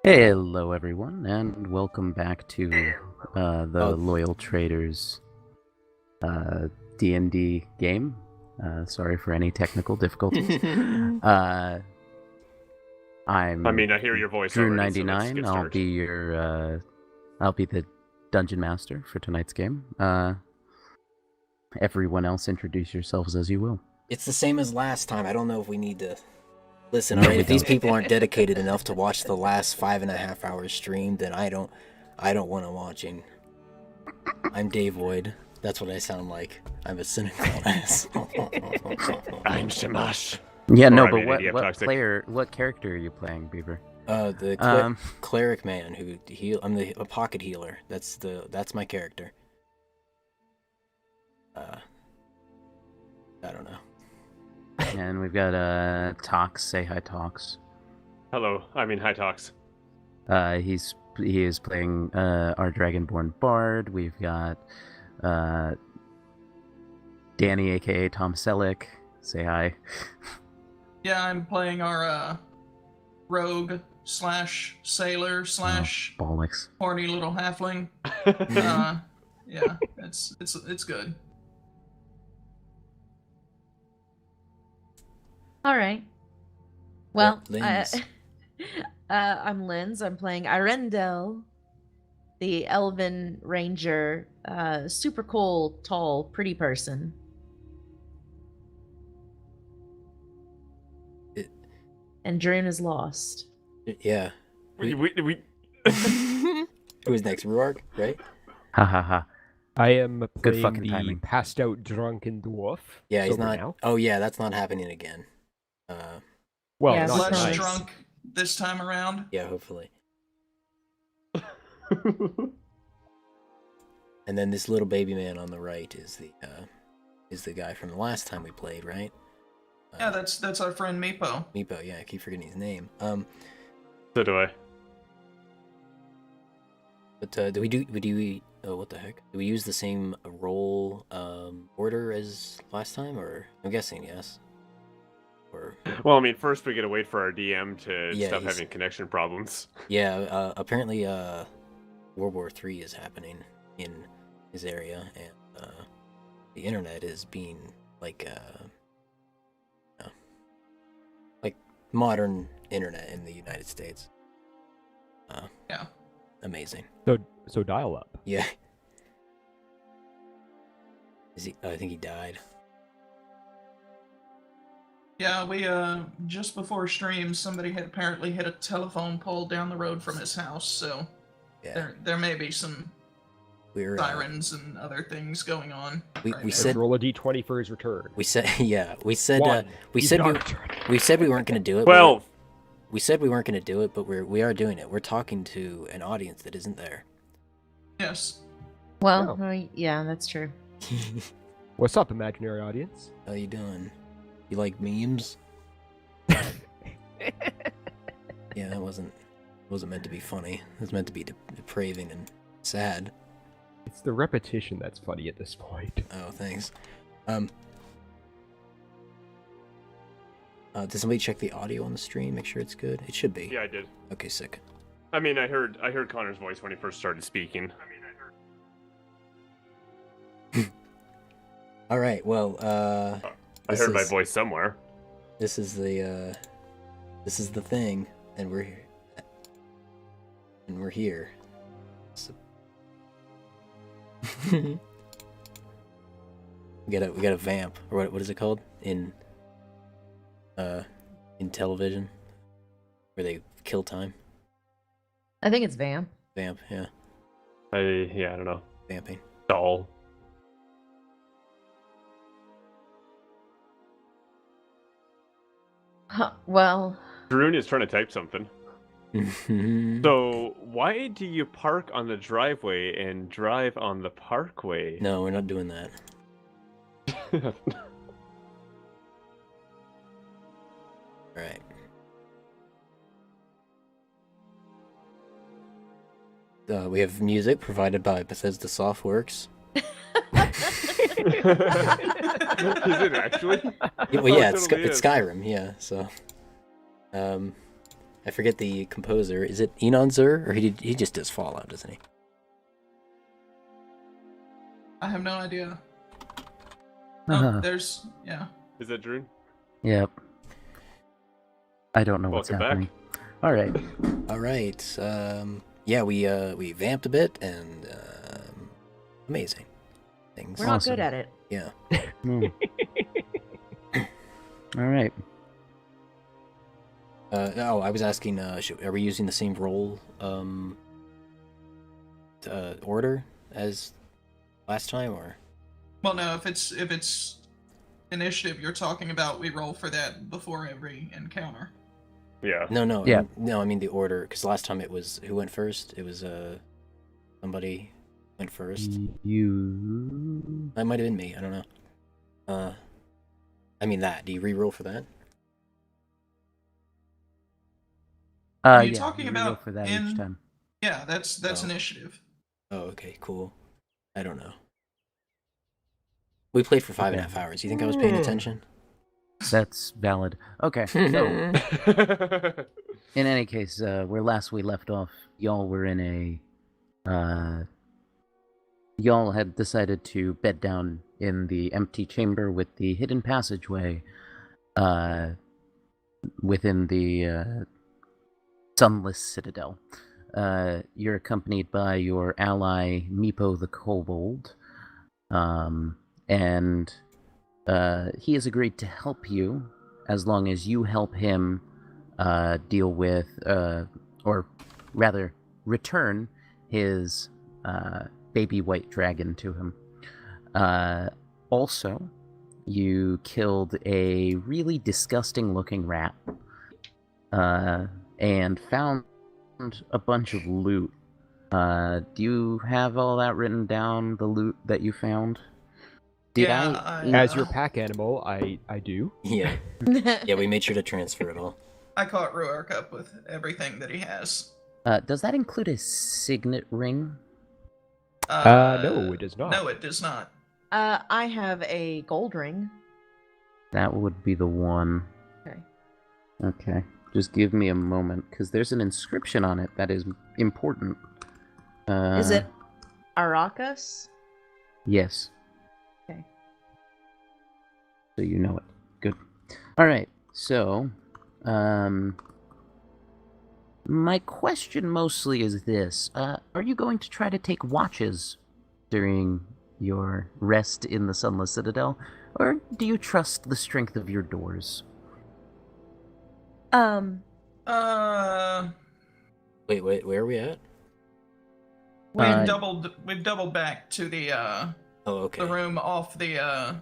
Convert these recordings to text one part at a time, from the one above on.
Hello, everyone, and welcome back to the Loyal Traitors D&D game. Sorry for any technical difficulties. I hear your voice Drew already, 99. so I'll be the dungeon master for tonight's game. Everyone else, introduce yourselves as you will. It's the same as last time. I don't know if we need to listen. All right, if these people aren't dedicated enough to watch the last 5.5 hours stream, then I don't want to watching. I'm Dave Void. That's what I sound like. I'm a cynical ass. I'm Shamash. Yeah, no, but what character are you playing, Beaver? The cleric man who I'm a pocket healer. That's my character. I don't know. And we've got Tox. Say hi, Tox. Hello. Hi, Tox. He is playing our Dragonborn Bard. We've got Danny, aka Tom Selleck. Say hi. Yeah, I'm playing our rogue slash sailor slash bollocks. horny little halfling. Yeah, it's good. All right. Well, Linz. I'm Linz. I'm playing Irendel, the elven ranger, super cool, tall, pretty person. And Drune is lost. Yeah. We Who's next? Ruark, right? Ha ha ha. I am Good playing fucking the timing. passed out drunken dwarf. Yeah, he's Sober not. now. Oh yeah, that's not happening again. Well, Yeah, not Less nice. drunk this time around. Yeah, hopefully. And then this little baby man on the right is the guy from the last time we played, right? Yeah, that's our friend Meepo. Meepo. Yeah, I keep forgetting his name. So do I. But do we? Oh, what the heck? Do we use the same roll order as last time, or I'm guessing yes. Or Well, first we gotta wait for our DM to Yeah, stop he's- having connection problems. yeah, apparently World War III is happening in his area, and the internet is being like modern internet in the United States. Yeah. Amazing. So dial up. Yeah. Is he? I think he died. Yeah, we just before stream, somebody had apparently hit a telephone pole down the road from his house, so Yeah. there may be some We're sirens and other things going on. we right now. said Roll a d20 for his return. we said yeah we said One. we He's said not we returning. we said we weren't going to do it. 12! We said we weren't going to do it, but we are doing it. We're talking to an audience that isn't there. Yes. Well, Oh. yeah, that's true. What's up, imaginary audience? How you doing? You like memes? Yeah, that wasn't meant to be funny. It was meant to be depraving and sad. It's the repetition that's funny at this point. Oh, thanks. Did somebody check the audio on the stream? Make sure it's good. It should be. Yeah, I did. Okay, sick. I heard Connor's voice when he first started speaking. All right. Well, I heard my voice somewhere. This is the thing, and we're here. So... we got a vamp, or what is it called in television, where they kill time? I think it's Vamp. Vamp, yeah, I don't know. vamping. Doll. Well, Drune is trying to type something. So, why do you park on the driveway and drive on the parkway? No, we're not doing that. All right. We have music provided by Bethesda Softworks. Is it actually? Well, Oh, yeah, it it's, totally it's is. Skyrim, yeah, so... I forget the composer. Is it Enon Zur? Or he just does Fallout, doesn't he? I have no idea. Uh-huh. Oh, there's yeah. Is that Drew? Yep. I don't know what's Welcome happening. back. All right. Alright, yeah, we vamped a bit, and, amazing things. We're not Awesome. good at it. Yeah. Hmm. All right. I was asking, are we using the same roll, order as last time, or? Well, no, if it's initiative you're talking about, we roll for that before every encounter. Yeah. No, Yeah. I mean the order, because last time it was, who went first? It was, somebody went first. You. That might have been me, I don't know. I mean that, do you re-roll for that? Are you Yeah, talking we roll about for that in- each time. Yeah, that's Oh. initiative. Oh, okay, cool. I don't know. We played for 5.5 Okay. hours. You think I was paying attention? That's valid. Okay, so in any case, where last we left off, y'all were in a. Y'all had decided to bed down in the empty chamber with the hidden passageway within the sunless citadel. You're accompanied by your ally, Meepo the Kobold, and he has agreed to help you as long as you help him deal with, or rather, return his baby white dragon to him. Also, you killed a really disgusting looking rat and found a bunch of loot. Do you have all that written down, the loot that you found? Did Yeah, As your pack animal, I do. Yeah. Yeah, we made sure to transfer it all. I caught Ruark up with everything that he has. Does that include a signet ring? No, it does not. No, it does not. I have a gold ring. That would be the one. Okay. Okay. Just give me a moment, because there's an inscription on it that is important. Is it Arrakis? Yes. Okay. So you know it. Good. Alright, so, my question mostly is this. Are you going to try to take watches during your rest in the Sunless Citadel, or do you trust the strength of your doors? Wait, where are we at? We've doubled back to the Oh, okay. room off the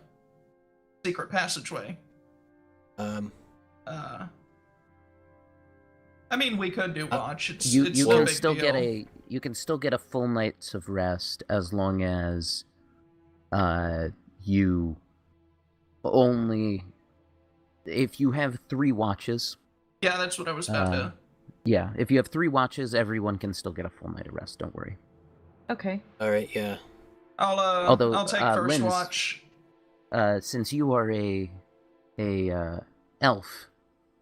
secret passageway. I mean, we could do watch. It's You no can big still deal. get a full night's of rest as long as you only, if you have 3 watches. Yeah, that's what I was about to. Yeah, if you have 3 watches, everyone can still get a full night of rest. Don't worry. Okay. All right, yeah. I'll take first Linz, watch. Since you are a elf,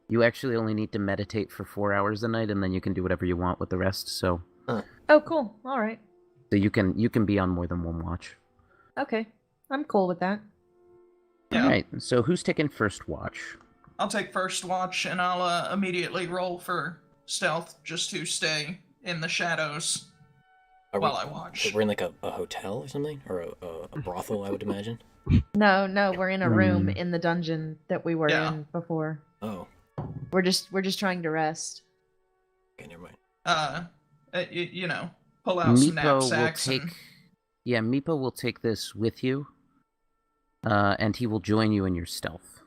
you actually only need to meditate for 4 hours a night, and then you can do whatever you want with the rest. So Oh, cool. All right. you can be on more than one watch. Okay. I'm cool with that. Yeah. All right. So who's taking first watch? I'll take first watch, and I'll immediately roll for stealth just to stay in the shadows while I watch. We're in like a hotel or something? Or a brothel, I would imagine? No, we're in a room Mm. in the dungeon that we were Yeah. in before. Oh, We're just trying to rest. okay, never mind. Pull out some Meepo will knapsacks take. and Yeah, Meepo will take this with you, and he will join you in your stealth.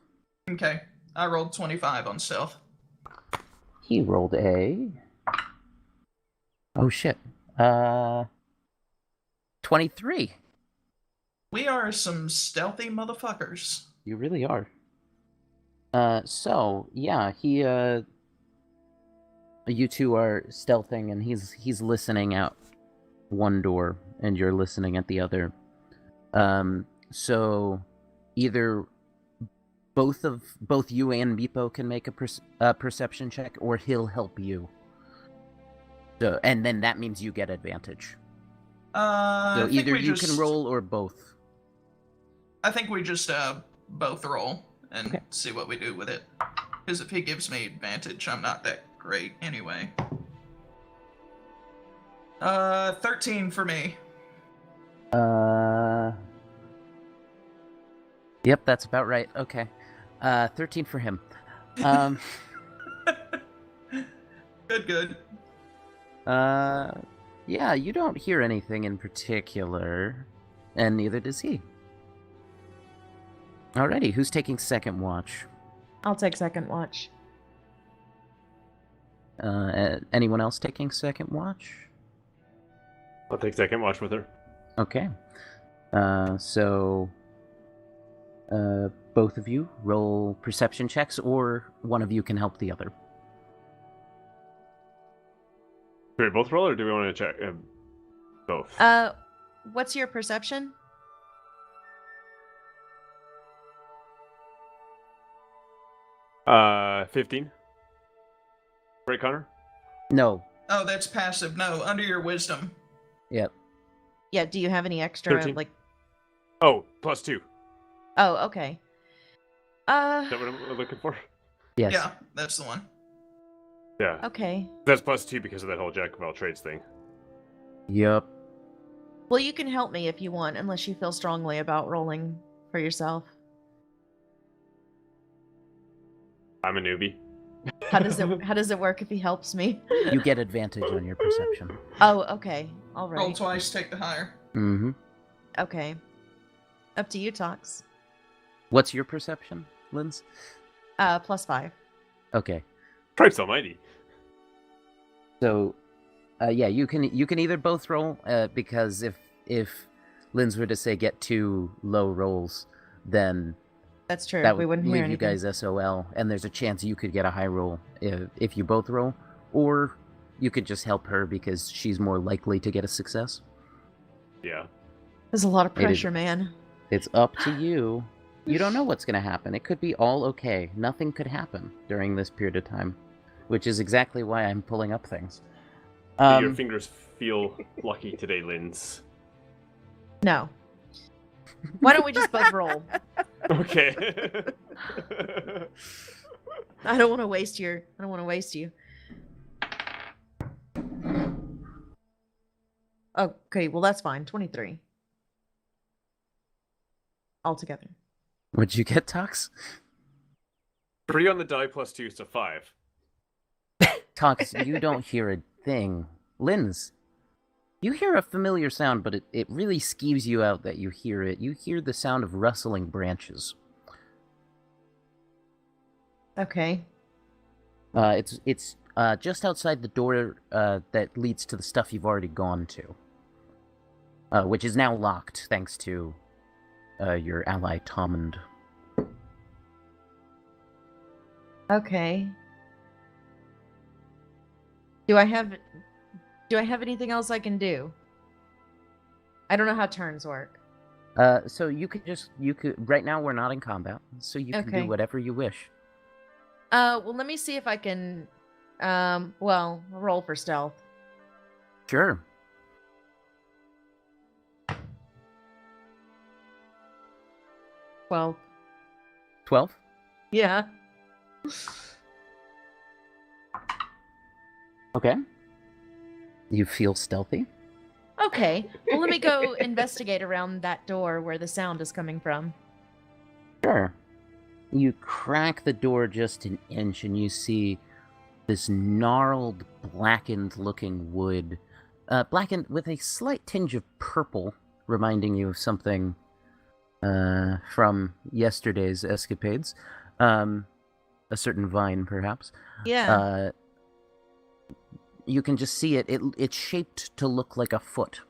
okay. I rolled 25 on stealth. He rolled a. Oh shit. 23. We are some stealthy motherfuckers. You really are. So yeah, he you two are stealthing, and he's listening out one door, and you're listening at the other. So either both you and Meepo can make a perception check, or he'll help you. So, and then that means you get advantage. So I think either we you just, can roll or both. I think we just both roll and Okay. see what we do with it. Because if he gives me advantage, I'm not that great anyway. 13 for me. Yep, that's about right. Okay. 13 for him. Um, Good. yeah, you don't hear anything in particular, and neither does he. Alrighty, who's taking second watch? I'll take second watch. Anyone else taking second watch? I'll take second watch with her. Okay. So both of you roll perception checks, or one of you can help the other. Do we both roll, or do we want to check both? What's your perception? Uh, 15. Right, Connor? No. Oh, that's passive. No, under your wisdom. Yep. Yeah, do you have any extra 13. like Oh, +2. Is Oh, okay. that what I'm looking for? Yes. Yeah, that's the one. Yeah. Okay. That's +2 because of that whole jack of all trades thing. Yep. Well, you can help me if you want, unless you feel strongly about rolling for yourself. I'm a newbie. How does it work if he helps me? You get advantage on your perception. Oh, okay. All Roll right. twice, take the higher. Mm-hmm. Okay. Up to you, Tox. What's your perception, Linz? +5. Okay. Cripes almighty. So, yeah, you can either both roll, because if Linz were to say get 2 low rolls, then That's true. that We would wouldn't hear leave anything. you guys SOL, and there's a chance you could get a high roll if you both roll, or you could just help her because she's more likely to get a success. Yeah. There's a lot of It is- pressure, man. It's up to you. You don't know what's going to happen. It could be all okay. Nothing could happen during this period of time, which is exactly why I'm pulling up things. Do your fingers feel lucky today, Linz? No. Why don't we just both roll? Okay. I don't want to waste you. Okay, well that's fine. 23. Altogether. What'd you get, Tox? 3 on the die +2, so 5. Tox, you don't hear a thing. Linz, you hear a familiar sound, but it really skeeves you out that you hear it. You hear the sound of rustling branches. Okay. It's just outside the door that leads to the stuff you've already gone to, which is now locked thanks to your ally Tomund. Okay. Do I have anything else I can do? I don't know how turns work. So you could right now we're not in combat, so you can Okay. do whatever you wish. Well, let me see if I can roll for stealth. Sure. 12. 12? Yeah. Okay. You feel stealthy? Okay. Well, let me go investigate around that door where the sound is coming from. Sure. You crack the door just an inch and you see this gnarled, blackened-looking wood. Blackened with a slight tinge of purple, reminding you of something from yesterday's escapades. A certain vine, perhaps. Yeah. You can just see it's shaped to look like a foot.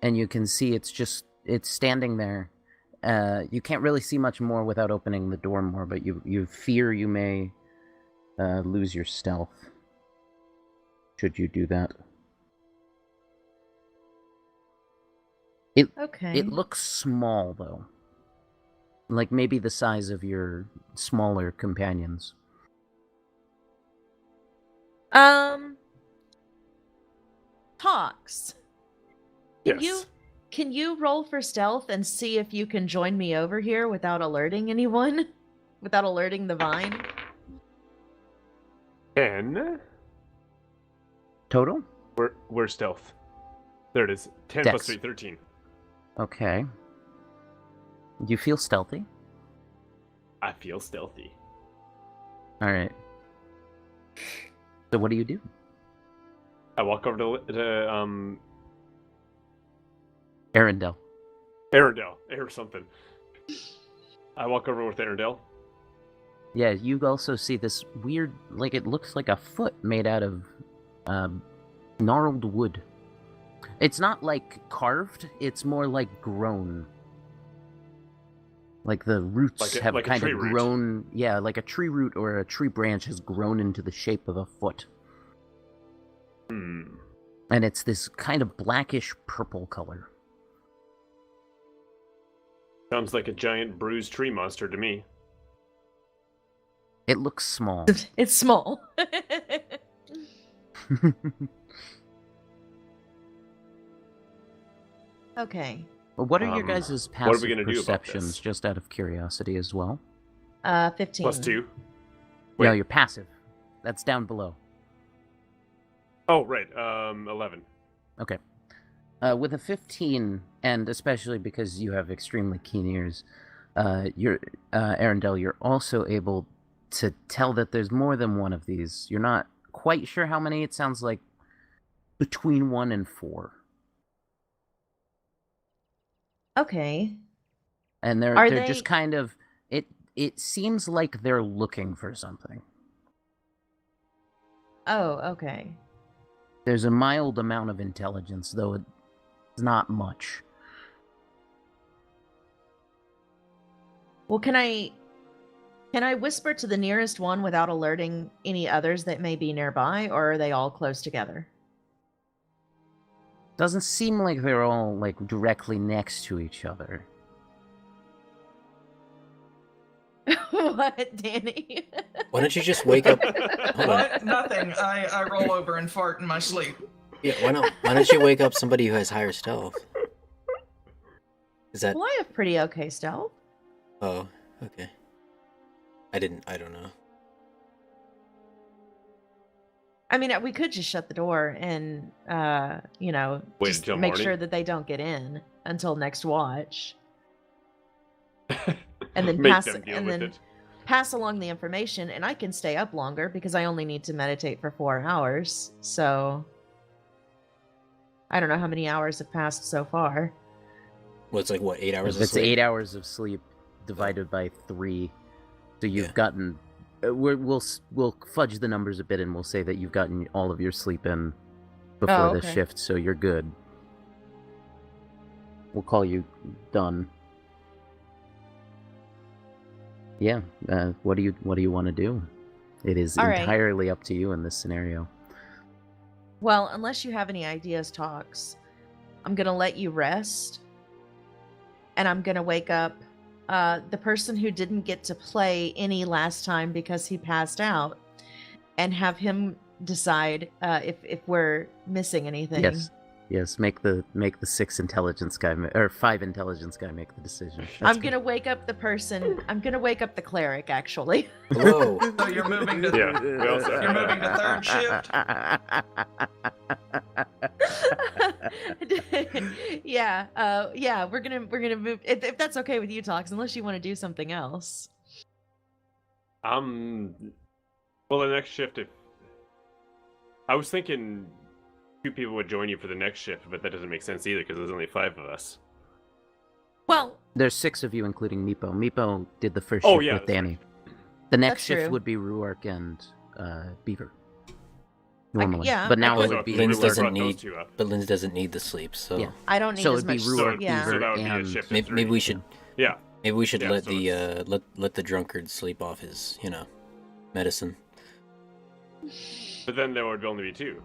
And you can see it's standing there. You can't really see much more without opening the door more, but you fear you may lose your stealth should you do that. Okay. It looks small though. Like maybe the size of your smaller companions. Talks. Yes. Can you roll for stealth and see if you can join me over here without alerting anyone? Without alerting the vine? 10. Total? We're stealth. There it is. 10 plus Dex. 3, 13. Okay. Do you feel stealthy? I feel stealthy. Alright. So what do you do? I walk over to Arendelle. Arendelle or something. I walk over with Arendelle. Yeah, you also see this weird, like it looks like a foot made out of gnarled wood. It's not like carved, it's more like grown. Like the roots have like a kind tree of root. grown, yeah, like a tree root or a tree branch has grown into the shape of a foot. Hmm. And it's this kind of blackish purple color. Sounds like a giant bruised tree monster to me. It looks small. It's small. Okay. What are your guys' What are we passive gonna do about perceptions, this? just out of curiosity as well? 15. Plus 2. No, Wait. your passive. That's down below. Oh, right. 11. Okay. With a 15, and especially because you have extremely keen ears, Arendelle, you're also able to tell that there's more than one of these. You're not quite sure how many. It sounds like between 1 and 4. Okay. And they're Are just they- kind of it seems like they're looking for something. Oh, okay. There's a mild amount of intelligence, though it's not much. Well, can I whisper to the nearest one without alerting any others that may be nearby, or are they all close together? Doesn't seem like they're all like directly next to each other. What, Danny? Why don't you just wake up? Hold on. What? Nothing. I roll over and fart in my sleep. Yeah, why don't you wake up somebody who has higher stealth? Is that? Well, I have pretty okay stealth. Oh, okay. I don't know. I mean, we could just shut the door and, Wait just until make morning? sure that they don't get in until next watch, and then Make them deal and with then it. pass along the information, and I can stay up longer because I only need to meditate for 4 hours. So I don't know how many hours have passed so far. Well, it's like what, 8 hours of It's sleep? 8 hours of sleep divided by 3, so you've Yeah. gotten. We'll fudge the numbers a bit, and we'll say that you've gotten all of your sleep in before Oh, this okay. shift, so you're good. We'll call you done. Yeah. What do you want to do? It is All right. entirely up to you in this scenario. Well, unless you have any ideas, Talks, I'm gonna let you rest, and I'm gonna wake up the person who didn't get to play any last time because he passed out, and have him decide if we're missing anything. Yes. Make the 6 intelligence guy or 5 intelligence guy make the decision. I'm gonna wake up the person. I'm gonna wake up the cleric, actually. Hello. So you're moving to Yeah, we also have You're moving to third shift? Yeah. We're gonna move if that's okay with you, Talks. Unless you want to do something else. Well, the next shift, if I was thinking 2 people would join you for the next shift, but that doesn't make sense either because there's only 5 of us. Well, There's 6 of you, including Meepo. Meepo did the first Oh, shift yeah, with that's Danny. The next That's shift true. would be Ruark and Beaver. Normally. yeah, but I now could- it So would if be Linz we doesn't brought those need- 2 up. But Linz doesn't need the sleep, so Yeah. I don't need So as it'd be much. Ruark, Yeah. So Beaver, that would be a and shift of maybe, 3. maybe we should Yeah. maybe we should Yeah, let so the let the drunkard sleep off his medicine. But then there would only be 2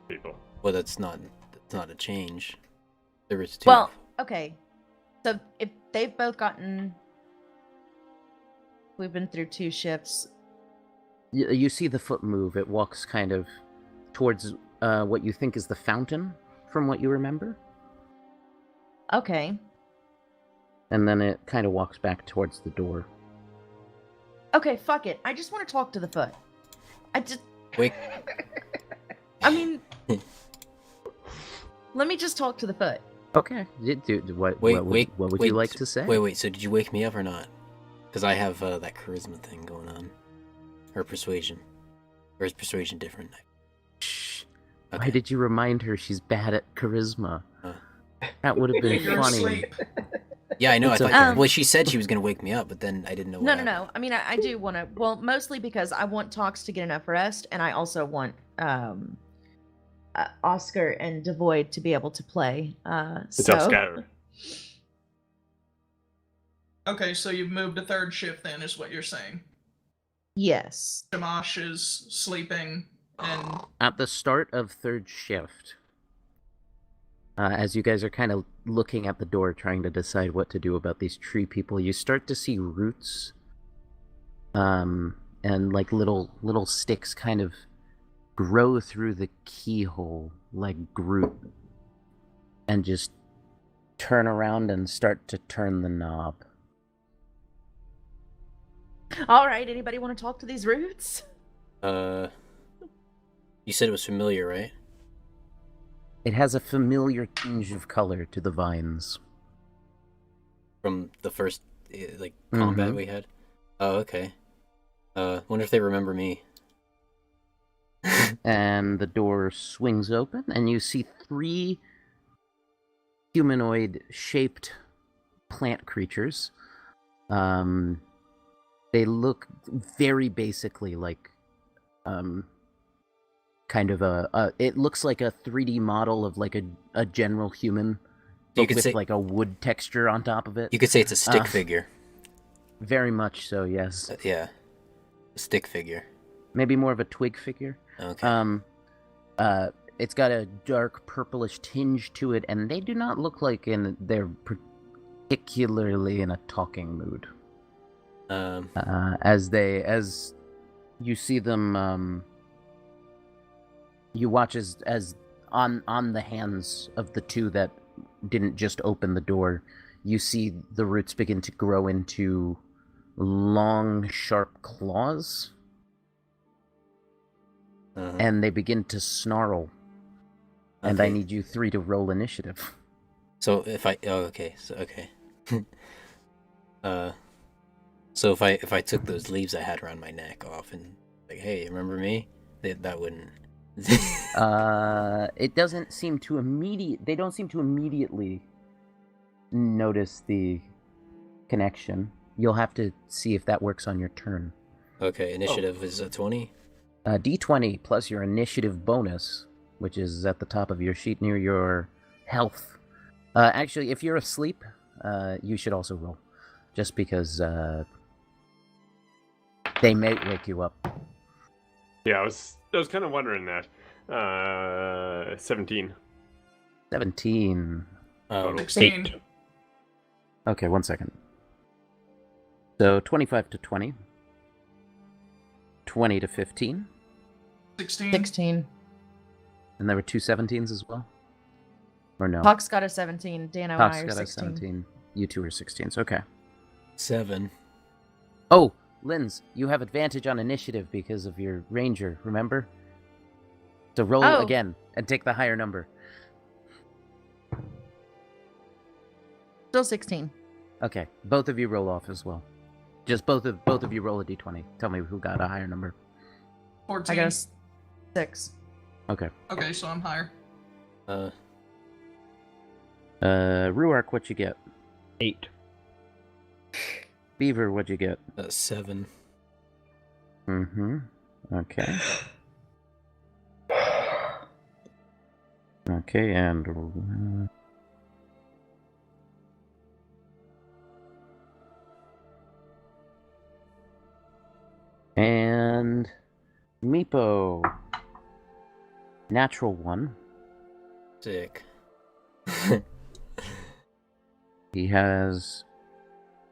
people. Well, that's not a change. There was two. Well, okay. So if they've both gotten, we've been through 2 shifts. You see the foot move. It walks kind of towards what you think is the fountain, from what you remember. Okay. And then it kind of walks back towards the door. Okay, fuck it. I just want to talk to the foot. Wait. I mean, let me just talk to the foot. Okay. What would you like to say? Wait. So did you wake me up or not? Because I have that charisma thing going on. Or persuasion. Or is persuasion different? Shh. Okay. Why did you remind her she's bad at charisma? That would have been You're funny. asleep. Yeah, I know. I It's thought. okay. Well, she said she was gonna wake me up, but then I didn't know. No. I mean, I do want to. Well, mostly because I want Tox to get enough rest, and I also want Oscar and Devoid to be able to play. It's so. up, Skyler. Okay, so you've moved to 3rd shift then, is what you're saying. Yes. Shamash is sleeping, and At the start of 3rd shift, as you guys are kind of looking at the door trying to decide what to do about these tree people, you start to see roots and like little sticks kind of grow through the keyhole like Groot and just turn around and start to turn the knob. All right. Anybody want to talk to these roots? You said it was familiar, right? It has a familiar tinge of color to the vines. From the first combat we had. Oh, okay. Wonder if they remember me. And the door swings open, and you see 3 humanoid-shaped plant creatures. They look very basically like kind of it looks like a 3D model of like a general human, but with like a wood texture on top of it. You could say it's a stick figure. Very much so, yes. Yeah. A stick figure. Maybe more of a twig figure. Okay. It's got a dark purplish tinge to it, and they do not look like they're particularly in a talking mood. As you see them, you watch as on the hands of the 2 that didn't just open the door, you see the roots begin to grow into long, sharp claws, and they begin to snarl. And I need you 3 to roll initiative. So if I So if I took those leaves I had around my neck off and like, hey, remember me? That wouldn't. It doesn't seem to They don't seem to immediately notice the connection. You'll have to see if that works on your turn. Okay, initiative is a 20. D20 plus your initiative bonus, which is at the top of your sheet near your health. Actually, if you're asleep, you should also roll, just because they may wake you up. Yeah, I was kind of wondering that. 17. 17. 16. 8. Okay, 1 second. So 25 to 20. 20 to 15. 16. 16. And there were 2 17s as well? Or no? Hawk's got a 17. Dano and Hawk's I are got 16. a 17. You 2 are 16s. Okay. 7. Oh, Linz, you have advantage on initiative because of your ranger, remember? So roll again and take the higher number. Still 16. Okay, both of you roll off as well. Just both of you roll a d20. Tell me who got a higher number. 14. I got a 6. Okay. Okay, so I'm higher. Ruark, what you get? 8. Beaver, what'd you get? 7. Mm-hmm. Okay. Okay, and... and... Meepo. Natural 1. Sick. He has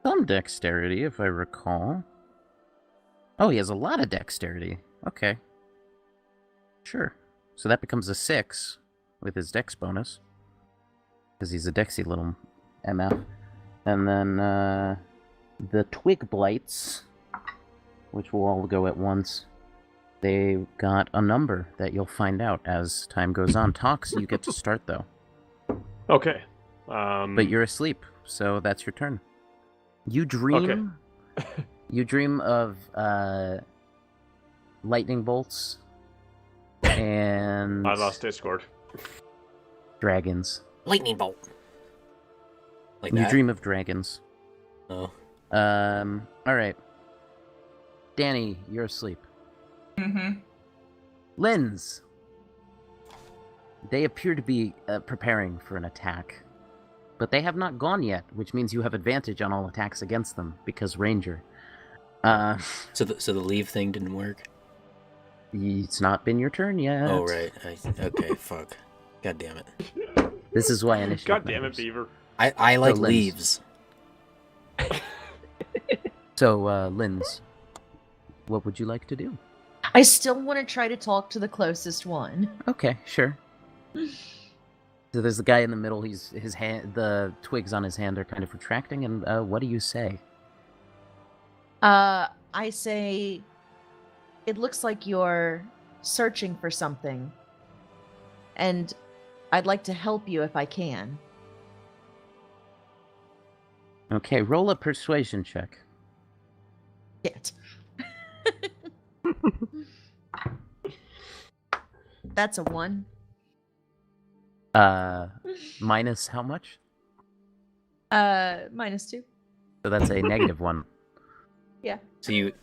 some dexterity, if I recall. Oh, he has a lot of dexterity. Okay. Sure. So that becomes a 6 with his dex bonus. Because he's a dexy little MF. And then the twig blights, which will all go at once, they got a number that you'll find out as time goes on. Tox, you get to start, though. Okay. But you're asleep, so that's your turn. You dream. Okay. You dream of lightning bolts and I lost Discord. dragons. Lightning bolt. Like You that? dream of dragons. Oh. All right. Danny, you're asleep. Mm-hmm. Linz. They appear to be preparing for an attack, but they have not gone yet, which means you have advantage on all attacks against them because Ranger. So the leave thing didn't work? It's not been your turn yet. Oh, right. Okay, fuck. God damn it. This is why initiative God damn it, matters. Beaver. I like Linz. leaves. So, Linz, what would you like to do? I still want to try to talk to the closest one. Okay, sure. So there's the guy in the middle. His hand, the twigs on his hand are kind of retracting. And what do you say? I say, it looks like you're searching for something, and I'd like to help you if I can. Okay, roll a persuasion check. Shit. That's a 1. Minus how much? -2. So that's a -1. Yeah. So you...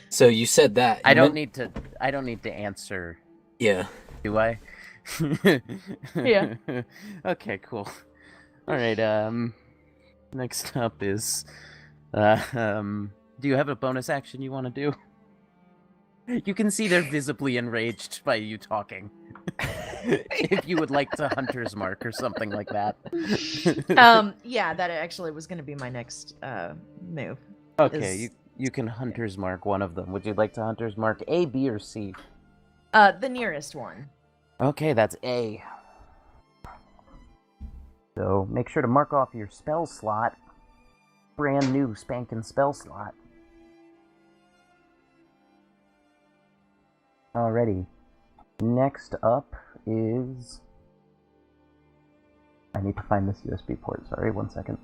So you said that. I You don't meant- need to answer, Yeah. do I? Yeah. Okay, cool. All right. Next up is, do you have a bonus action you want to do? You can see they're visibly enraged by you talking. If you would like to Hunter's Mark or something like that. Yeah, that actually was going to be my next move. Okay, is- you can Hunter's Mark one of them. Would you like to Hunter's Mark A, B, or C? The nearest one. Okay, that's A. So make sure to mark off your spell slot. Brand new spanking spell slot. Alrighty. Next up is... I need to find this USB port. Sorry, 1 second.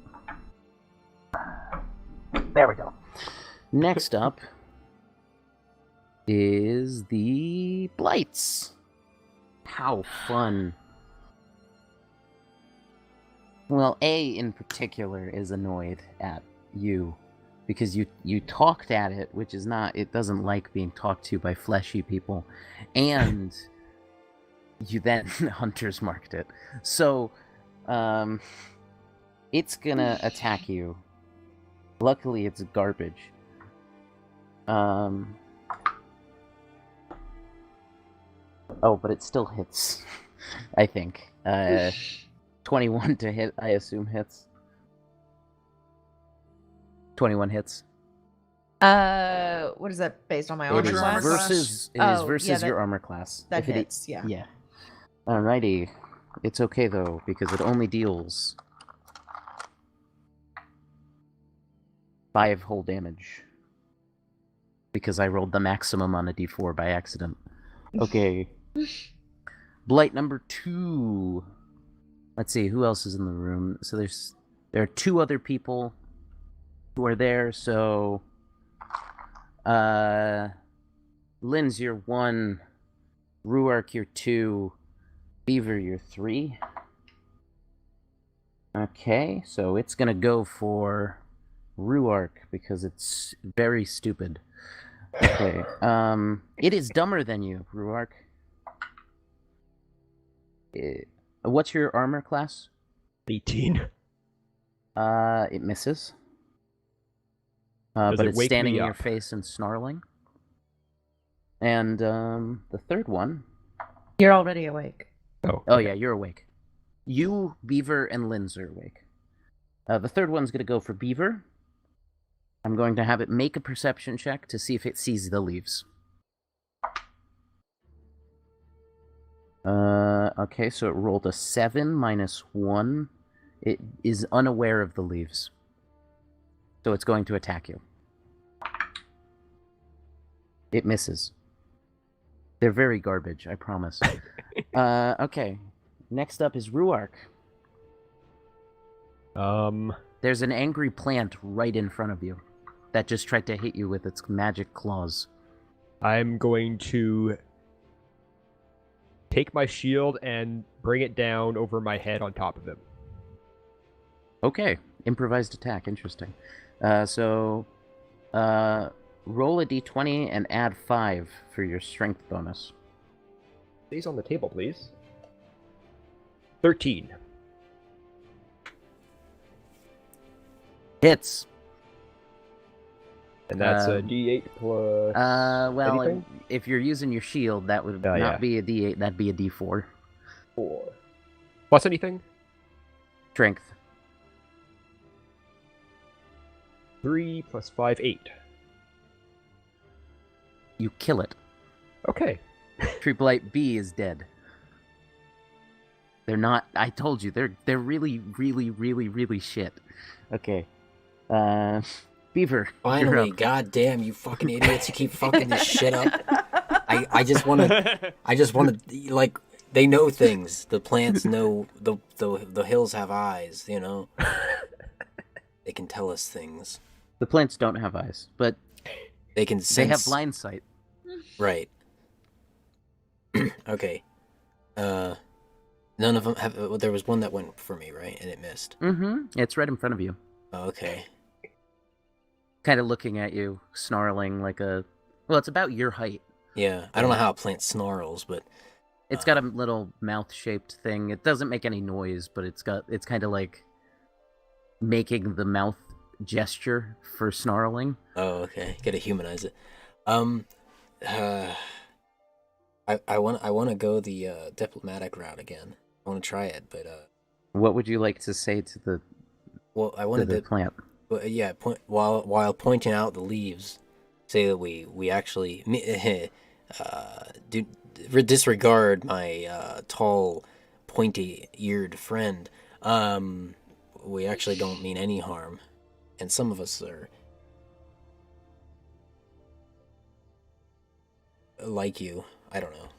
There we go. Next up is the Blights. How fun. Well, A in particular is annoyed at you because you talked at it, which is not, it doesn't like being talked to by fleshy people, and you then Hunter's Marked it. So, it's gonna attack you. Luckily, it's garbage. Oh, but it still hits, I think. 21 to hit, I assume hits. 21 hits. What is that based on my What's armor your class? armor class? Versus Oh, versus yeah, that- your armor class. That If it- hits, yeah. Yeah. Alrighty. It's okay though, because it only deals 5 whole damage. Because I rolled the maximum on a d4 by accident. Okay. Blight number 2. Let's see, who else is in the room? So there are 2 other people who are there, so Linz, you're 1, Ruark, you're 2, Beaver, you're 3. Okay, so it's gonna go for Ruark because it's very stupid. Okay, it is dumber than you, Ruark. What's your armor class? 18. It misses. Does But it it's wake standing me in your up? face and snarling. And the third one. You're already awake. Oh yeah, you're awake. You, Beaver, and Linz are awake. The third one's going to go for Beaver. I'm going to have it make a perception check to see if it sees the leaves. Okay, so it rolled a 7 minus 1. It is unaware of the leaves. So it's going to attack you. It misses. They're very garbage, I promise. Okay. Next up is Ruark. There's an angry plant right in front of you that just tried to hit you with its magic claws. I'm going to take my shield and bring it down over my head on top of him. Okay. Improvised attack. Interesting. Roll a d20 and add 5 for your strength bonus. These on the table, please. 13. Hits. And that's a d8 plus. Well, anything? if you're using your shield, that would not yeah. be a d8. That'd be a d4. 4. Plus anything? Strength. 3 plus 5, 8. You kill it. Okay. Triplite B is dead. They're not. I told you, they're really, really, really, really shit. Okay. Beaver. Finally, goddamn, you fucking idiots! You keep fucking this shit up. I just wanna, like, they know things. The plants know. The hills have eyes. You know. They can tell us things. The plants don't have eyes, but they can sense. They have blind sight. Right. Okay. None of them have. Well, there was one that went for me, right, and it missed. Mm-hmm. It's right in front of you. Okay. Kind of looking at you, snarling like a. Well, it's about your height. Yeah, I don't know how a plant snarls, but it's got a little mouth-shaped thing. It doesn't make any noise, but it's kind of like making the mouth gesture for snarling. Oh, okay. Gotta humanize it. I want to go the diplomatic route again. I want to try it, but what would you like to say to the? Well, I wanted to the plant. Yeah, while pointing out the leaves, say that we actually disregard my tall, pointy-eared friend. We actually don't mean any harm, and some of us are like you. I don't know,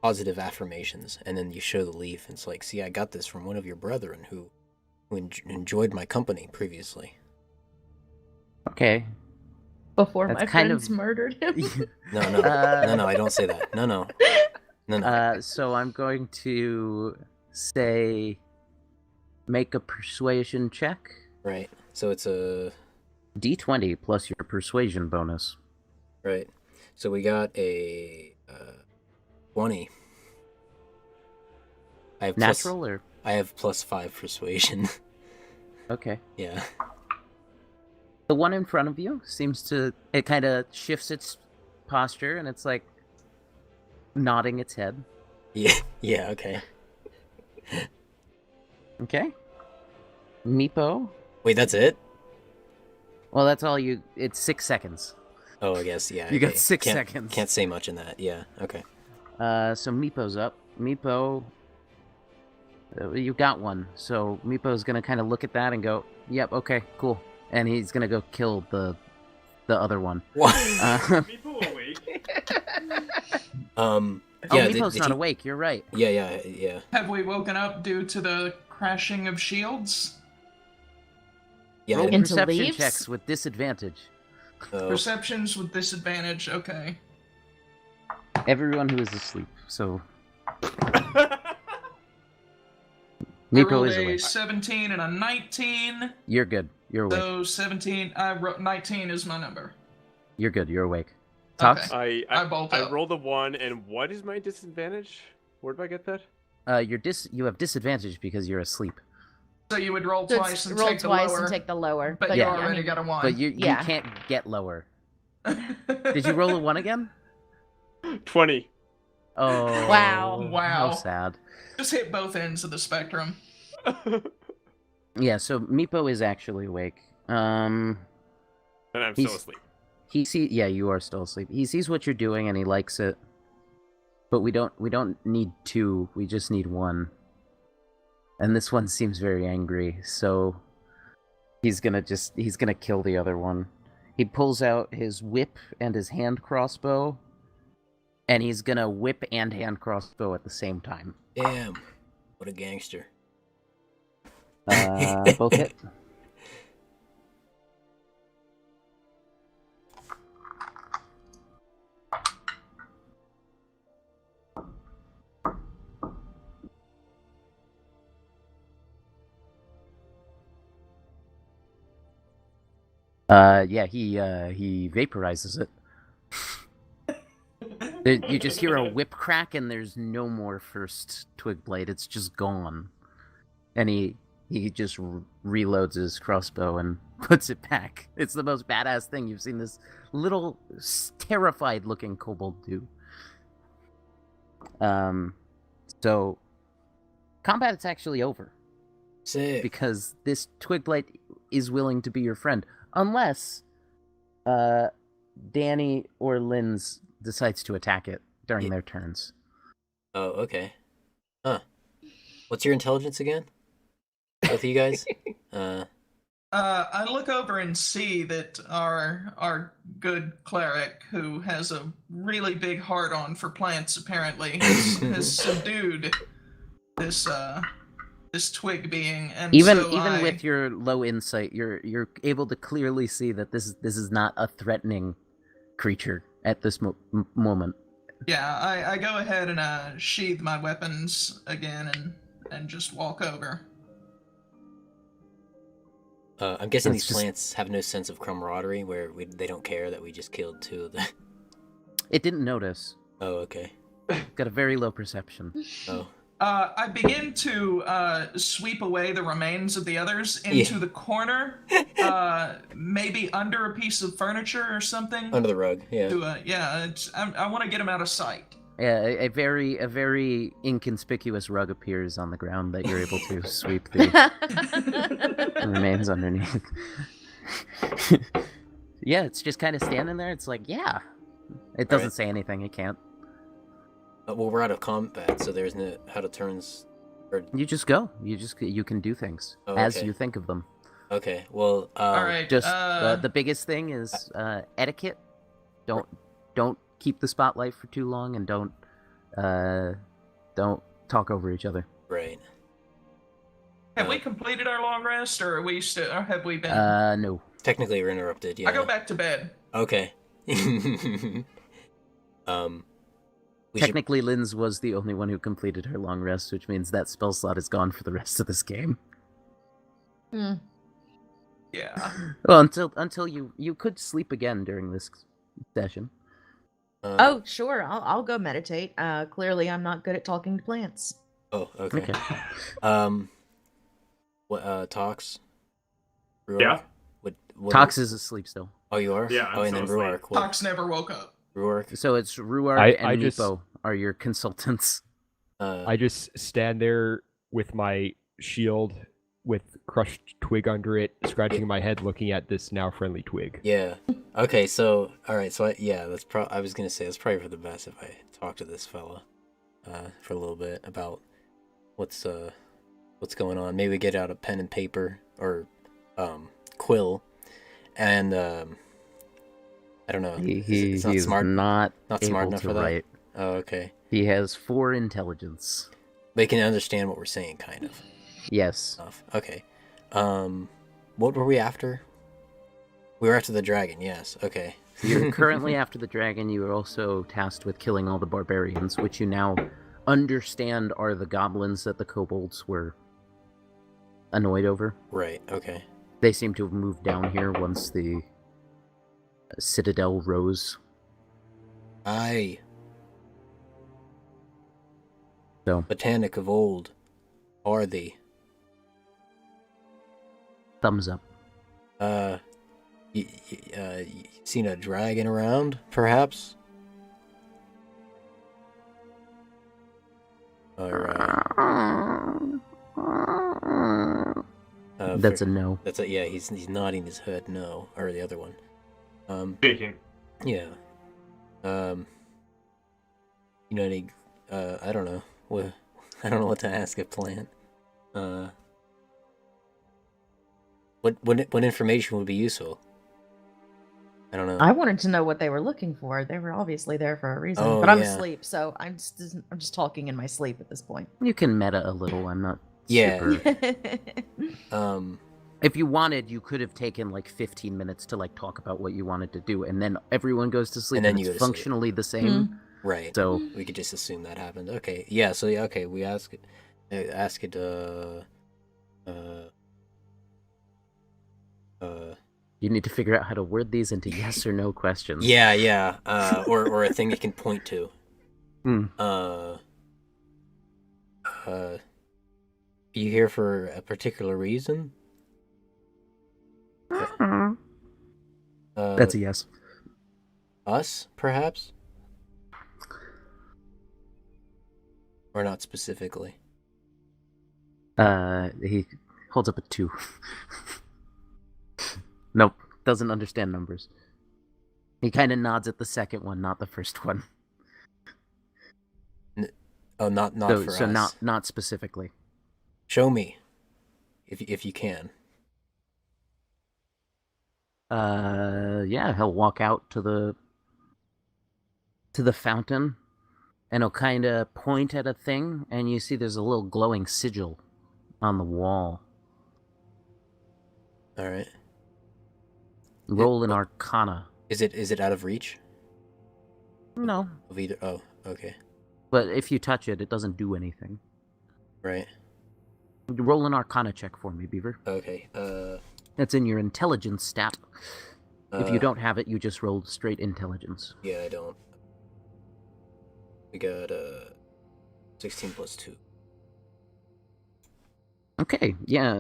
positive affirmations, and then you show the leaf, and it's like, see, I got this from one of your brethren who enjoyed my company previously. Okay. Before That's my kind friends of- murdered him. No, I don't say that. No. So I'm going to say, make a persuasion check. Right. So it's a D20 plus your persuasion bonus. Right. So we got a 20. I have Natural or? I have +5 persuasion. Okay. Yeah. The one in front of you seems to, it kind of shifts its posture and it's like nodding its head. Yeah, okay. Okay. Meepo. Wait, that's it? Well, that's all you, it's 6 seconds. Oh, I guess, yeah. You got okay. 6 seconds. Can't say much in that, yeah, okay. So Meepo's up. Meepo, you got one. So Meepo's gonna kind of look at that and go, "Yep, okay, cool," and he's gonna go kill the other one. What? People awake. Oh, yeah, Meepo's not awake. You're right. Yeah. Have we woken up due to the crashing of shields? Yeah. Roll Into perception leaves? checks with disadvantage. Perceptions with disadvantage, okay. Everyone who is asleep. So I Meepo rolled is a awake. 17 and a 19. You're good. You're awake. So 17, I wrote 19 is my number. You're good. You're awake. Okay. Tox? I bulked I up. rolled a 1, and what is my disadvantage? Where do I get that? You have disadvantage because you're asleep. So you would roll So twice it's and roll take the twice lower. and take the lower. But Yeah. you I already mean, got a 1. But you Yeah. can't get lower. Did you roll a 1 again? 20. Oh, Wow. Wow. How sad. Just hit both ends of the spectrum. Yeah, so Meepo is actually awake. And I'm still He's- asleep. Yeah, you are still asleep. He sees what you're doing and he likes it. But we don't need two, we just need one. And this one seems very angry, so he's gonna kill the other one. He pulls out his whip and his hand crossbow, and he's gonna whip and hand crossbow at the same time. Damn. What a gangster. Both hit. Yeah, he vaporizes it. You just hear a whip crack, and there's no more first twig blade. It's just gone. And he just reloads his crossbow and puts it back. It's the most badass thing. You've seen this little terrified-looking kobold do. So combat's actually over Sick. because this twig blade is willing to be your friend, unless Danny or Linz decides to attack it during their turns. Oh, okay. Huh. What's your intelligence again? Both of you guys? I look over and see that our good cleric, who has a really big heart on for plants, apparently, has subdued this twig being, and Even so with your low insight, you're able to clearly see that this is not a threatening creature at this moment. Yeah, I go ahead and sheathe my weapons again and just walk over. I'm guessing It's these just- plants have no sense of camaraderie, where they don't care that we just killed two of them. It didn't notice. Oh, okay. Got a very low perception. Oh. I begin to sweep away the remains of the others into the corner, maybe under a piece of furniture or something. Under the rug, yeah. I want to get them out of sight. Yeah, a very inconspicuous rug appears on the ground that you're able to sweep the remains underneath. Yeah, it's just kind of standing there. It's like, yeah. It doesn't Alright. say anything. It can't. Well, we're out of combat, so there's no how to turns. Or... You just go. You can do things as okay. you think of them. Okay, well, All right. Just the biggest thing is etiquette. Don't keep the spotlight for too long, and don't talk over each other. Right. Have we completed our long rest, or are we still? Or have we been? No. Technically, we're interrupted. Yeah. I go back to bed. Okay. We should... Technically, Linz was the only one who completed her long rest, which means that spell slot is gone for the rest of this game. Hmm. Yeah. Well, until you could sleep again during this session. Oh, sure. I'll go meditate. Clearly, I'm not good at talking to plants. Oh, okay. Okay. What? Tox. Ruark? Yeah. What? Tox is asleep still. Oh, you are. Yeah, I'm Oh, and then still asleep. Ruark. What? Fox never woke up. Ruark. So it's Ruark I and just- Meepo are your consultants. I just stand there with my shield with crushed twig under it, scratching my head, looking at this now friendly twig. Yeah. Okay. So, all right. So, that's I was gonna say it's probably for the best if I talk to this fella, for a little bit about what's going on. Maybe get out a pen and paper or quill, and I don't know. He's not smart. not Not able smart enough to for that? write. Oh, okay. He has 4 intelligence. They can understand what we're saying, kind of. Yes. Stuff. Okay. What were we after? We were after the dragon. Yes. Okay. You're currently after the dragon. You are also tasked with killing all the barbarians, which you now understand are the goblins that the kobolds were annoyed over. Right. Okay. They seem to have moved down here once the Citadel rose. Aye. So, Botanic of old. Are thee? thumbs up. You seen a dragon around, perhaps? Alright. That's a no. That's a yeah. He's nodding his head no, or the other one. Shaking. Yeah. You know any? I don't know. What? I don't know what to ask a plant. What information would be useful? I don't know. I wanted to know what they were looking for. They were obviously there for a reason. Oh, but I'm yeah. asleep, so I'm just talking in my sleep at this point. You can meta a little. I'm not Yeah. super... If you wanted, you could have taken like 15 minutes to like talk about what you wanted to do, and then everyone goes to sleep, And then and you it's go to sleep. functionally the same. Right. So We could just assume that happened. Okay. Yeah. So yeah. Okay. We ask it. you need to figure out how to word these into yes or no questions. Yeah. Yeah. Or a thing you can point to. Hmm. You here for a particular reason? That's a yes. Us, perhaps? Or not specifically? He holds up a 2. Nope, doesn't understand numbers. He kind of nods at the second one, not the first one. Oh, not for us. So not specifically. Show me, if you can. Yeah, he'll walk out to the fountain, and he'll kind of point at a thing, and you see there's a little glowing sigil on the wall. All right. Roll an Arcana. Is it out of reach? No, Of either. Oh, okay. but if you touch it, it doesn't do anything. Right. Roll an Arcana check for me, Beaver. Okay. That's in your intelligence stat. If you don't have it, you just roll straight intelligence. Yeah, I don't. We got 16 plus 2. Okay, yeah,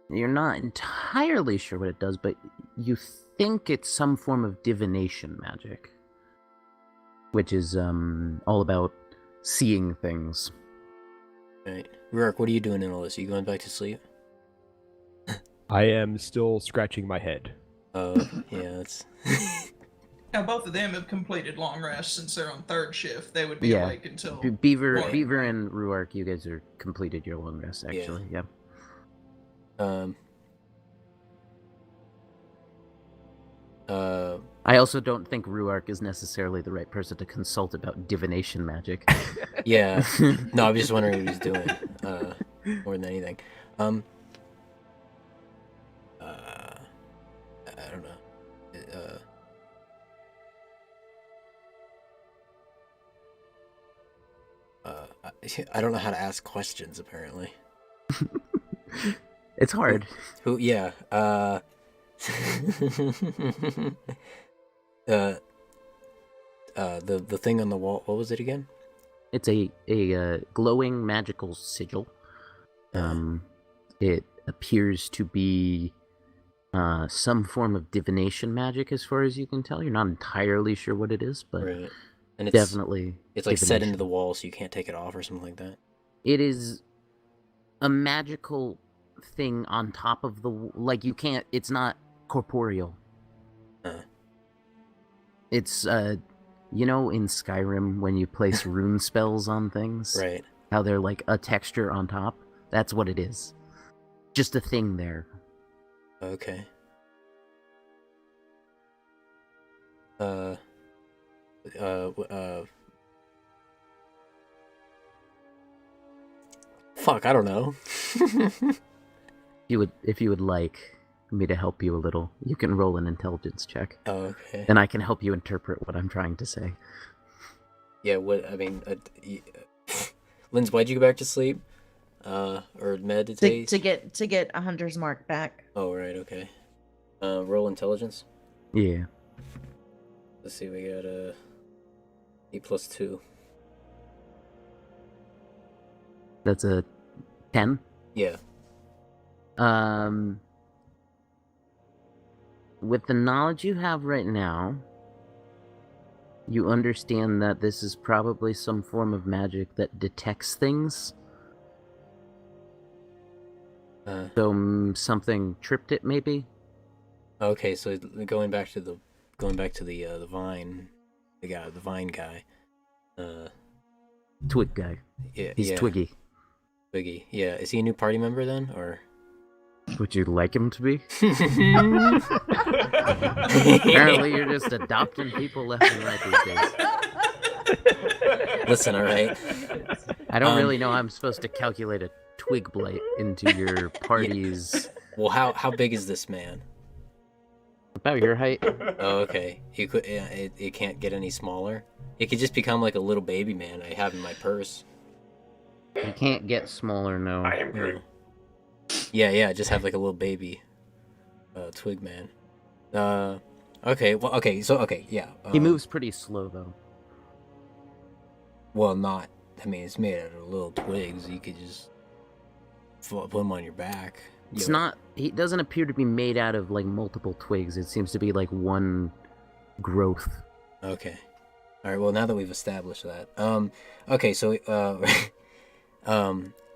you're not entirely sure what it does, but you think it's some form of divination magic, which is all about seeing things. Right. Rurik, what are you doing in all this? Are you going back to sleep? I am still scratching my head. Yeah, that's... Now, both of them have completed long rest since they're on third shift. They would be Yeah. awake until... Beaver Right. and Ruark, you guys are completed your long rest, actually. Yeah. I also don't think Ruark is necessarily the right person to consult about divination magic. Yeah. No, I'm just wondering what he's doing. More than anything. I don't know. I don't know how to ask questions, apparently. It's hard. Who? Yeah. The thing on the wall. What was it again? It's a glowing magical sigil. It appears to be some form of divination magic, as far as you can tell. You're not entirely sure what it is, but Right. And definitely it's like set into divination. the wall, so you can't take it off or something like that. It is a magical thing on top of the like you can't. It's not corporeal. It's you know, in Skyrim when you place rune spells on things, Right. how they're like a texture on top. That's what it is. Just a thing there. Okay. Fuck, I don't know. If you would like me to help you a little, you can roll an intelligence check, Oh, okay. and I can help you interpret what I'm trying to say. Yeah, what, I mean, Linz, why'd you go back to sleep? Or meditate? To get a hunter's mark back. Oh, right, okay. Roll intelligence. Yeah. Let's see, we got 8 plus 2. That's a 10. Yeah. With the knowledge you have right now, You understand that this is probably some form of magic that detects things. So something tripped it, maybe. Okay, so going back to the vine, the vine guy. Twig guy. Yeah, He's Twiggy. Twiggy. Yeah, is he a new party member then, or? Would you like him to be? Apparently, you're just adopting people left and right these days. Listen, all right. I don't really know how I'm supposed to calculate a twig blight into your party's. Well, how big is this man? About your height. Oh, okay. You could. It can't get any smaller. It could just become like a little baby man I have in my purse. You can't get smaller, no. I am Groot. Yeah. Just have like a little baby, twig man. Okay. Well, okay. So okay, yeah. He moves pretty slow though. Well, not. I mean, it's made out of little twigs. You could just put them on your back. It's not. He doesn't appear to be made out of like multiple twigs. It seems to be like one growth. Okay. All right. Well, now that we've established that, okay. So,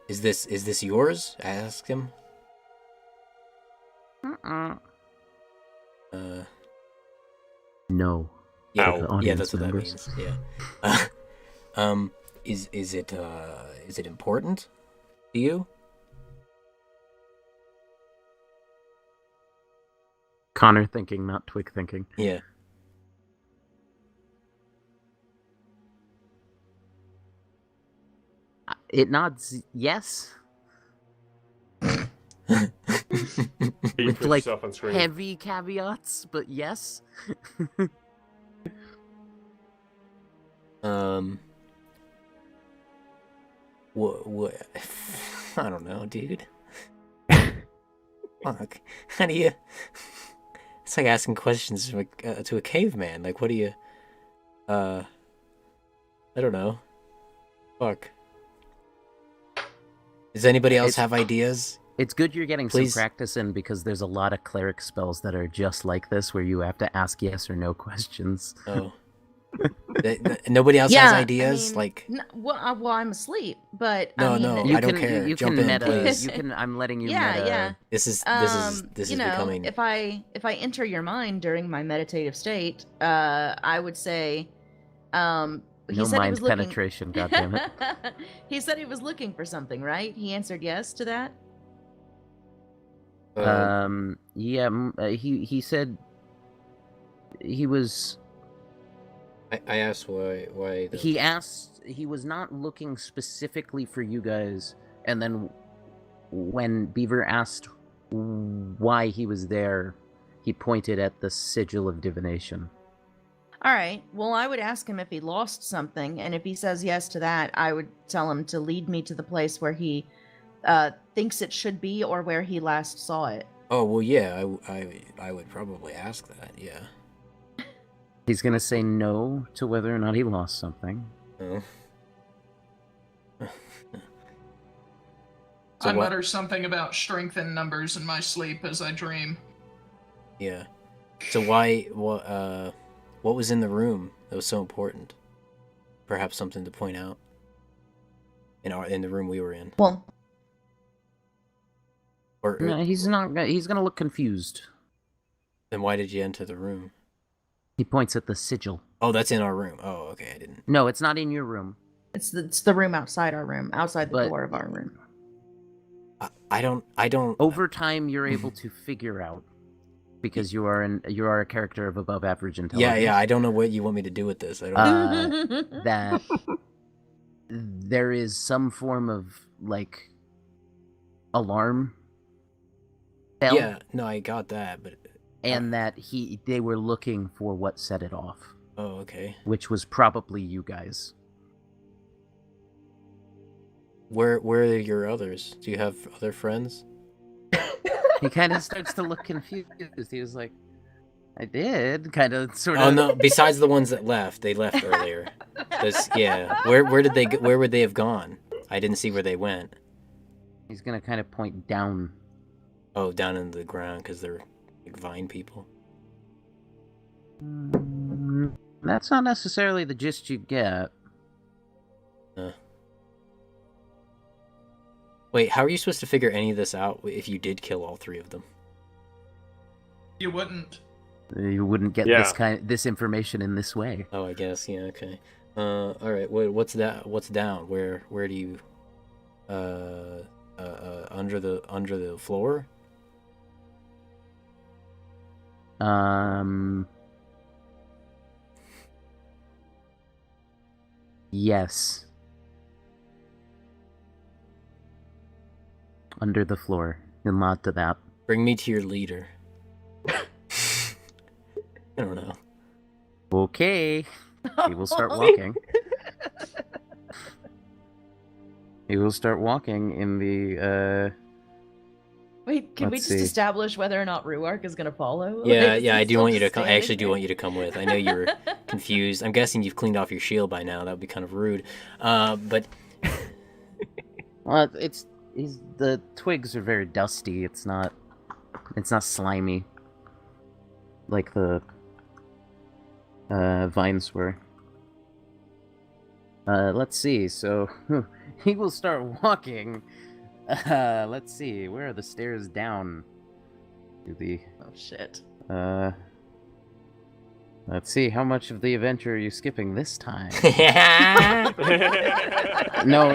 is this yours? I asked him. No. Yeah, that's what that means. Yeah. Is it important to you? Connor thinking, not Twig thinking. Yeah. It nods yes. With like heavy caveats, but yes. What? I don't know, dude. Fuck. How do you? It's like asking questions to a caveman. Like, what do you? I don't know. Fuck. Does anybody else have ideas? It's good you're getting some practice in because there's a lot of cleric spells that are just like this, where you have to ask yes or no questions. Oh. Nobody else has ideas? I mean, well, I'm asleep, but no, I mean, I don't care. You Jump can in, meta. please. You can. I'm letting you meta. Yeah. This is becoming. If I enter your mind during my meditative state, I would say, No mind penetration, goddammit. He said he was looking for something, right? He answered yes to that. He said he was. I asked why. He asked. He was not looking specifically for you guys, and then when Beaver asked why he was there, he pointed at the sigil of divination. All right. Well, I would ask him if he lost something, and if he says yes to that, I would tell him to lead me to the place where he thinks it should be, or where he last saw it. Oh well, yeah. I would probably ask that. Yeah. He's gonna say no to whether or not he lost something. Oh. I mutter something about strength in numbers in my sleep as I dream. Yeah. So what was in the room that was so important? Perhaps something to point out in the room we were in. Well, No, he's not. He's gonna look confused. Then why did you enter the room? He points at the sigil. Oh, that's in our room. Oh, okay, I didn't. No, it's not in your room. It's the room outside our room, outside the door of our room. I don't. Over time, you're able to figure out, because you are a character of above average intelligence. Yeah. I don't know what you want me to do with this. I don't. That there is some form of like alarm bell. Yeah. No, I got that, but. And that they were looking for what set it off. Oh, okay. Which was probably you guys. Where are your others? Do you have other friends? He kind of starts to look confused. He was like, I did, kind of, sort of. Oh no! Besides the ones that left, they left earlier. Yeah. Where would they have gone? I didn't see where they went. He's gonna kind of point down. Oh, down into the ground because they're like vine people. That's not necessarily the gist you get. Wait, how are you supposed to figure any of this out if you did kill all 3 of them? You wouldn't. You wouldn't get this information in this way. Oh, I guess. Yeah. Okay. All right. What's that? What's down? Where do you? Under the floor. Yes. Under the floor. You'll nod to that. Bring me to your leader. I don't know. Okay. He will start walking. He will start walking in the, Wait, can we let's just see. establish whether or not Ruark is gonna follow? Yeah, Like, yeah. I is he do still want you to just come. I standing actually do there? want you to come with. I know you were confused. I'm guessing you've cleaned off your shield by now. That would be kind of rude. But well, the twigs are very dusty. It's not slimy like the vines were. Let's see. So he will start walking. Let's see. Where are the stairs down to the? Oh shit. Let's see. How much of the adventure are you skipping this time? No,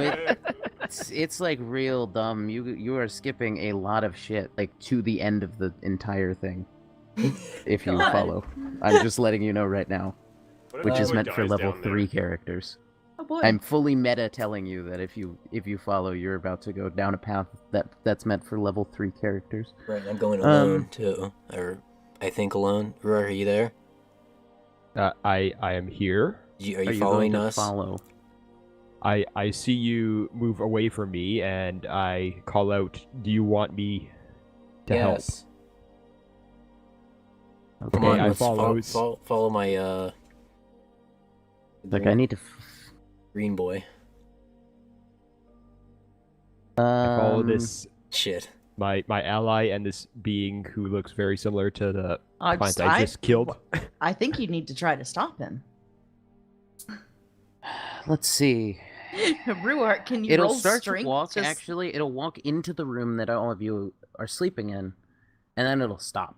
it's like real dumb. You are skipping a lot of shit, like to the end of the entire thing. If you God. follow, I'm just letting you know right now, What if which is Joey meant for dies level down there? 3 characters. Oh boy. I'm fully meta telling you that if you follow, you're about to go down a path that's meant for level 3 characters. right, I'm going alone too, or I think alone. Ruar, are you there? I am here. Are you Are you following going to us? follow? I see you move away from me, and I call out, "Do you want me to help?" Yes. Okay, Come on, I let's follows. follow my Like I need to. green boy. I follow this Shit. my ally and this being who looks very similar to the I client I just killed. I think you need to try to stop him. Let's see. Ruark, can you It'll roll start strength? to walk. Just- Actually, it'll walk into the room that all of you are sleeping in, and then it'll stop,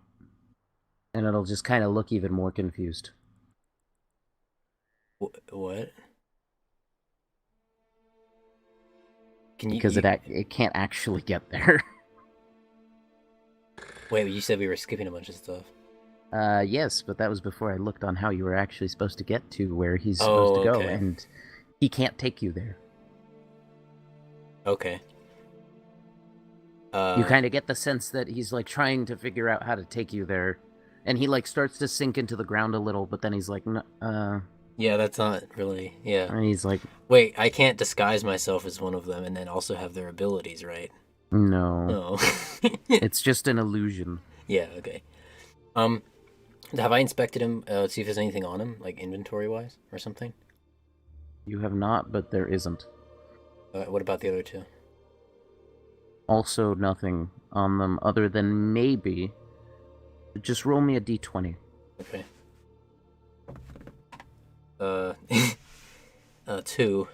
and it'll just kind of look even more confused. What? Can you? Because it can't actually get there. Wait, you said we were skipping a bunch of stuff. Yes, but that was before I looked on how you were actually supposed to get to where he's supposed to go, okay. and he can't take you there. Okay. You kind of get the sense that he's like trying to figure out how to take you there, and he like starts to sink into the ground a little, but then he's like, Yeah, that's not really. Yeah. and he's like, Wait, I can't disguise myself as one of them and then also have their abilities, right? no, No. it's just an illusion. Yeah. Okay. Have I inspected him? Let's see if there's anything on him, like inventory-wise or something. You have not, but there isn't. What about the other 2? Also, nothing on them other than maybe. Just roll me a d20. Okay. 2.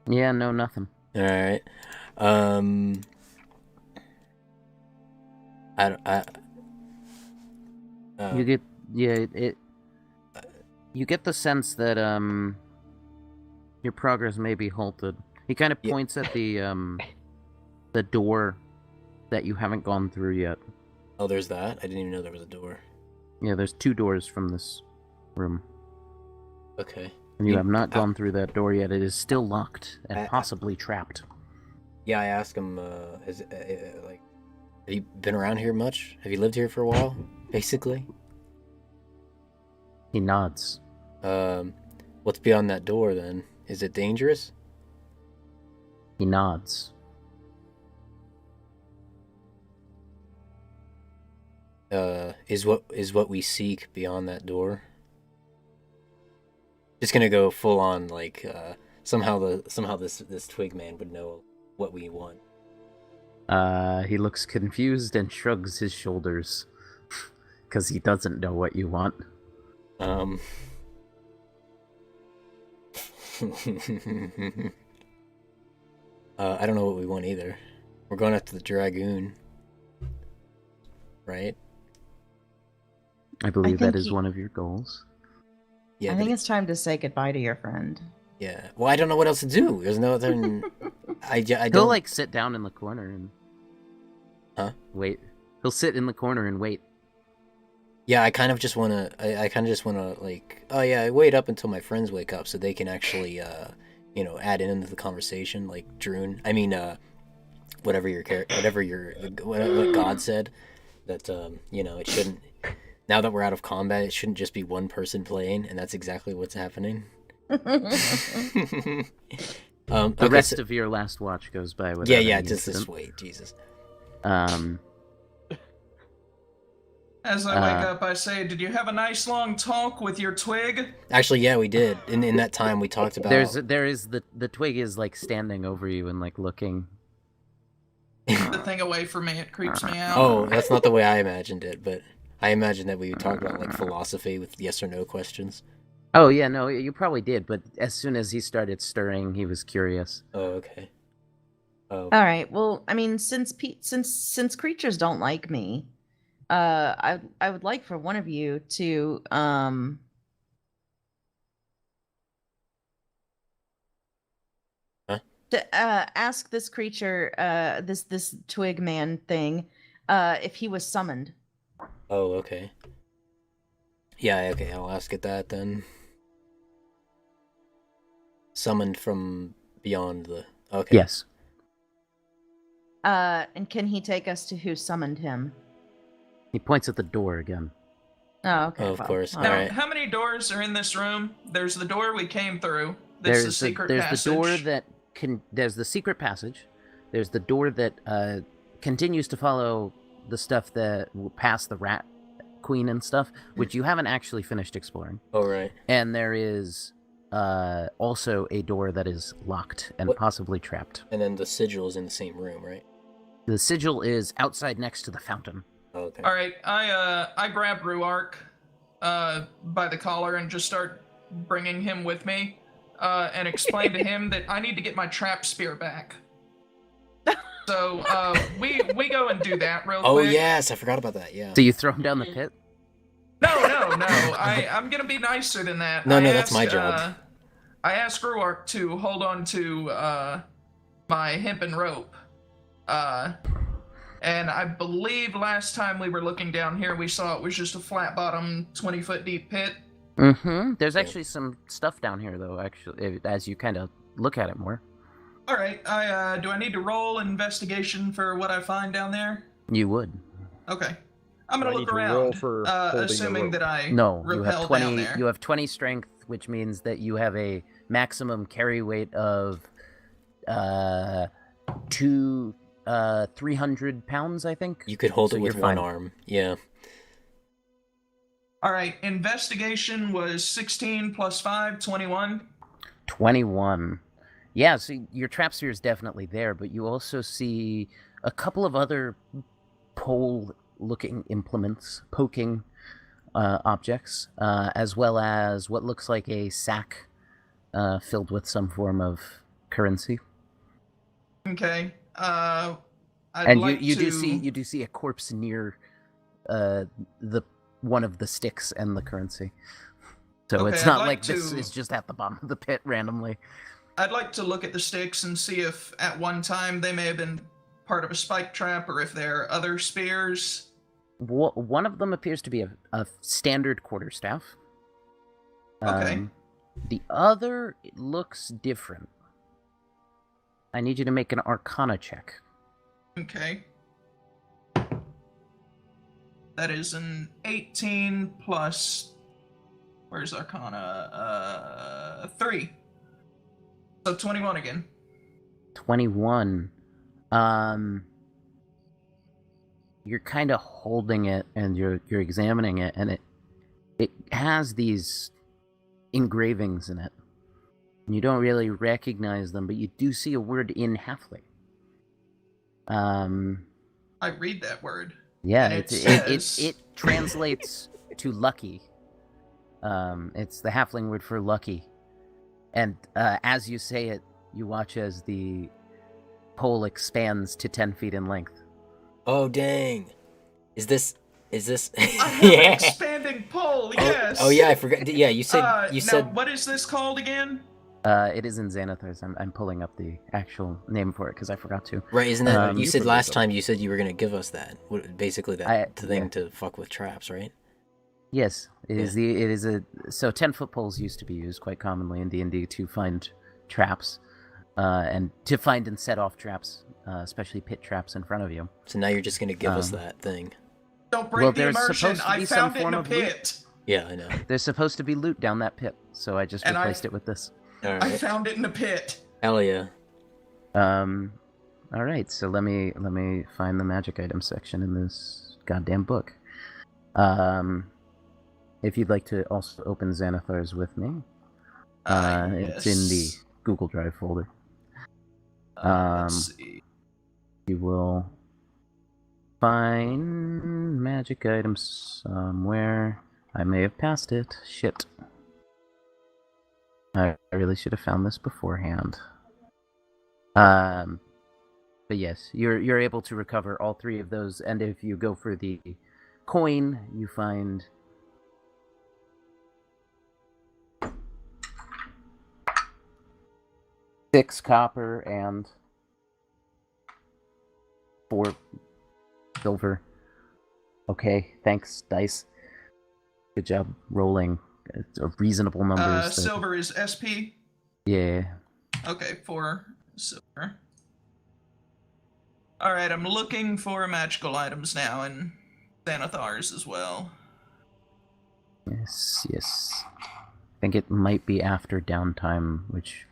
Yeah, no, nothing. All right. You get, you get the sense that your progress may be halted. He kind of Yeah. points at the door that you haven't gone through yet. Oh, there's that. I didn't even know there was a door. Yeah, there's 2 doors from this room, Okay. and you have not gone through that door yet. It is still locked and I- possibly trapped. Yeah, I asked him. Like, have you been around here much? Have you lived here for a while? Basically. He nods. What's beyond that door then? Is it dangerous? He nods. Is what we seek beyond that door? Just gonna go full on like somehow this twig man would know what we want. He looks confused and shrugs his shoulders because he doesn't know what you want. Um. I don't know what we want either. We're going after the Dragoon. Right? I believe think that is he- one of your goals. Yeah, I but think it's time to say goodbye to your friend. yeah. Well, I don't know what else to do. There's no other... I He'll don't... like sit down in the corner and Huh? wait. He'll sit in the corner and wait. Yeah, I kind of just want to... I kind of just want to, like... Oh, yeah, I wait up until my friends wake up so they can actually, you know, add into the conversation, like Droon. I mean, whatever what God said. That, you know, it shouldn't... Now that we're out of combat, it shouldn't just be one person playing, and that's exactly what's happening. The Okay, rest of your last watch goes by without yeah, any just this incident. way, Jesus. As I wake up, I say, "Did you have a nice long talk with your twig?" Actually, yeah, we did. In that time, we talked about... The twig is like standing over you and like looking. The thing away from me, it creeps me out. Oh, that's not the way I imagined it, but I imagined that we would talk about like philosophy with yes or no questions. Oh yeah, no, you probably did, but as soon as he started stirring, he was curious. Oh, okay. Oh, All right. Well, I mean, since creatures don't like me, I would like for one of you to Huh? to ask this creature, this twig man thing, if he was summoned. oh, okay. Yeah, okay. I'll ask it that then. Summoned from beyond the... Okay. Yes. And can he take us to who summoned him? He points at the door again. Oh, okay. Oh, of course. all Now, Alright. how many doors are in this room? There's the door we came through. There's the secret passage. the door that there's the secret passage. There's the door that continues to follow the stuff that past the rat queen and stuff, which you haven't actually finished exploring. Oh, right. And there is also a door that is locked and What? possibly trapped. And then the sigil is in the same room, right? The sigil is outside next to the fountain. Oh, okay. All right, I grab Ruark by the collar and just start bringing him with me, and explain to him that I need to get my trap spear back. So we go and do that real Oh, quick. yes, I forgot about that, yeah. So you throw him down the pit? No. I'm gonna be nicer than that. No, that's my job. I asked Ruark to hold on to my hempen rope. And I believe last time we were looking down here, we saw it was just a flat bottom, 20-foot deep pit. Mm-hmm. There's actually some stuff down here, though, actually, as you kind of look at it more. All right, do I need to roll investigation for what I find down there? You would. Okay. I'm Do gonna I look need to roll around, for holding the assuming rope? that I No, you have rappel 20. down there. You have 20 strength, which means that you have a maximum carry weight of 300 pounds, I think. You could hold So it with you're one fine. arm. Yeah. All right, investigation was 16 plus 5, 21. 21. Yeah, so your trap sphere is definitely there, but you also see a couple of other pole-looking implements, poking objects, as well as what looks like a sack filled with some form of currency. Okay. I'd And like you to... do see a corpse near the one of the sticks and the currency. So Okay, it's I'd not like like this to- is just at the bottom of the pit randomly. I'd like to look at the sticks and see if at one time they may have been part of a spike trap or if they're other spears. One of them appears to be a standard quarterstaff. Okay. The other looks different. I need you to make an Arcana check. Okay. That is an 18 plus... Where's Arcana? 3. So 21 again. 21. You're kind of holding it and you're examining it, and it has these engravings in it. You don't really recognize them, but you do see a word in Halfling. I read that word. Yeah, And it it says- translates to lucky. It's the halfling word for lucky. And as you say it, you watch as the pole expands to 10 feet in length. Oh dang! Is this? I have an expanding pole. Yes. Oh yeah, I forgot. Yeah, you said now, what is this called again? It is in Xanathars. I'm pulling up the actual name for it because I forgot to. right. Isn't that you said last euphemism. time? You said you were gonna give us that. Basically, that thing to fuck with traps, right? Yes, it is so 10-foot poles used to be used quite commonly in D&D to find traps, and to find and set off traps, especially pit traps in front of you. So now you're just gonna give us that thing. Don't break the there's immersion. supposed to I be some found it in form a of loot. pit. Yeah, I know. There's supposed to be loot down that pit, so I just replaced it with this. All right. I found it in a pit. Hell yeah. All right. So let me find the magic item section in this goddamn book. If you'd like to also open Xanathars with me, it's in the Google Drive folder. Let's see. You will find magic items somewhere. I may have passed it. Shit. I really should have found this beforehand. But yes, you're able to recover all 3 of those, and if you go for the coin, you find 6 copper and 4 silver. Okay, thanks, dice. Good job rolling reasonable numbers. Silver is SP? Yeah. Okay, 4 silver. Alright, I'm looking for magical items now, and Xanathars as well. Yes. I think it might be after downtime, which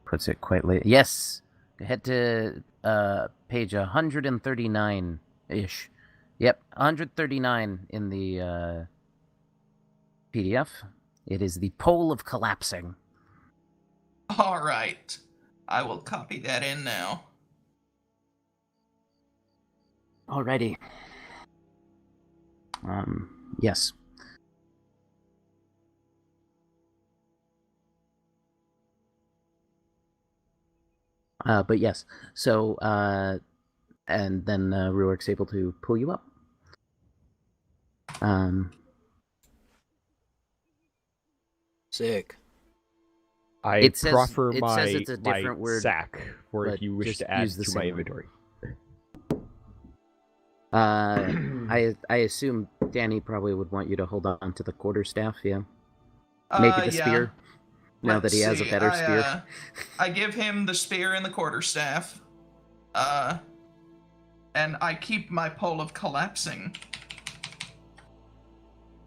puts it quite late. Yes! Head to page 139-ish. Yep, 139 in the PDF. It is the Pole of Collapsing. Alright. I will copy that in now. Alrighty. Yes. But yes, so, and then Ruark's able to pull you up. Sick. I says proffer it's a my different word, sack for if but you wish just to add use the to my same inventory. I assume Danny probably would want you to hold on to the quarterstaff, yeah? Maybe the spear, now that he has a better spear. I give him the spear and the quarterstaff. And I keep my pole of collapsing.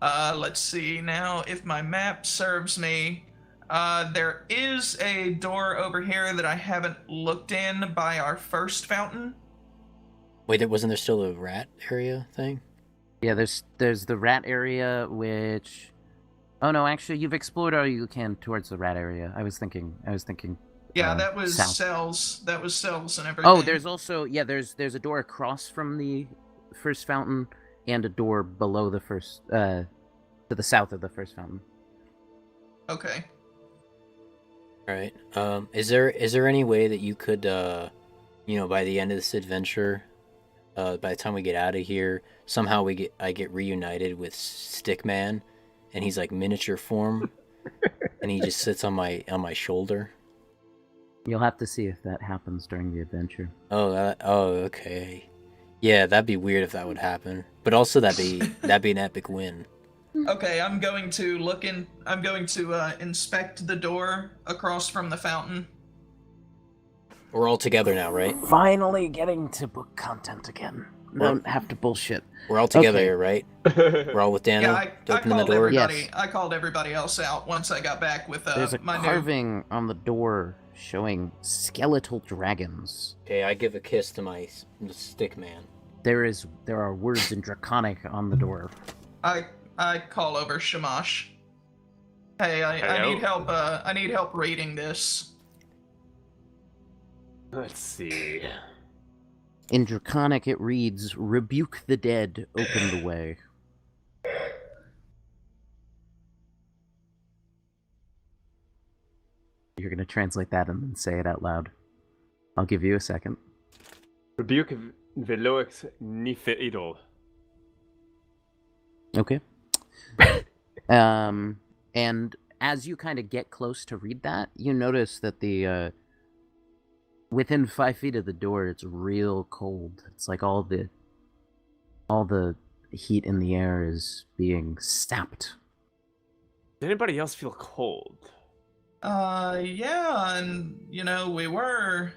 Let's see now if my map serves me. There is a door over here that I haven't looked in by our first fountain. Wait, wasn't there still a rat area thing? Yeah, there's the rat area, which... Oh no, actually, you've explored all you can towards the rat area. I was thinking. Yeah, that was south. cells. That was cells and everything. Oh, there's also there's a door across from the first fountain and a door below the first to the south of the first fountain. Okay. All right. Is there any way that you could by the end of this adventure, by the time we get out of here, somehow I get reunited with Stickman, and he's like miniature form, and he just sits on my shoulder. You'll have to see if that happens during the adventure. Oh, okay. Yeah, that'd be weird if that would happen. But also that'd be an epic win. Okay, I'm going to inspect the door across from the fountain. We're all together now, right? Finally getting to book content again. Don't have to bullshit. We're all together Okay. here, right? We're all with Daniel. Yeah, I opening the called door. everybody. Yes. I called everybody else out once I got back with There's a my carving on the door showing skeletal dragons. Okay, I give a kiss to my Stickman. There are words in Draconic on the door. I call over Shamash. Hey, I need help. I need help reading this. Let's see. In Draconic, it reads, "Rebuke the dead, open the way." translate that and then say it out loud. I'll give you a second. Rebuke velox nifeidol. Okay. And as you kind of get close to read that, you notice that the within 5 feet of the door, it's real cold. It's like all the heat in the air is being sapped. Does anybody else feel cold? Yeah, and we were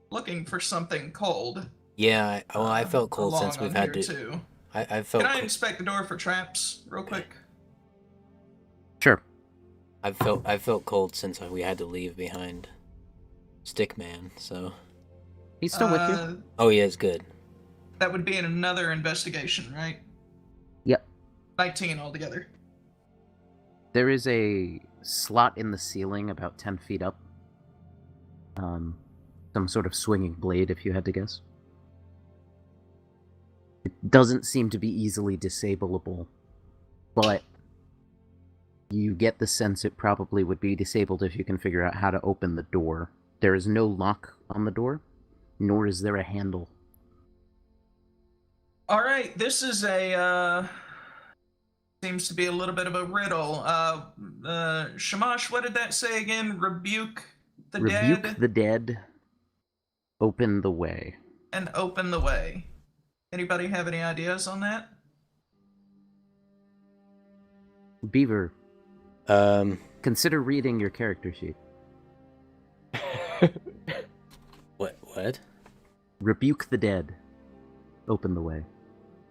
looking for something cold. Yeah, I felt cold along since we've on had here to. Too. I felt. Can I inspect the door for traps real quick? Sure. I felt cold since we had to leave behind Stickman. So. He's still with you. Oh yeah, it's good. That would be in another investigation, right? Yep. 19 altogether. There is a slot in the ceiling about 10 feet up. Some sort of swinging blade, if you had to guess. It doesn't seem to be easily disableable, but you get the sense it probably would be disabled if you can figure out how to open the door. There is no lock on the door, nor is there a handle. All right, this is seems to be a little bit of a riddle. Shamash, what did that say again? Rebuke the dead? Rebuke the dead. Open the way. And open the way. Anybody have any ideas on that? Beaver, consider reading your character sheet. What? Rebuke the dead. Open the way.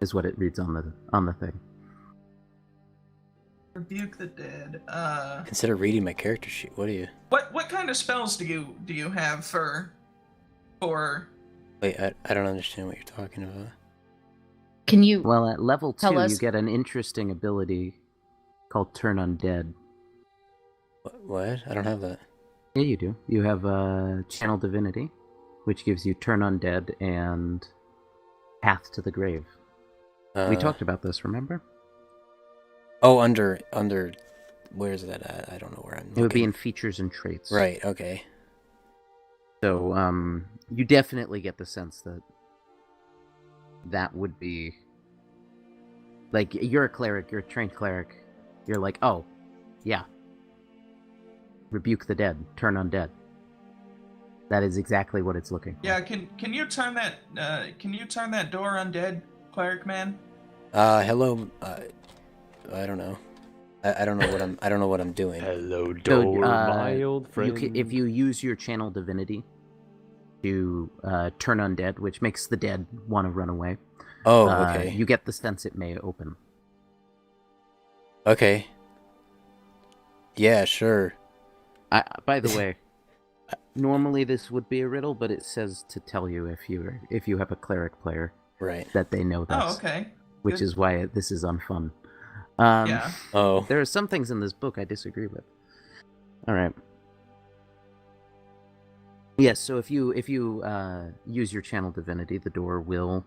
Is what it reads on the thing. Rebuke the dead. Consider reading my character sheet. What are you? What kind of spells do you have for? Wait, I don't understand what you're talking about. Can you? Well, at level 2, Tell us. you get an interesting ability called Turn Undead. What? I don't have that. Yeah, you do. You have Channel Divinity, which gives you Turn Undead and Path to the Grave. We talked about this, remember? Oh, under. Where's that at? I don't know where I'm looking. It would be in Features and Traits. Right. Okay. So, you definitely get the sense that that would be... Like, you're a cleric, you're a trained cleric. You're like, oh, yeah. Rebuke the dead, turn undead. That is exactly what it's looking for. Yeah, can you turn that door undead, cleric man? Hello. I don't know. I don't know what I'm doing. Hello, So, door, my old friend. if you use your channel divinity to turn undead, which makes the dead want to run away. Oh, okay. You get the sense it may open. Okay. Yeah, sure. By the way, normally this would be a riddle, but it says to tell you if you have a cleric player, Right. that they know this. Oh, okay. Which Good. is why this is unfun. Yeah. Oh. There are some things in this book I disagree with. All right. Yes, so if you use your channel divinity, the door will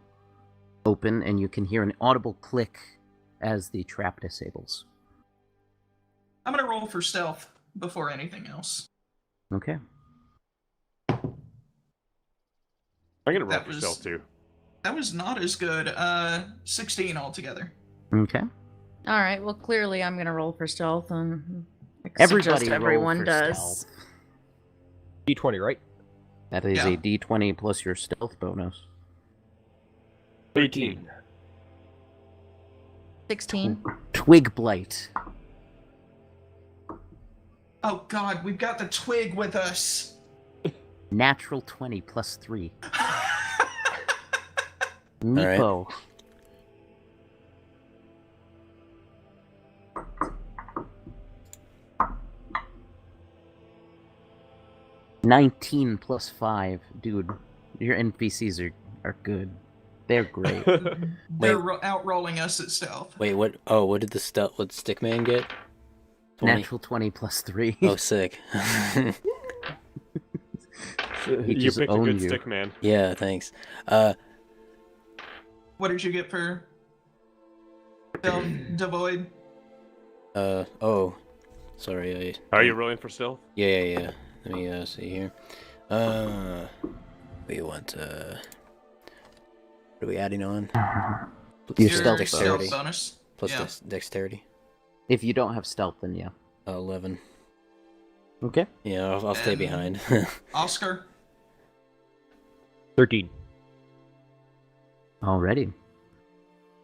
open, and you can hear an audible click as the trap disables. I'm gonna roll for stealth before anything else. Okay. I'm gonna roll That for was- stealth too. That was not as good. 16 altogether. Okay. All right. Well, clearly I'm gonna roll for stealth, and I Everybody suggest roll everyone for does. stealth. D20, right? That is Yeah. a D20 plus your stealth bonus. 18. 16. Twig blight. Oh God, we've got the twig with us. Natural 20 plus 3. right. Meepo. $19 plus 5. Dude, your NPCs are good. They're great. They're outrolling us at stealth. Wait, what? Oh, what did what Stickman get? 20? Natural 20 plus 3. Oh, sick. He You just picked a owned good you. stick, man. Yeah, thanks. What did you get for stealth, devoid? Oh, Sorry, Are you rolling for stealth? Yeah. Let me see here. We want what are we adding on? Your Your stealth dexterity. bonus. Plus Yeah. dexterity. If you don't have stealth, then yeah. 11. Okay. Yeah, I'll stay And- behind. Oscar. 13. Alrighty.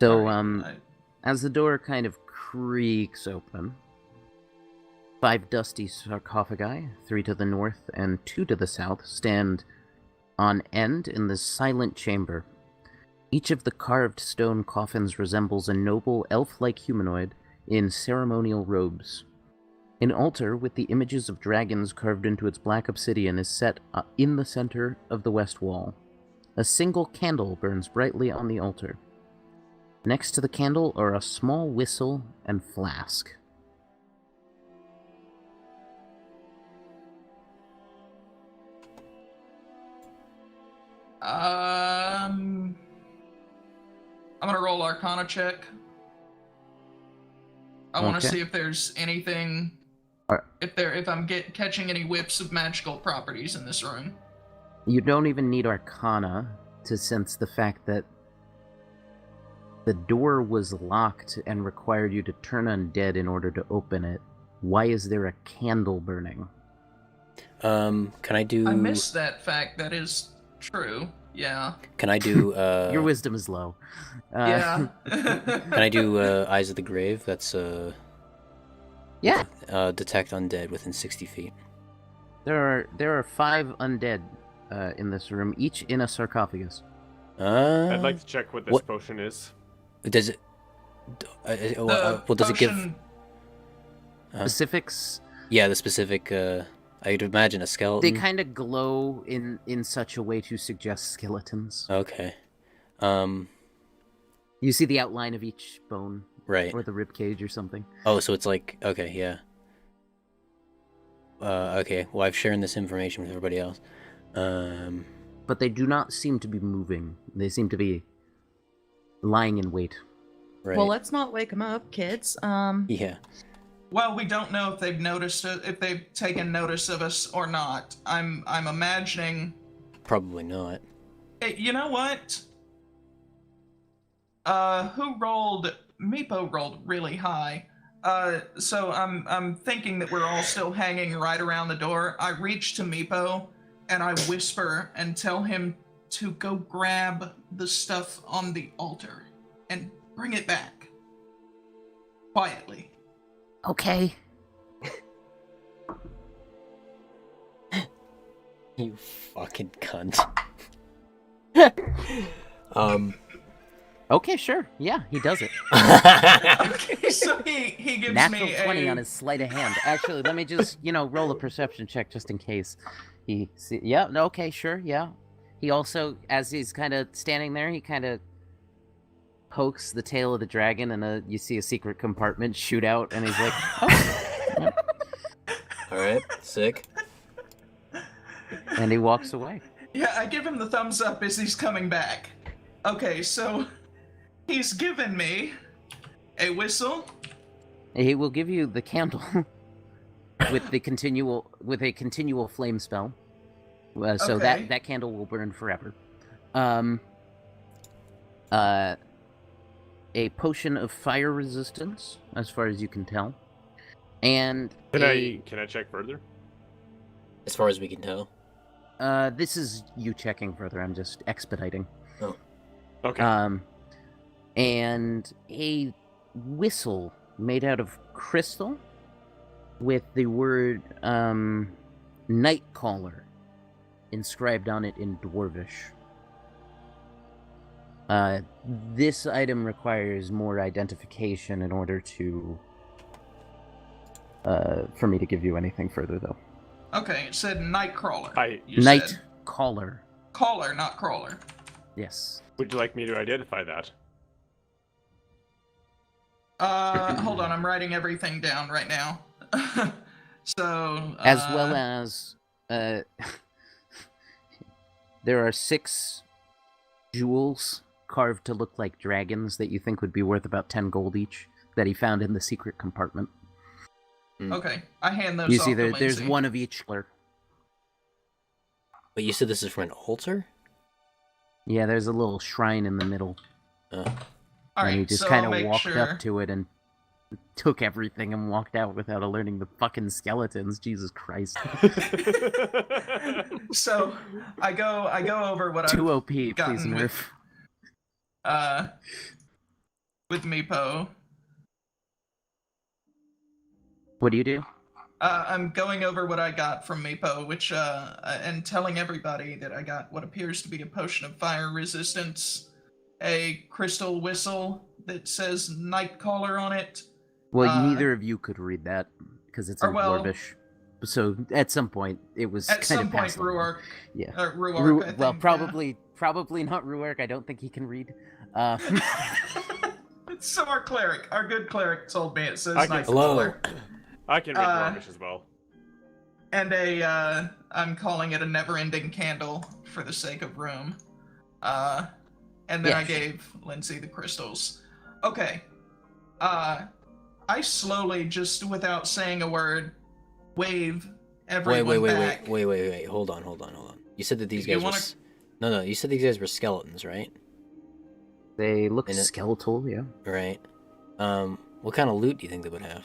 So, Alright, as the door kind of creaks open, 5 dusty sarcophagi, 3 to the north and 2 to the south, stand on end in this silent chamber. Each of the carved stone coffins resembles a noble elf-like humanoid in ceremonial robes. An altar with the images of dragons carved into its black obsidian is set in the center of the west wall. A single candle burns brightly on the altar. Next to the candle are a small whistle and flask. I'm gonna roll Arcana check. I want to Okay. see if there's anything, Alright. if I'm catching any whips of magical properties in this room. You don't even need Arcana to sense the fact that the door was locked and required you to turn undead in order to open it. Why is there a candle burning? Can I do? I missed that fact. That is true. Yeah. Can I do? Your wisdom is low. Yeah. Can I do Eyes of the Grave? That's Yeah. detect undead within 60 feet. There are 5 undead in this room, each in a sarcophagus. I'd like to check what this what- potion is. Does it? Well, does it give? potion- Specifics, Yeah, the specific. I'd imagine a they skeleton. kind of glow in such a way to suggest skeletons. Okay. You see the outline of each bone Right. or the rib cage or something. Oh, so it's like okay, yeah. Okay. Well, I've shared this information with everybody else. But they do not seem to be moving. They seem to be lying in wait. Right. Well, let's not wake them up, kids. Yeah. Well, we don't know if they've noticed it, if they've taken notice of us or not. I'm imagining. Probably not. Hey, you know what? Who rolled? Meepo rolled really high. So I'm thinking that we're all still hanging right around the door. I reach to Meepo and I whisper and tell him to go grab the stuff on the altar and bring it back quietly. Okay. You fucking cunt. Okay, sure. Yeah, he does it. Okay, so he gives Natural me 20 a on his sleight of hand. Actually, let me just, roll a perception check just in case. Yeah, no, okay, sure, yeah. He also, as he's kind of standing there, he kind of pokes the tail of the dragon and you see a secret compartment shoot out and he's like, oh. All right. Sick. And he walks away. Yeah, I give him the thumbs up as he's coming back. Okay, so he's given me a whistle. He will give you the candle with a continual flame spell. So Okay. that candle will burn forever. A potion of fire resistance, as far as you can tell, and Can I check further? As far as we can tell. this is you checking further. I'm just expediting. Okay. And a whistle made out of crystal with the word Nightcaller inscribed on it in Dwarvish. This item requires more identification in order to for me to give you anything further, though. Okay, it said Nightcrawler. I You said Nightcaller. caller, not crawler. Yes. would you like me to identify that? Hold on, I'm writing everything down right now. So As well as there are 6 jewels carved to look like dragons that you think would be worth about 10 gold each that he found in the secret compartment. Okay, I hand those You off see, to there's Lindsay. one of each clerk. But you said this is for an altar? Yeah, there's a little shrine in the middle. All And right, he just so kind I'll of make walked sure. up to it and took everything and walked out without alerting the fucking skeletons. Jesus Christ. So I go over what Too I've OP, please gotten nerf. with Meepo. What do you do? I'm going over what I got from Meepo, which and telling everybody that I got what appears to be a potion of fire resistance, a crystal whistle that says Nightcaller on it. Well, neither of you could read that because it's in or well- Dwarvish. So at some point, it was At kind some of point, passed along. Ruark. Yeah. Ruark, I think. Well, probably not Ruark. I don't think he can read. So our cleric, our good cleric, told me it says I can- Nightcaller. I can read Dwarvish as well. And I'm calling it a never-ending candle for the sake of room. And then I Yes. gave Lindsay the crystals. Okay. I slowly, just without saying a word, wave everyone back. Wait. Hold on. You said that these You guys wanna- were... No, you said these guys were skeletons, right? They look And it- skeletal, yeah. Right. What kind of loot do you think they would have?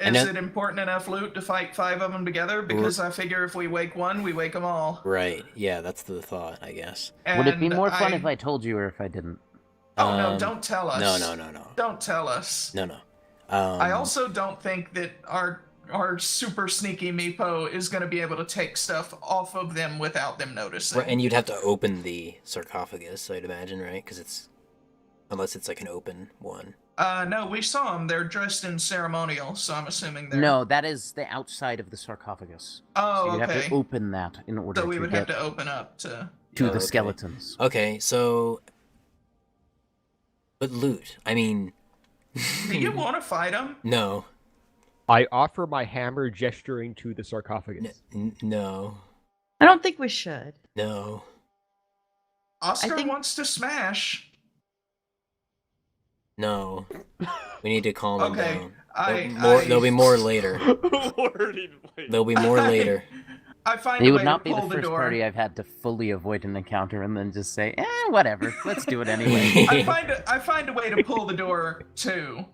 Is it important enough loot to fight 5 of them together? Because I figure if we wake one, we wake them all. Right. Yeah, that's the thought, I guess. Would it be And more fun if I told you or if I didn't? Oh, no, don't tell us. No. Don't tell us. No. I also don't think that our super sneaky Meepo is going to be able to take stuff off of them without them noticing. Right, and you'd have to open the sarcophagus, I'd imagine, right? Because it's... Unless it's like an open one. No, we saw them. They're dressed in ceremonial, so I'm assuming they're... No, that is the outside of the sarcophagus. Oh, So you okay. have to open that in order So we to would get have to open up to... to Oh, the okay. skeletons. Okay, so... But loot, I mean... Do you want to fight them? No. I offer my hammer, gesturing to the sarcophagus. No. I don't think we should. No. Oscar think- wants to smash. No. We need to calm them Okay, down. I- There'll be more later. Lordy, wait. There'll be more later. I find It a would way not to be the pull the first door. party I've had to fully avoid an encounter and then just say, whatever, let's do it anyway. I find a way to pull the door too.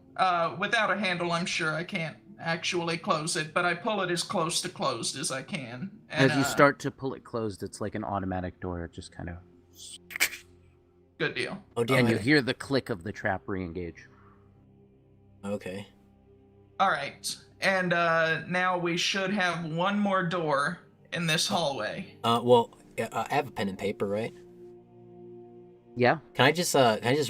Without a handle, I'm sure I can't actually close it, but I pull it as close to closed as I can. And, As you start to pull it closed, it's like an automatic door. It just kind of... good deal. Oh, damn And you it. hear the click of the trap re-engage. Okay. All right, and now we should have one more door in this hallway. Well, I have a pen and paper, right? Yeah? Can I just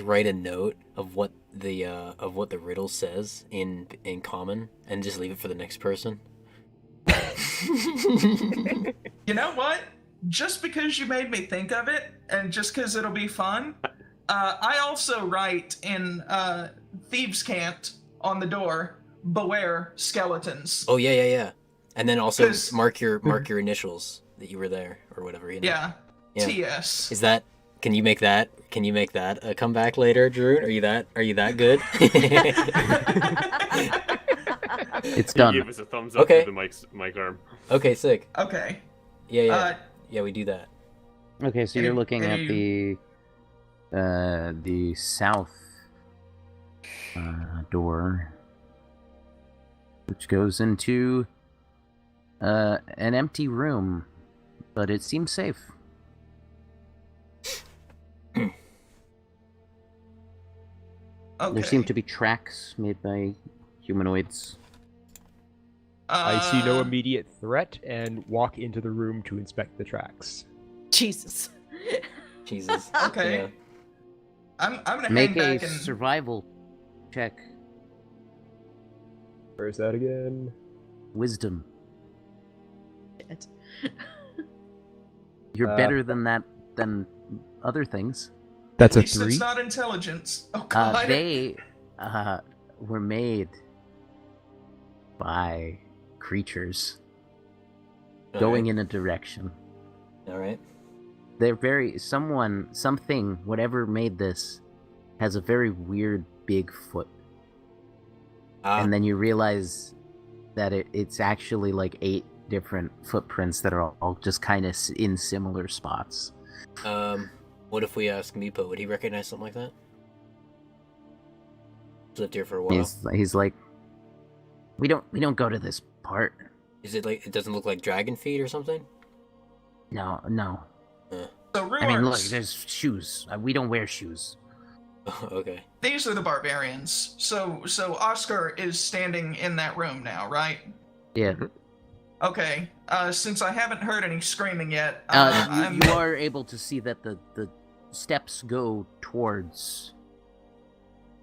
write a note of what the riddle says in common and just leave it for the next person? You know what? Just because you made me think of it, and just because it'll be fun, I also write in Thieves' Cant on the door, "Beware skeletons." Oh yeah. And then also 'Cause- mark your initials that you were there or whatever. You know? Yeah, Yeah. TS. Is that? Can you make that a comeback later, Drew? Are you that good? It's He done. gave us a thumbs up Okay. through the mic arm. Okay, sick. Okay. Yeah. Yeah, we do that. Okay, so Any- you're looking at any- the south door, which goes into an empty room, but it seems safe. Okay. There seem to be tracks made by humanoids. I see no Uh, immediate threat and walk into the room to inspect the tracks. Jesus. Jesus. Okay. Yeah. I'm gonna Make hang a back and survival check. Where is that again? Wisdom. Shit. You're better than that than other things. That's at a least 3. it's not intelligence. Oh god. They were made by creatures going in a direction. All right. They're something, whatever made this, has a very weird big foot. and then you realize that it's actually like 8 different footprints that are all just kind of in similar spots. What if we ask Meepo? Would he recognize something like that? He's lived here for a while. He's like, we don't go to this part. Is it like it doesn't look like dragon feet or something? No. So Ruarks, I mean, look, there's shoes. We don't wear shoes. Okay. these are the barbarians. So Oscar is standing in that room now, right? Yeah. Okay. Since I haven't heard any screaming yet, You are able to see that the steps go towards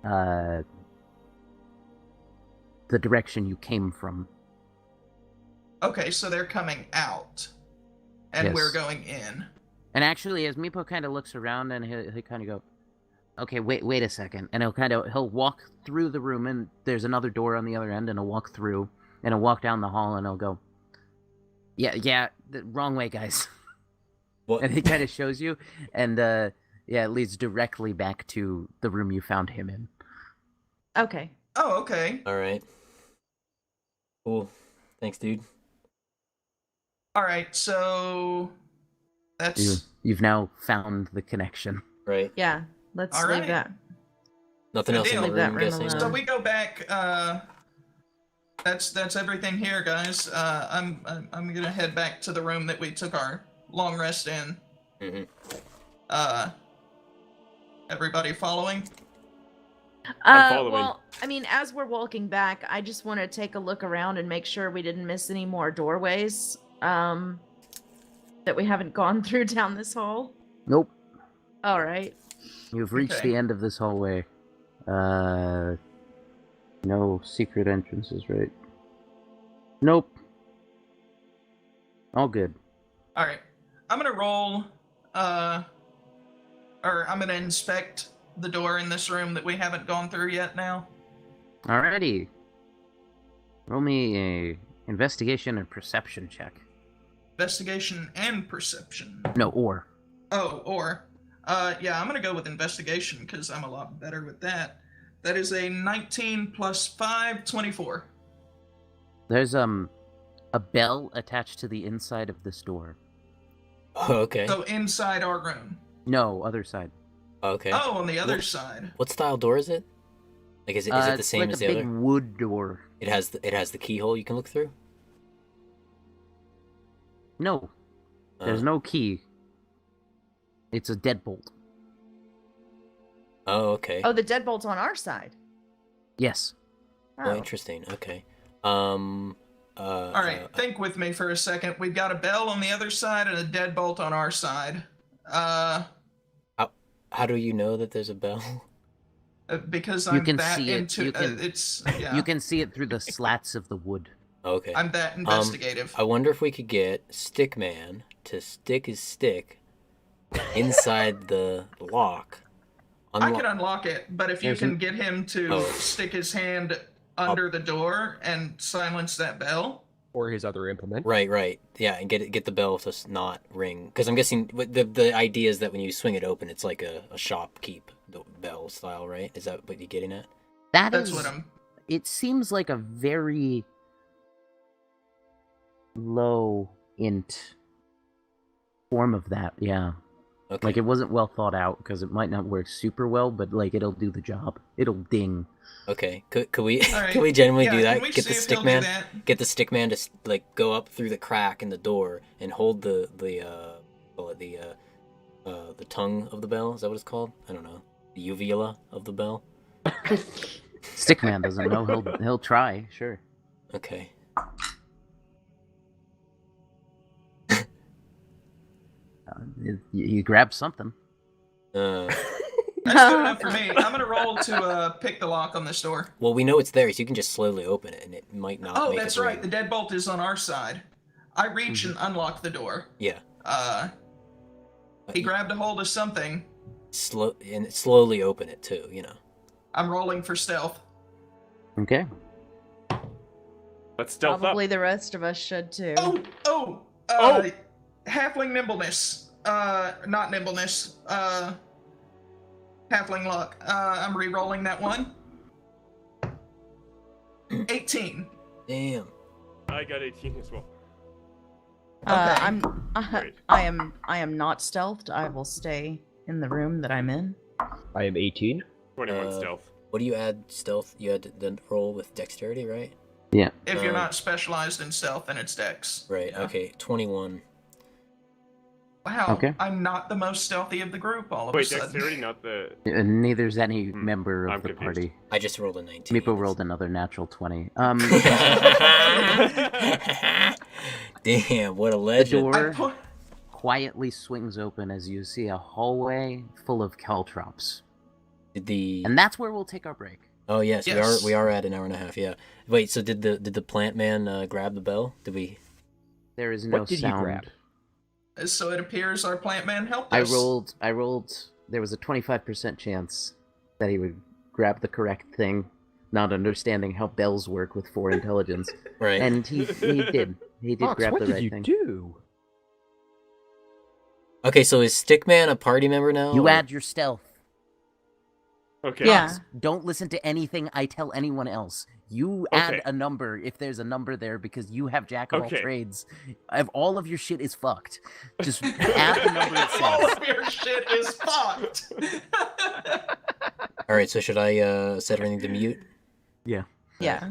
the direction you came from. Okay, so they're coming out, and Yes. we're going in. And actually, as Meepo kind of looks around, and he'll kind of go, "Okay, wait a second," and he'll walk through the room, and there's another door on the other end, and he'll walk through, and he'll walk down the hall, and he'll go, "Yeah, the wrong way, guys." What? And he kind of shows you, and it leads directly back to the room you found him in. Okay. Oh, okay. All right. Cool. Thanks, dude. All right, so that's You've now found the connection. Right. Yeah. Let's All leave right. that. Nothing Good else in deal. the Leave that room, room guessing. alone. so we go back. That's everything here, guys. I'm gonna head back to the room that we took our long rest in. Mm-hmm. Everybody following? I'm following. Well, I mean, as we're walking back, I just want to take a look around and make sure we didn't miss any more doorways that we haven't gone through down this hall. Nope. All right. You've reached Okay. the end of this hallway. No secret entrances, right? Nope. All good. All right. I'm gonna roll. Or I'm gonna inspect the door in this room that we haven't gone through yet. Now. Alrighty. Roll me a investigation and perception check. Investigation and perception. No, or. Oh, or. Yeah, I'm gonna go with investigation because I'm a lot better with that. That is a 19 plus 5, 24. There's a bell attached to the inside of this door. Oh, okay. So inside our room. No, other side. Okay. Oh, on the other What- side. What style door is it? Like, is it the It's same like as a the big other? wood door. It has the keyhole you can look through. No, there's no key. It's a deadbolt. Oh, okay. Oh, the deadbolt's on our side. Yes. Oh, Oh. interesting. Okay. All right, think with me for a second. We've got a bell on the other side and a deadbolt on our side. How do you know that there's a bell? Because You I'm can that see it. into You can- it's yeah. You can see it through the slats of the wood. Okay. I'm that investigative. I wonder if we could get Stickman to stick his stick inside the lock. I can unlock it, but if you There's can an- get him to Oh. stick his hand under the door and silence that bell. Or his other implement. Right. Yeah, and get the bell to not ring. Because I'm guessing the idea is that when you swing it open, it's like a shopkeep bell style, right? Is that what you're getting at? That's Is. what I'm. It seems like a very low int form of that. Yeah. Okay. Like it wasn't well thought out because it might not work super well, but like it'll do the job. It'll ding. Okay. Could we All right. can we genuinely Yeah, do that? can we Get the see if he'll do Stickman. that? Get the Stickman to like go up through the crack in the door and hold the tongue of the bell. Is that what it's called? I don't know. The uvula of the bell. Stickman doesn't know. He'll try. Sure. Okay. You grab something. Uh, That's good enough for me. I'm gonna roll to pick the lock on this door. well, we know it's there, so you can just slowly open it, and it might not. Oh, make that's it right. ring. The deadbolt is on our side. I reach and unlock the door. Yeah. He grabbed a hold of something. Slowly open it too. You know. I'm rolling for stealth. Okay. Let's stealth Probably up. the rest of us should too. Oh. Oh! Halfling nimbleness. Not nimbleness. Halfling luck. I'm re-rolling that one. 18. Damn. I got 18 as well. I'm Great. I am not stealthed. I will stay in the room that I'm in. I am 18. 21 stealth. What do you add stealth? You had the roll with dexterity, right? Yeah. If you're not specialized in stealth, then it's dex. Right. Yeah. Okay. 21. Wow. Okay. I'm not the most stealthy of the group all of a Wait, sudden. dexterity, not the. Neither's any member of I'm the confused. party. I just rolled a 19. Meepo rolled another natural 20. Damn, what a The legend. door quietly swings open as you see a hallway full of caltrops. And that's where we'll take our break. Oh yes, Yes. we are at an hour and a half. Yeah. Wait. So did the plant man grab the bell? Did we? There is no What did sound. you grab? So it appears our plant man helped I us. rolled. There was a 25% chance that he would grab the correct thing, not understanding how bells work with 4 intelligence. Right. And he did. He did Fox, grab what the did right you thing. do? Okay. So is Stickman a party member now? You or- add your stealth. Okay. Yeah. Don't listen to anything I tell anyone else. You add a number if there's a number there because you have jack of all trades. All of your shit is fucked. Just add the number it All says. of your shit is fucked. All right. So should I set everything to mute? Yeah. Yeah.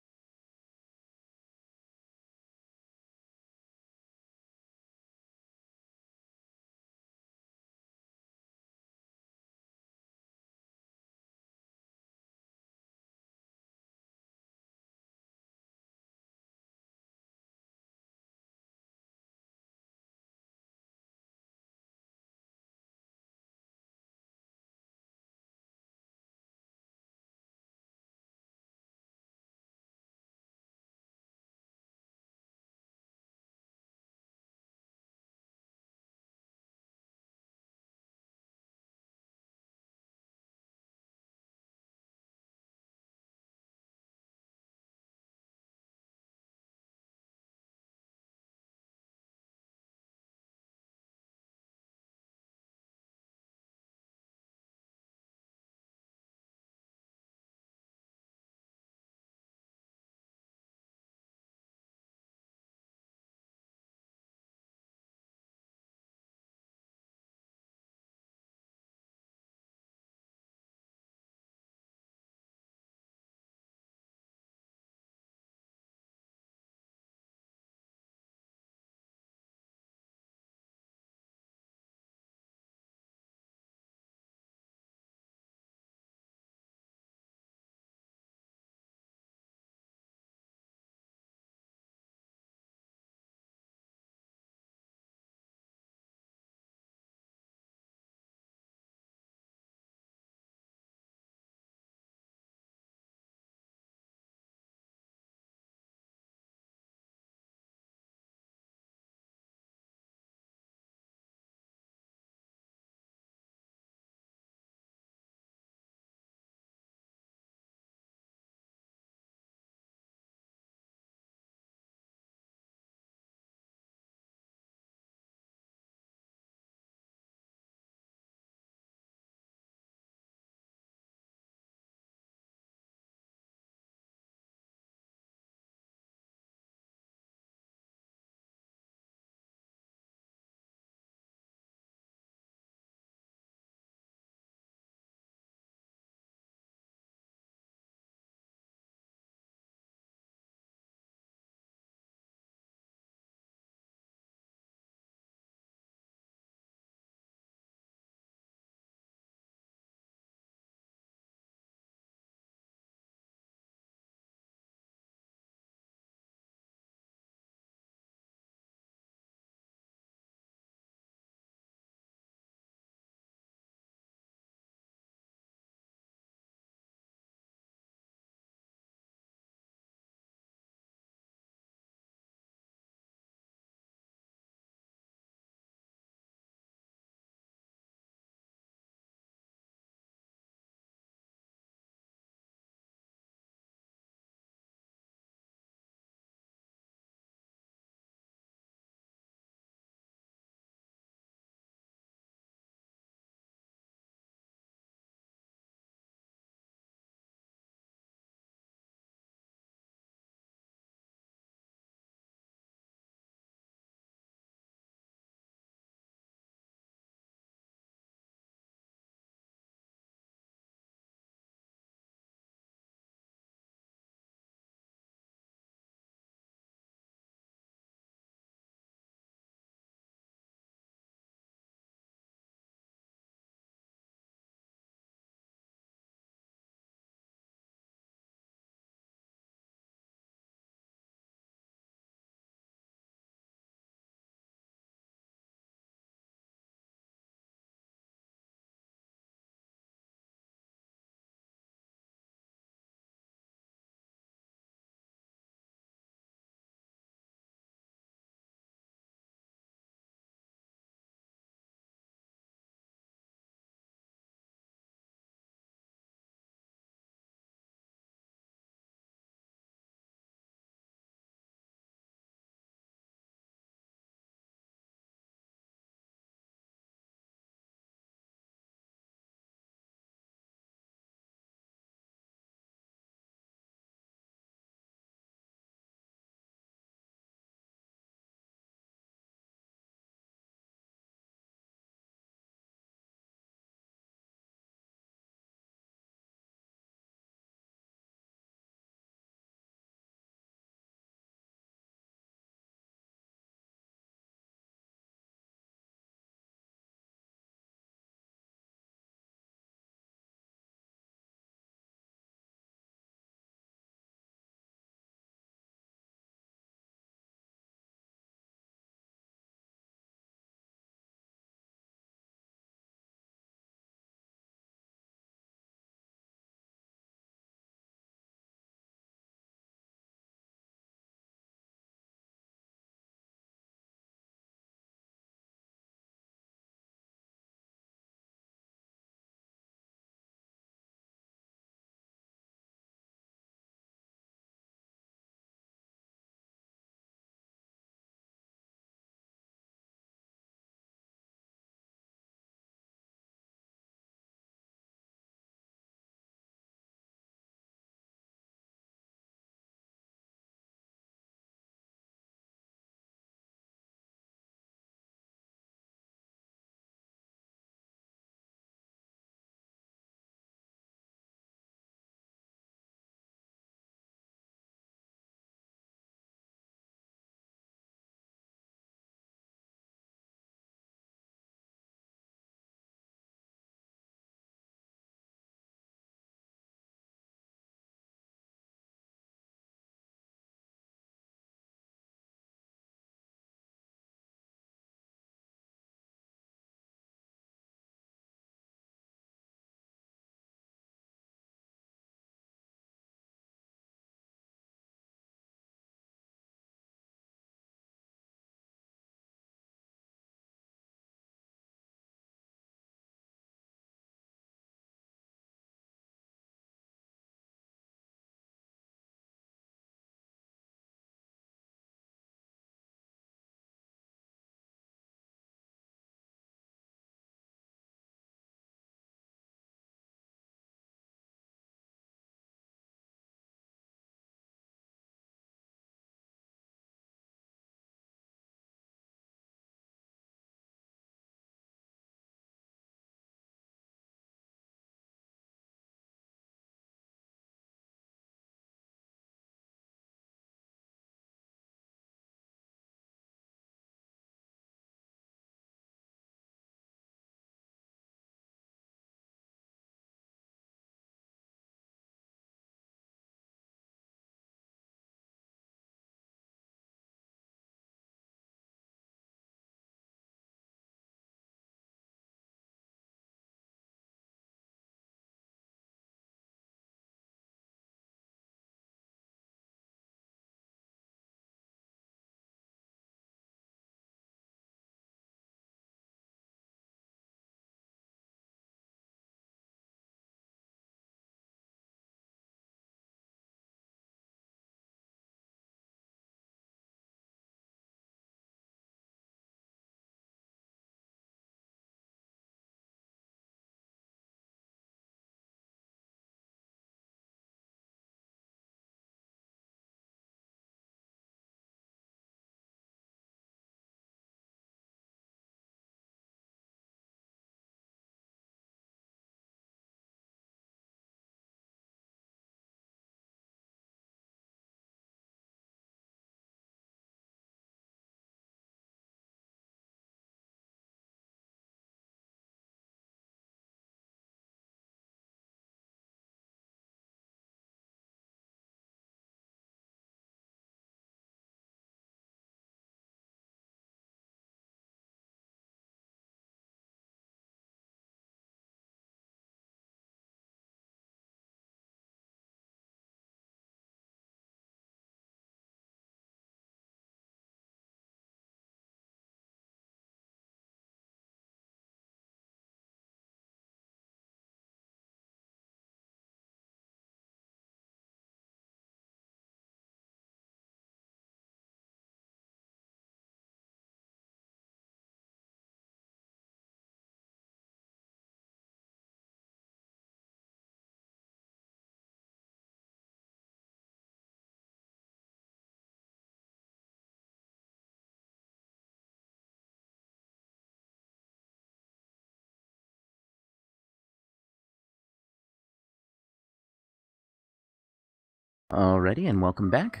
Alrighty, and welcome back.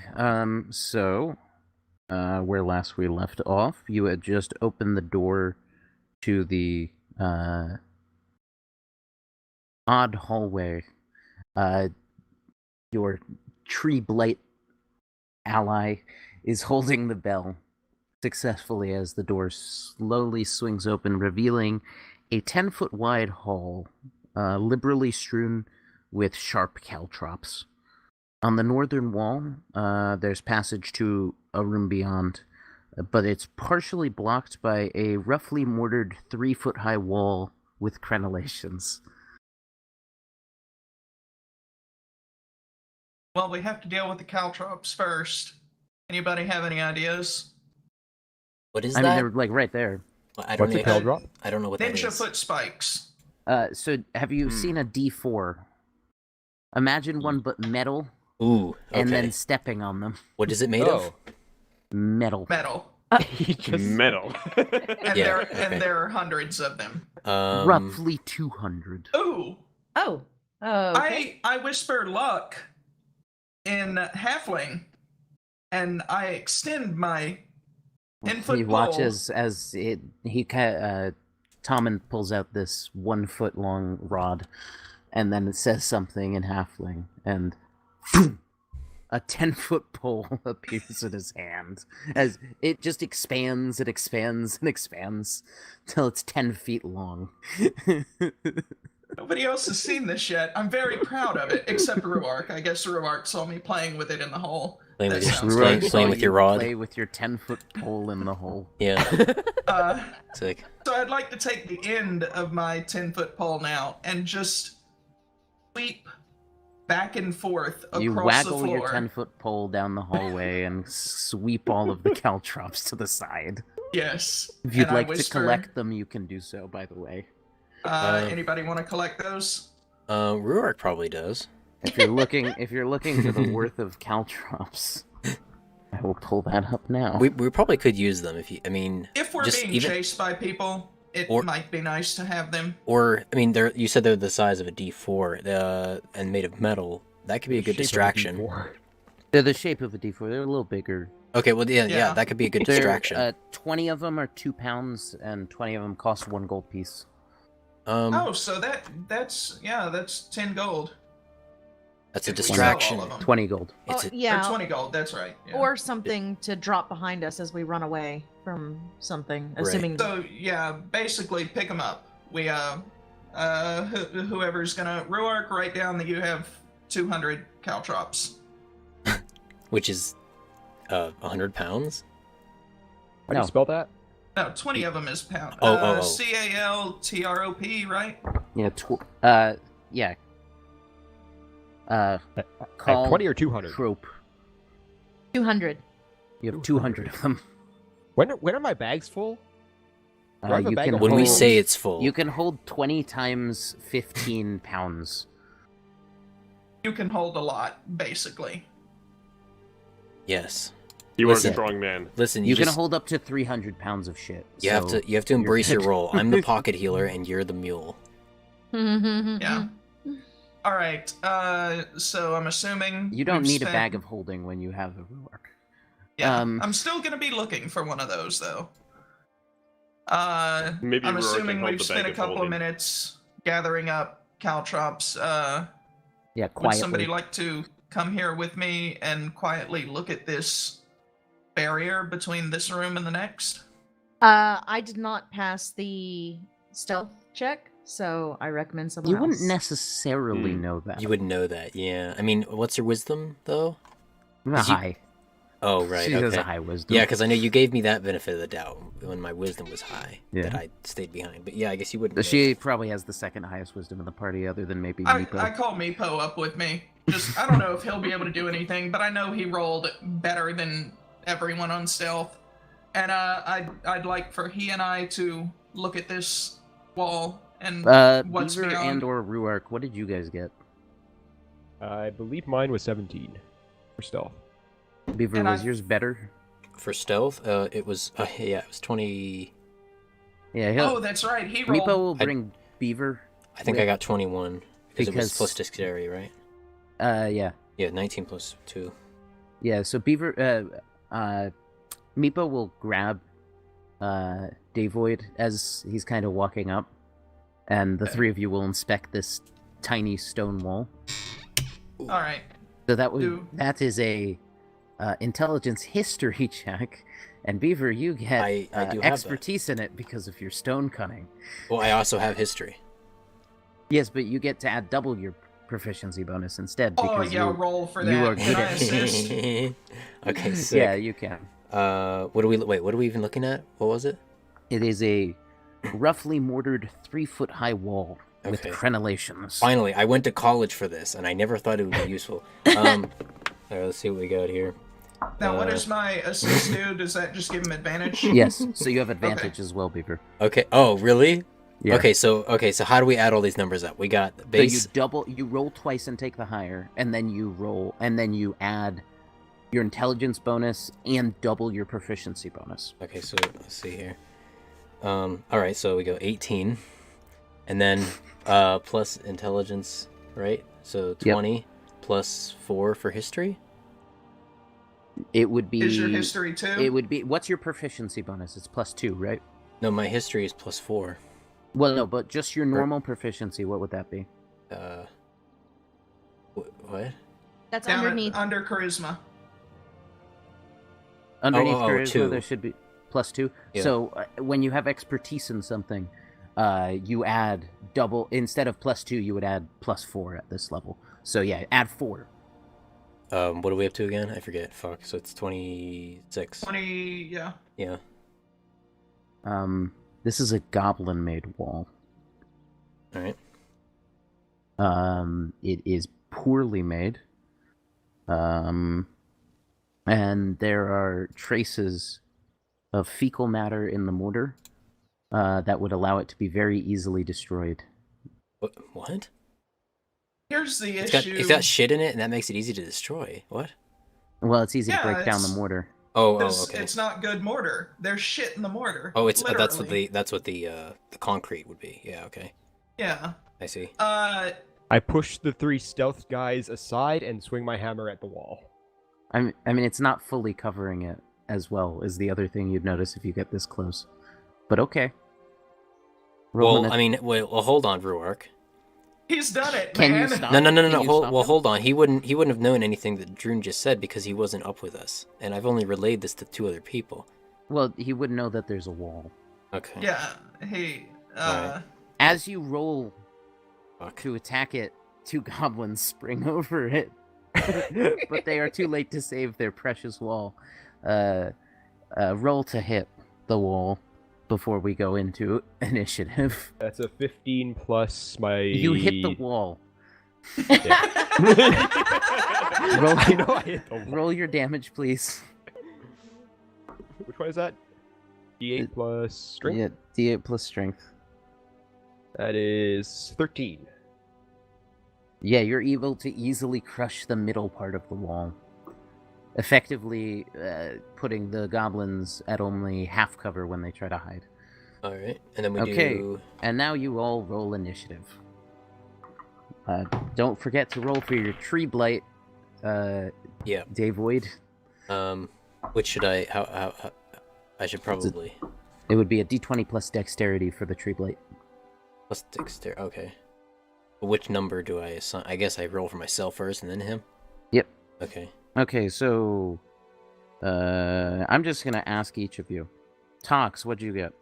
Where last we left off, you had just opened the door to the odd hallway. Your tree blight ally is holding the bell successfully as the door slowly swings open, revealing a 10-foot wide hall, liberally strewn with sharp caltrops. On the northern wall, there's passage to a room beyond, but it's partially blocked by a roughly mortared 3-foot-high wall with crenellations. Well, we have to deal with the caltrops first. Anybody have any ideas? What is I that? mean, they're like right there. Well, I don't What's a know. caltrop? I don't know what that Ninja is. foot spikes. So have you seen a D4? Imagine one but metal, Ooh, okay. and then stepping on them. What is it made of? Metal. Metal. He just... Metal. And, Yeah, there are hundreds of them. Roughly 200. Ooh. Oh. Oh. Okay. I whisper luck in halfling, and I extend my 10-foot He pole. watches as Tommen pulls out this 1-foot-long rod, and then it says something in halfling, and a 10-foot pole appears in his hand as it just expands and expands and expands till it's 10 feet long. Nobody else has seen this yet. I'm very proud of it, except Ruark. I guess Ruark saw me playing with it in the hole. Playing That with your- sounds playing- good. playing with your rod. Play with your 10-foot pole in the hole. Yeah. Sick. So I'd like to take the end of my 10-foot pole now and just sweep back and forth across You the waggle floor. your 10-foot pole down the hallway and sweep all of the caltrops to the side. Yes. If you'd And I like to whisper, collect them, you can do so, by the way. Anybody want to collect those? Ruark probably does. If you're looking for the worth of caltrops, I will pull that up now. We probably could use them if you. I mean, If we're just being even- chased by people, it Or- might be nice to have them. or I mean, they're. You said they're the size of a D4, and made of metal. That could be a good Shape of a distraction. D4. They're the shape of a D4. They're a little bigger. Okay, well, yeah, Yeah. that could be a good They're, distraction. 20 of them are 2 pounds, and 20 of them cost 1 gold piece. Oh, so that's 10 gold. That's a if we sell distraction. all of them. 20 gold. It's Oh, a, yeah. Or 20 gold, that's right. Yeah. Or something to drop behind us as we run away from something. Assuming. So yeah, basically pick them up. We whoever's gonna Ruark, write down that you have 200 caltrops. which is 100 pounds. How do No. you spell that? No, 20 of them is pound. Oh. CALTROP, right? Yeah, yeah. I have Call 20 or 200. trope. 200. You have 200 of them. When are my bags full? Do I have a You bag can of When we hold- say it's full, You can hold 20 times 15 pounds. You can hold a lot, basically. yes. You are a Listen. strong man. Listen, You can just, hold up to 300 pounds of shit. you have so to embrace your good. role. I'm the pocket healer, and you're the mule. Yeah. All right. So I'm assuming You don't we've need a spent- bag of holding when you have a Ruark. Yeah. um, I'm still gonna be looking for one of those though. Maybe I'm Ruark can assuming hold we've the spent bag a of couple of holding. minutes gathering up caltrops. Yeah, Would quietly. somebody like to come here with me and quietly look at this barrier between this room and the next? I did not pass the stealth check, so I recommend someone You else. wouldn't necessarily Hmm. know that. You would know that, yeah. I mean, what's your wisdom though? Not you- high. Oh, right. She has Okay. a high wisdom. Yeah, because I know you gave me that benefit of the doubt when my wisdom was high. Yeah. That I stayed behind. But yeah, I guess you wouldn't. know She that. probably has the second highest wisdom in the party, other than maybe I Meepo. call Meepo up with me. Just I don't know if he'll be able to do anything, but I know he rolled better than everyone on stealth. And I'd like for he and I to look at this wall and what's Beaver beyond. and or Ruark, what did you guys get? I believe mine was 17 for stealth. Beaver, And was I- yours better? For stealth, it was it was 20. Yeah, he'll, Oh, that's right. He rolled. Meepo will bring Beaver. I think I got 21 because it was Because- plus dexterity, right? Yeah. Yeah, 19 plus 2. Yeah, so Beaver, Meepo will grab Davoid as he's kind of walking up, and the three of you will inspect this tiny stone wall. All right. So that is a intelligence history check, and Beaver, you get I do have expertise in it because of your stone cutting. Well, I also have history. Yes, but you get to add double your proficiency bonus instead. Oh Because yeah, roll for you that. are Can good I at assist? Okay, sick. Yeah, you can. What are we even looking at? What was it? It is a roughly mortared 3-foot-high wall with Okay. crenellations. Finally, I went to college for this, and I never thought it would be useful. Alright, let's see what we got here. Now, what does my assist do? Does that just give him advantage? Yes, so you have advantage as well, Beaver. Okay. Oh, really? Yeah. Okay, so how do we add all these numbers up? We got the base. So you roll twice and take the higher, and then you add your intelligence bonus and double your proficiency bonus. Okay, so let's see here. Alright, so we go 18. And then plus intelligence, right? So 20 plus 4 for history? It would be. Is your history too? It would be. What's your proficiency bonus? It's +2, right? No, my history is plus 4. Well, no, but just your normal proficiency. What would that be? What? That's Down underneath. under charisma. Underneath oh, charisma, 2. there should be +2. Yeah. So when you have expertise in something, you add double. Instead of +2, you would add +4 at this level. So yeah, add 4. What do we have to again? I forget. Fuck. So it's 26. 20, yeah. Yeah. This is a goblin-made wall. All right. It is poorly made. And there are traces of fecal matter in the mortar that would allow it to be very easily destroyed. What? Here's the It's issue. got shit in it, and that makes it easy to destroy. What? Well, it's easy to Yeah, break down the it's- mortar. Oh, There's- okay. It's not good mortar. There's shit in the mortar. Oh, it's literally. that's what the concrete would be. Yeah. Okay. Yeah. I see. I push the 3 stealth guys aside and swing my hammer at the wall. I mean, it's not fully covering it as well as the other thing you'd notice if you get this close. But okay. Well, I mean, hold on, Ruark. He's done it, Can man. you stop? No. Can you stop him? Hold on. He wouldn't have known anything that Droon just said because he wasn't up with us, and I've only relayed this to 2 other people. Well, he would know that there's a wall. Okay. Yeah. Hey. Alright. As you roll Fuck. to attack it, 2 goblins spring over it. But they are too late to save their precious wall. Roll to hit the wall before we go into initiative. That's a 15 plus my... You hit the wall. Roll... Roll, I know I hit the wall. roll your damage, please. Which one is that? D8 plus strength? Yeah, D8 plus strength. That is 13. Yeah, you're able to easily crush the middle part of the wall. Effectively putting the goblins at only half cover when they try to hide. Alright. And then we Okay. do... And now you all roll initiative. Don't forget to roll for your tree blight, Yeah. Davoid. Which should how I should probably... It would be a d20 plus dexterity for the tree blight. Plus dexterity. Okay. Which number do I assign? I guess I roll for myself first and then him? Yep. Okay. Okay, so I'm just gonna ask each of you. Tox, what'd you get?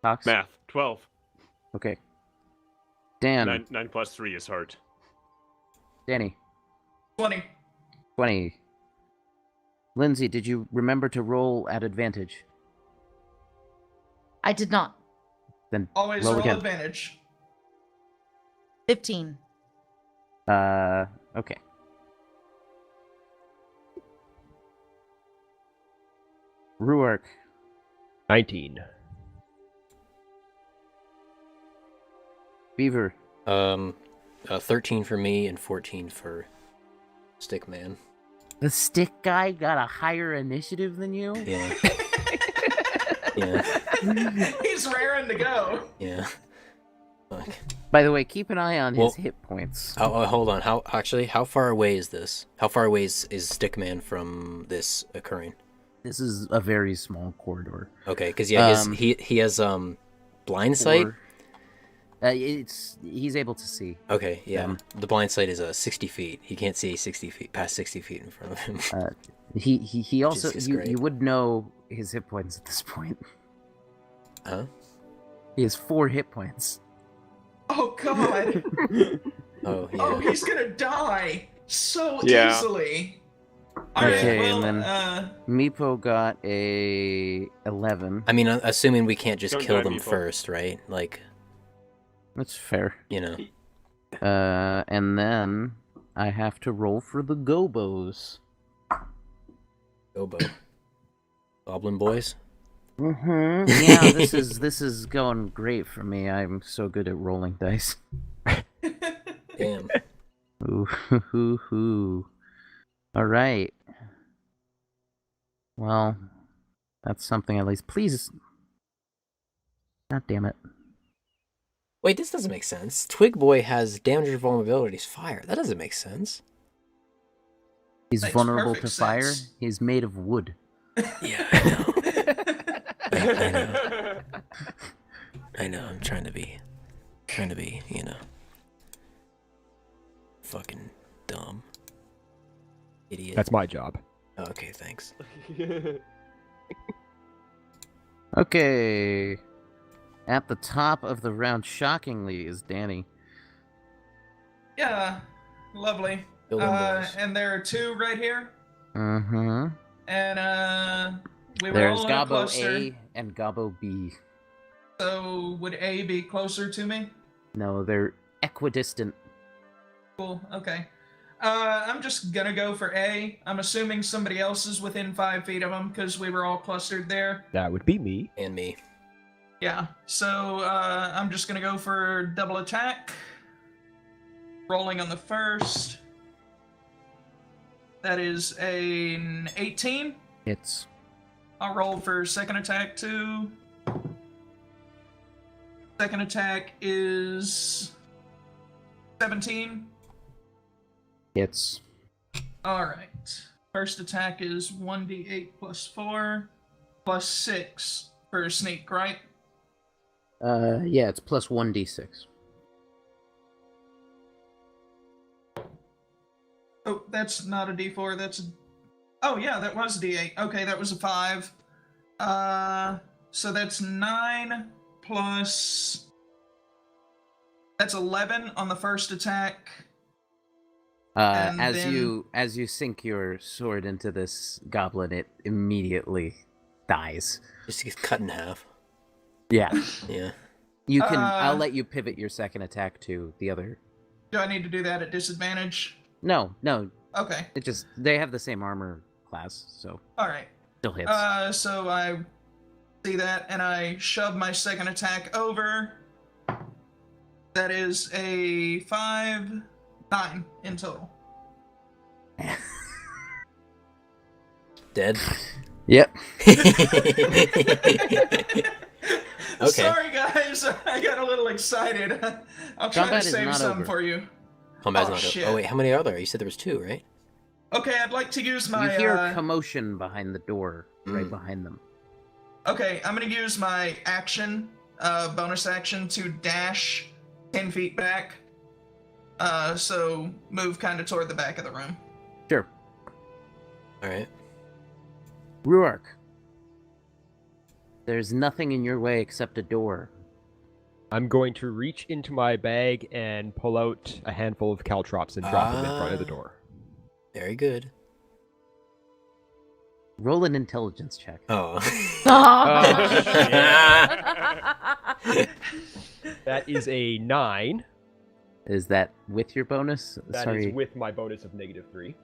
Tox? Math 12. Okay. Dan, 9 plus 3 is hard. Danny, 20. 20. Lindsay, did you remember to roll at advantage? I did not. Then Always roll roll again. advantage. 15. Okay. Ruark, 19. Beaver, 13 for me and 14 for Stickman. the stick guy got a higher initiative than you? Yeah. Yeah. He's raring to go. Yeah. Fuck. By the way, keep an eye on Well- his hit points. Hold on. How far away is this? How far away is Stickman from this occurring? This is a very small corridor. Okay, because he has blind sight. Or, he's able to see. Okay, yeah. Um, The blind sight is 60 feet. He can't see 60 feet past 60 feet in front of him. He also is you great. would know his hit points at this point. Huh? He has 4 hit points. Oh God! Oh yeah. Oh, he's gonna die so Yeah. easily. All right, Okay, well, and then- Meepo got a 11. I mean, assuming we can't just Don't kill die, them people. first, right? Like, That's fair. you know. And then I have to roll for the gobos. Gobo. Goblin boys. Mm-hmm. Yeah, this is going great for me. I'm so good at rolling dice. Damn. Ooh, hoo, hoo, hoo. All right. Well, that's something at least. Please. God damn it. Wait, this doesn't make sense. Twig Boy has damage or vulnerabilities fire. That doesn't make sense. He's Makes vulnerable to perfect fire. sense. He's made of wood. Yeah, I know. I know. I know. I'm trying to be, you know, fucking dumb. Idiot. That's my job. Oh, okay, thanks. Okay. At the top of the round, shockingly, is Danny. Yeah, lovely. Kill them boys. And there are 2 right here, Mm-hmm. and we were There's all in a Gobbo cluster. A and Gobbo B. So would A be closer to me? No, they're equidistant. Cool. Okay. I'm just gonna go for A. I'm assuming somebody else is within 5 feet of him because we were all clustered there. That would be me. And me. Yeah. So I'm just gonna go for double attack. Rolling on the first. That is an 18. Hits. I'll roll for second attack too. Second attack is 17. Hits. Alright. First attack is 1d8 plus 4 plus 6 for sneak, right? Yeah, it's plus 1d6. Oh, that's not a d4, that's a... Oh, yeah, that was a d8. Okay, that was a 5. So that's 9 plus... That's 11 on the first attack. And As then- you sink your sword into this goblin, it immediately dies. Just gets cut in half. Yeah. Yeah. You can. I'll Uh, let you pivot your second attack to the other. Do I need to do that at disadvantage? No. Okay, It just they have the same armor class, so alright. still hits. So I see that, and I shove my second attack over. That is a 5, 9 in total. Dead. Yep. Okay. Sorry, guys. I got a little excited. I'll try Combat to is save not some over. for you. Combat's Oh, not. shit. Oh wait, how many are there? You said there was 2, right? Okay, I'd like to use my. You hear commotion behind the door, right Mm. behind them. Okay, I'm gonna use my action, bonus action, to dash 10 feet back. So move kind of toward the back of the room. Sure. All right. Ruark. There's nothing in your way except a door. I'm going to reach into my bag and pull out a handful of caltrops and drop them in front of the door. Very good. Roll an intelligence check. Oh. That is a 9. Is that with your bonus? That is Sorry. with my bonus of -3.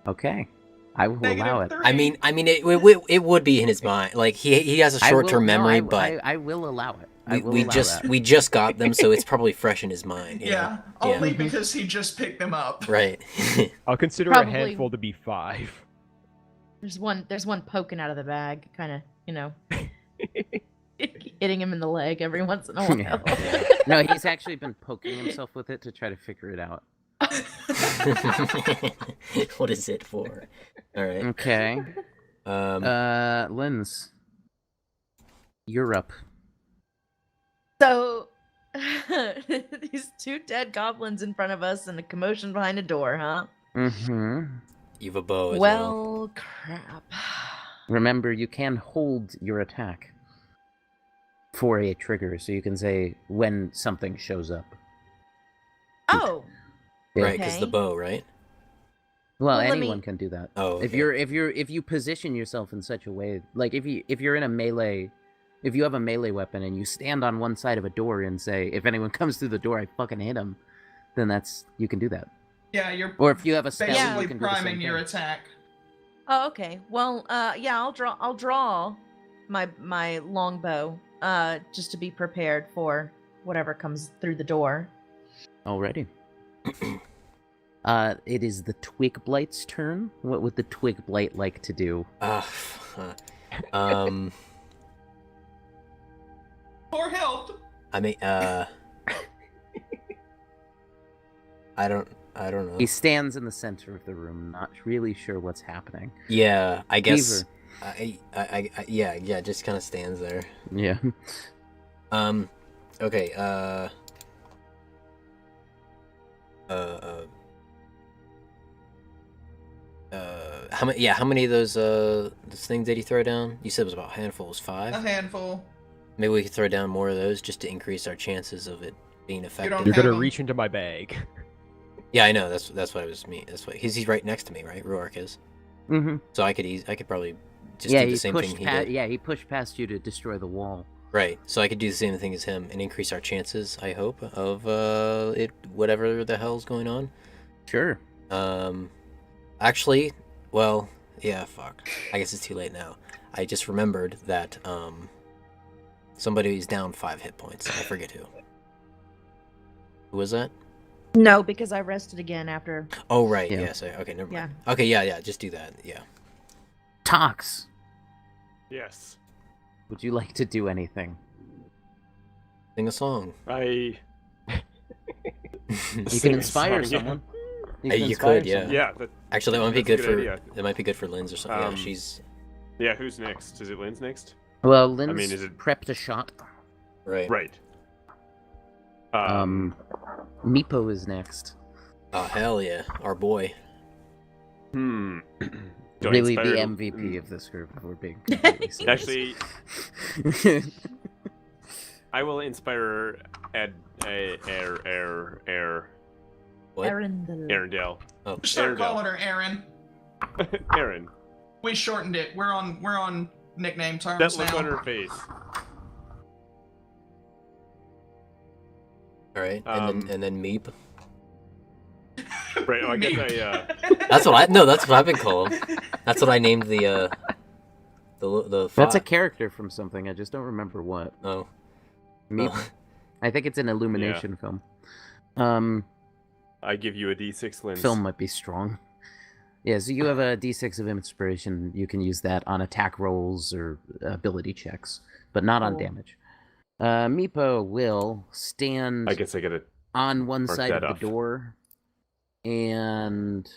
Okay. I will allow it. -3. I mean, it would be in his mind. Like he has a I will- short-term no, memory, I, but I will allow it. I will we allow just that. we just got them, so it's probably fresh in his mind. you Yeah, know? only because he just picked them up. Right. I'll consider Probably- a handful to be 5. There's one poking out of the bag, kind of, you know. hitting him in the leg every once in a while. Yeah. No, he's actually been poking himself with it to try to figure it out. What is it for? All right. Okay. Linz, you're up. So, these two dead goblins in front of us and a commotion behind a door, huh? Mm-hmm. You've a bow as well. Well, crap. Remember, you can hold your attack for a trigger, so you can say when something shows up. Oh, Yeah. Right, because the Okay. bow, right? Well, Well, let anyone me- can do that. Oh, If okay. if you position yourself in such a way, like if you're in a melee, if you have a melee weapon and you stand on one side of a door and say, if anyone comes through the door, I fucking hit him, then you can do that. Yeah, you're Or if you have a spell, basically you can do the same priming your thing. attack. Oh, okay. Well, yeah, I'll draw my longbow, just to be prepared for whatever comes through the door. Alrighty. It is the Twig Blight's turn. What would the Twig Blight like to do? Um, For health. I mean, I don't know. He stands in the center of the room, not really sure what's happening. Yeah, I guess. Beaver. Yeah, just kind of stands there. Yeah. Okay, how many of those things did he throw down? You said it was about a handful. It was 5? A handful. Maybe we could throw down more of those just to increase our chances of it being effective. don't You're have gonna them. reach into my bag. Yeah, I know. That's what I was mean. That's what he's right next to me, right? Ruark is. Mm-hmm. So I could probably just Yeah, do the he same pushed thing he past. did. Yeah, he pushed past you to destroy the wall. Right. So I could do the same thing as him and increase our chances, I hope, of it whatever the hell's going on. Sure. Actually, well, yeah, fuck. I guess it's too late now. I just remembered that somebody's down 5 hit points. I forget who. Who was that? No, because I rested again after. Oh, right. Yeah. Yes. Okay, never mind. Yeah. Okay, yeah, just do that. Yeah. Tox, Yes. would you like to do anything? Sing a song. I. You Sing can a inspire song, yeah. someone. You inspire could, yeah. someone. Yeah. Actually, that might be That's a good good for. idea. That might be good for Lynn's or something. Yeah, Um, she's Yeah. Who's next? Is it Lynn's next? Well, Lynn's mean, is it- prepped a shot. right. Right. Meepo is next. Oh hell yeah, our boy. Do I Really, the inspire- MVP of this group, if we're being completely serious. Actually, I will inspire What? Arendelle. Oh, Start Aaron calling her Aaron. Aaron. We shortened it. We're on nickname terms That look now. on her face. all right, and then Meep. Right. Oh, I guess Me. That's what I've been calling. That's what I named the That's a five. character from something. I just don't remember what. Oh. Meep. Oh. I think it's an Illumination film. I give you a D6 lens. Film might be strong. Yeah, so you have a D6 of inspiration. You can use that on attack rolls or ability checks, but not on Cool. damage. Meepo will stand I guess I gotta. on one mark side of that the off. door, and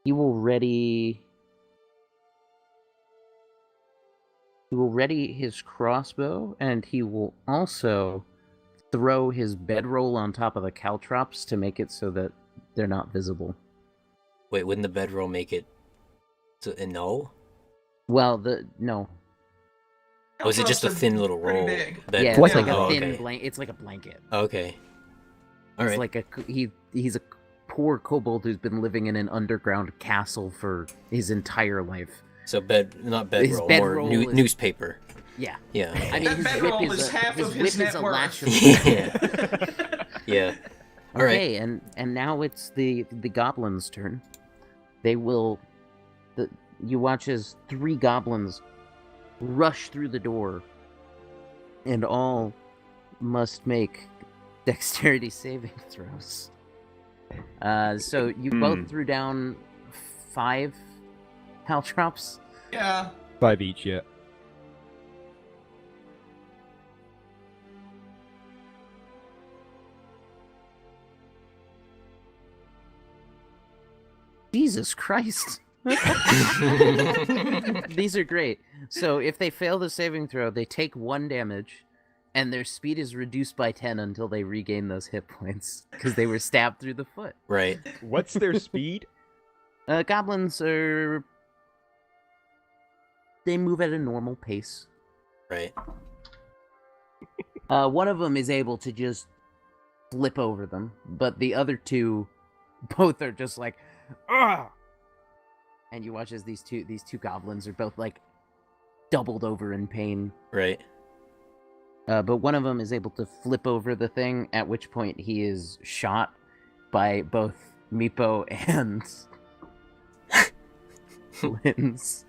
he will ready. He will ready his crossbow, and he will also throw his bedroll on top of the caltrops to make it so that they're not visible. Wait, wouldn't the bedroll make it a null? Well, no. Oh, is it just a Caltrops are thin little pretty roll? big. Yeah, Bedroll? it's like a Oh, thin okay. blanket. It's like a blanket. Okay. All It's right. like he's a poor kobold who's been living in an underground castle for his entire life. So not His bedroll, more bedroll is- newspaper. Yeah. Yeah. I mean, That his bedroll whip is is half his of whip his is net a worth. lashable. Yeah. All right. Okay, and now it's the goblins' turn. They will. You watch as 3 goblins rush through the door, and all must make dexterity saving throws. So you both threw down 5 caltrops? Yeah. 5 each, yeah. Jesus Christ. These are great. So if they fail the saving throw, they take 1 damage, and their speed is reduced by 10 until they regain those hit points, because they were stabbed through the foot. Right. What's their speed? Goblins are... They move at a normal pace. Right. One of them is able to just flip over them, but the other two, both are just like, ah! And you watch as these two goblins are both like doubled over in pain. Right. But one of them is able to flip over the thing, at which point he is shot by both Meepo and Linz.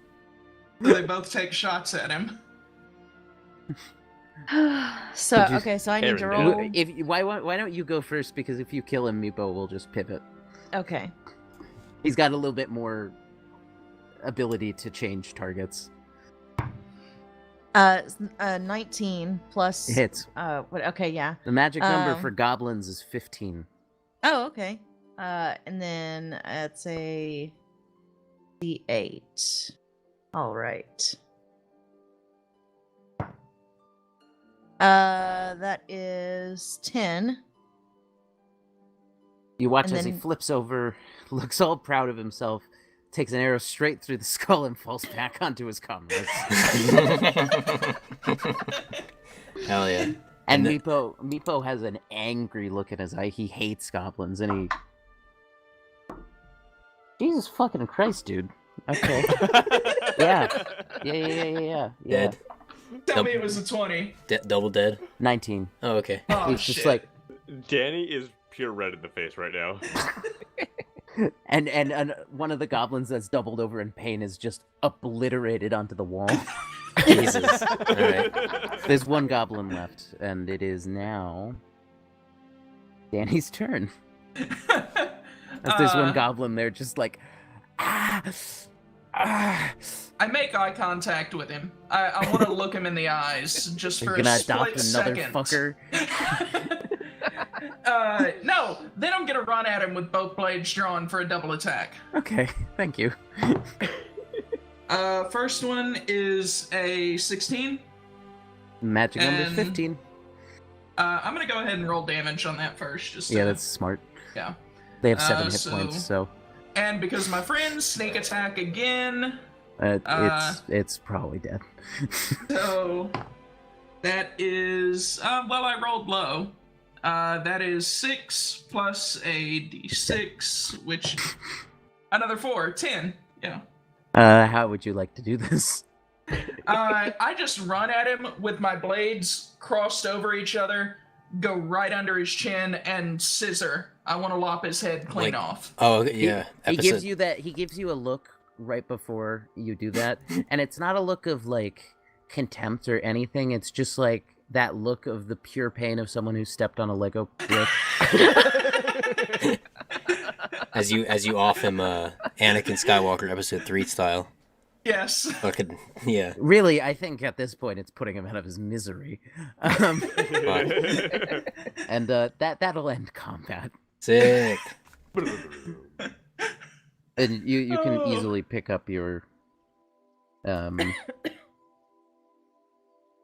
So they both take shots at him. So Did you- okay, so I need to Aaron, roll. Why don't you go first? Because if you kill him, Meepo will just pivot. Okay. He's got a little bit more ability to change targets. 19 plus. Hits. What? Okay, yeah. The magic number Um, for goblins is 15. Oh, okay. And then it's a D8. All right. That is 10. You watch and as he then- flips over, looks all proud of himself, takes an arrow straight through the skull and falls back onto his comrades. Hell yeah. And And the- Meepo has an angry look in his eye. He hates goblins, and he... Jesus fucking Christ, dude. Okay. Yeah. Yeah. Dead. Tell me it was a 20. Double dead. 19. Oh, okay. Oh, He's shit. just like... Danny is pure red in the face right now. And one of the goblins that's doubled over in pain is just obliterated onto the wall. Jesus. All right. There's one goblin left, and it is now Danny's turn. As there's one goblin there just like, ah. I make eye contact with him. I want to look him in the eyes just You're for gonna a split adopt another second. fucker. No, then I'm gonna run at him with both blades drawn for a double attack. Okay, thank you. First one is a 16. Magic number And- 15. I'm gonna go ahead and roll damage on that first. Just Yeah, to- that's smart. yeah. They have 7 hit so- points, so And because my friends sneak attack again, it's probably dead. so that is well, I rolled low. That is 6 plus a d6, which another 4, 10. Yeah. How would you like to do this? I just run at him with my blades crossed over each other, go right under his chin, and scissor. I want to lop his head clean Like- off. Oh, okay, yeah. He Episode- gives you a look right before you do that, and it's not a look of like contempt or anything. It's just like that look of the pure pain of someone who stepped on a Lego brick. as you off him, Anakin Skywalker Episode 3 style. Yes. Fucking yeah. Really, I think at this point it's putting him out of his misery. And that'll end combat. Sick. And you can Oh. easily pick up your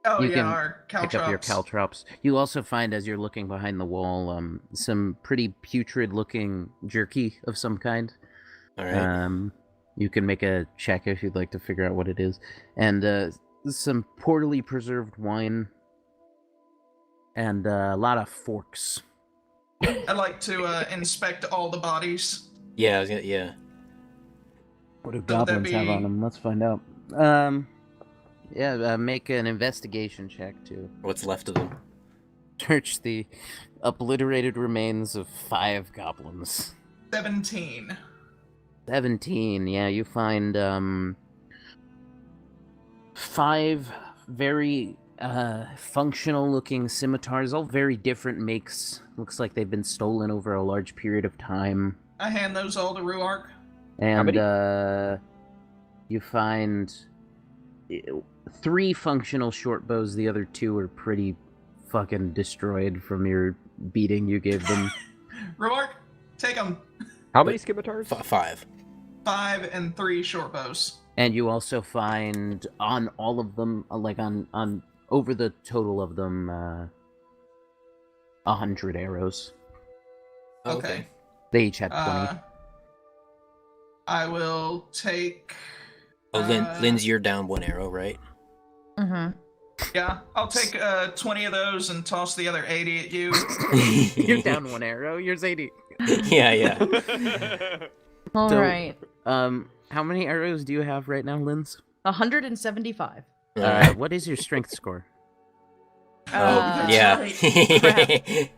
Oh You yeah, can our pick up your caltrops. You also find as you're looking behind the wall some pretty putrid looking jerky of some kind. All right. You can make a check if you'd like to figure out what it is. And some poorly preserved wine. And a lot of forks. I'd like to inspect all the bodies. Yeah, I was gonna. Yeah. What do that goblins have be- on them? Let's find out. Make an investigation check to What's left of them? search the obliterated remains of 5 goblins. 17. 17, yeah, you find 5 very functional looking scimitars, all very different makes. Looks like they've been stolen over a large period of time. I hand those all to Ruark. And many? You find 3 functional short bows. The other 2 are pretty fucking destroyed from your beating you gave them. Roark, take them. How many scimitars? 5. 5 and 3 short bows. And you also find on all of them, like on over the total of them, 100 arrows. Okay. They each had 20. I will take. Oh, Linz, you're down 1 arrow, right? Mm-hmm. Yeah, I'll take 20 of those and toss the other 80 at you. You're down 1 arrow. Yours 80. Yeah. All So- right. How many arrows do you have right now, Linz? 175. Alright. What is your strength score? that's Yeah. right.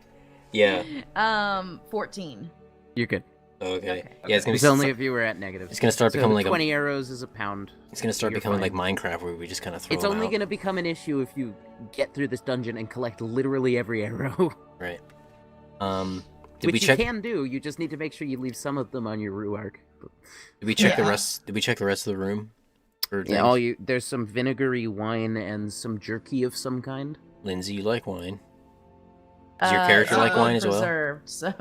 Yeah. 14. You're good. Okay. Yeah, it's gonna It's be. only if you were at negative. It's gonna start So becoming like 20 arrows is a pound. It's gonna start you're becoming fine. like Minecraft, where we just kind of throw It's them only out. going to become an issue if you get through this dungeon and collect literally every arrow. Right. Did Which we you check? can do. You just need to make sure you leave some of them on your Ruark. Did we check the Yeah. rest? Did we check the rest of the room? For Yeah, things? there's some vinegary wine and some jerky of some kind. Lindsay, you like wine? Does your character like wine as well? Preserved, so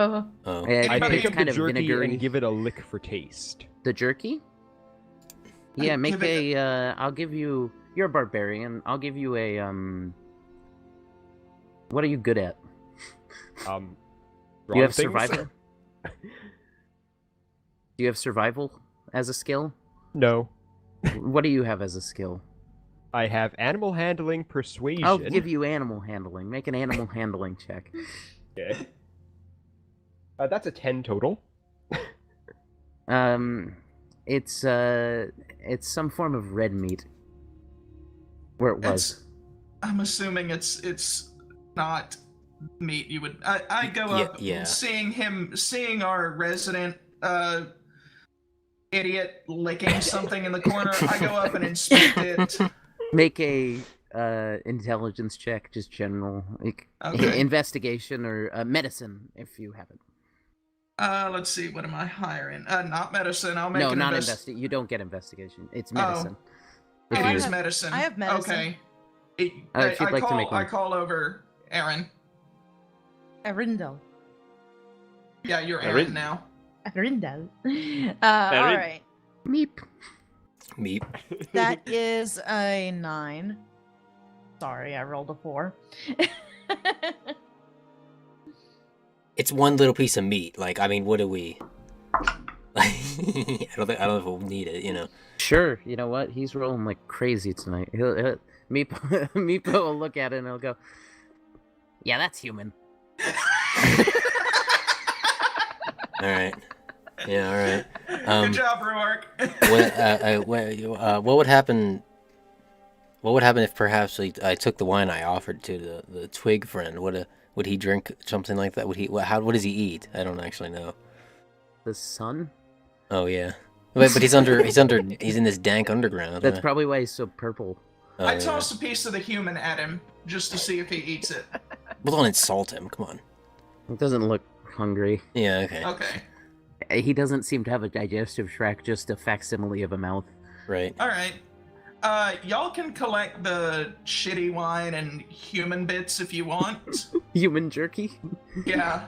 Oh. Yeah, I Anybody pick up the kind of jerky vinegary. and give it a lick for taste. The jerky? Yeah, make give it I'll give you. You're a barbarian. I'll give you a What are you good at? Do Do you have survival? Do you have survival as a skill? No. What do you have as a skill? I have animal handling, persuasion. I'll give you animal handling. Make an animal handling check. Okay. That's a 10 total. It's some form of red meat. Where it was. I'm assuming it's not meat. You would. I go up, yeah. seeing our resident idiot licking something in the corner. I go up and inspect it. Make a intelligence check, just general, like Okay. investigation or medicine if you have it. Let's see. What am I hiring? Not medicine. I'll make No, an not investigation. You don't get investigation. It's Oh. medicine. If It I you- is have- medicine. I have medicine. Okay. if you'd like to make one. I call over Aaron. Arindel. Yeah, you're Aaron? Aaron now. Arindel. All right. Meep. Meat. That is a 9. Sorry, I rolled a 4. It's one little piece of meat. Like, I mean, what do we? I don't know if we'll need it. You know. Sure. You know what? He's rolling like crazy tonight. Meepo, Meepo will look at it and he'll go, "Yeah, that's human." All right. Yeah. All right. Good job, Ruark. What would happen? What would happen if perhaps I took the wine I offered to the twig friend? Would he drink something like that? What does he eat? I don't actually know. The sun? Oh yeah, but he's in this dank underground. That's huh? probably why he's so purple. Oh, I yeah. tossed a piece of the human at him just to see if he eats it. Well, don't insult him. Come on. It doesn't look hungry. Yeah. Okay. Okay. He doesn't seem to have a digestive tract, just a facsimile of a mouth. Right. All right. Y'all can collect the shitty wine and human bits if you want. Human jerky? Yeah.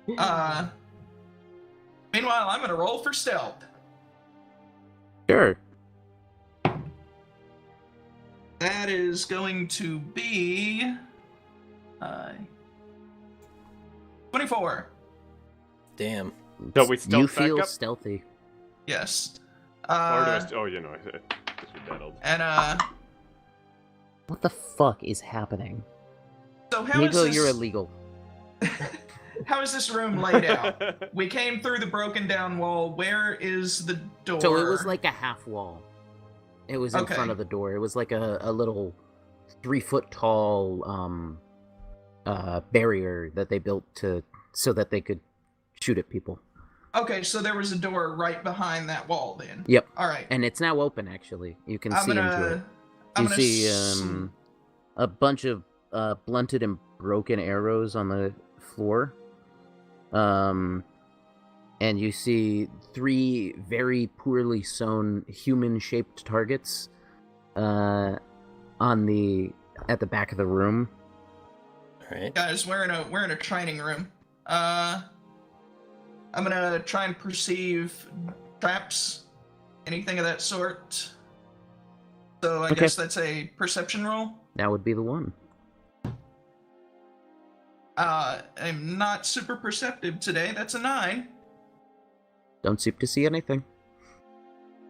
Meanwhile, I'm gonna roll for stealth. Sure. That is going to be 24. Damn. So we stealth You back feel up? stealthy. Yes. Or do I oh, you know, I guess we're dead old. And What the fuck is happening? so how is Nico, this? you're illegal. How is this room laid out? We came through the broken down wall. Where is the door? So it was like a half wall. It was in Okay. front of the door. It was like a little 3-foot tall barrier that they built so that they could shoot at people. Okay, so there was a door right behind that wall then. Yep. All right. And it's now open actually. You can I'm see into gonna. it. I'm You gonna see s- a bunch of blunted and broken arrows on the floor. and you see 3 very poorly sewn human-shaped targets at the back of the room. All right. Guys, we're in a training room. I'm gonna try and perceive traps, anything of that sort. So I guess that's a perception roll. That would be the one. I'm not super perceptive today. That's a 9. Don't seem to see anything.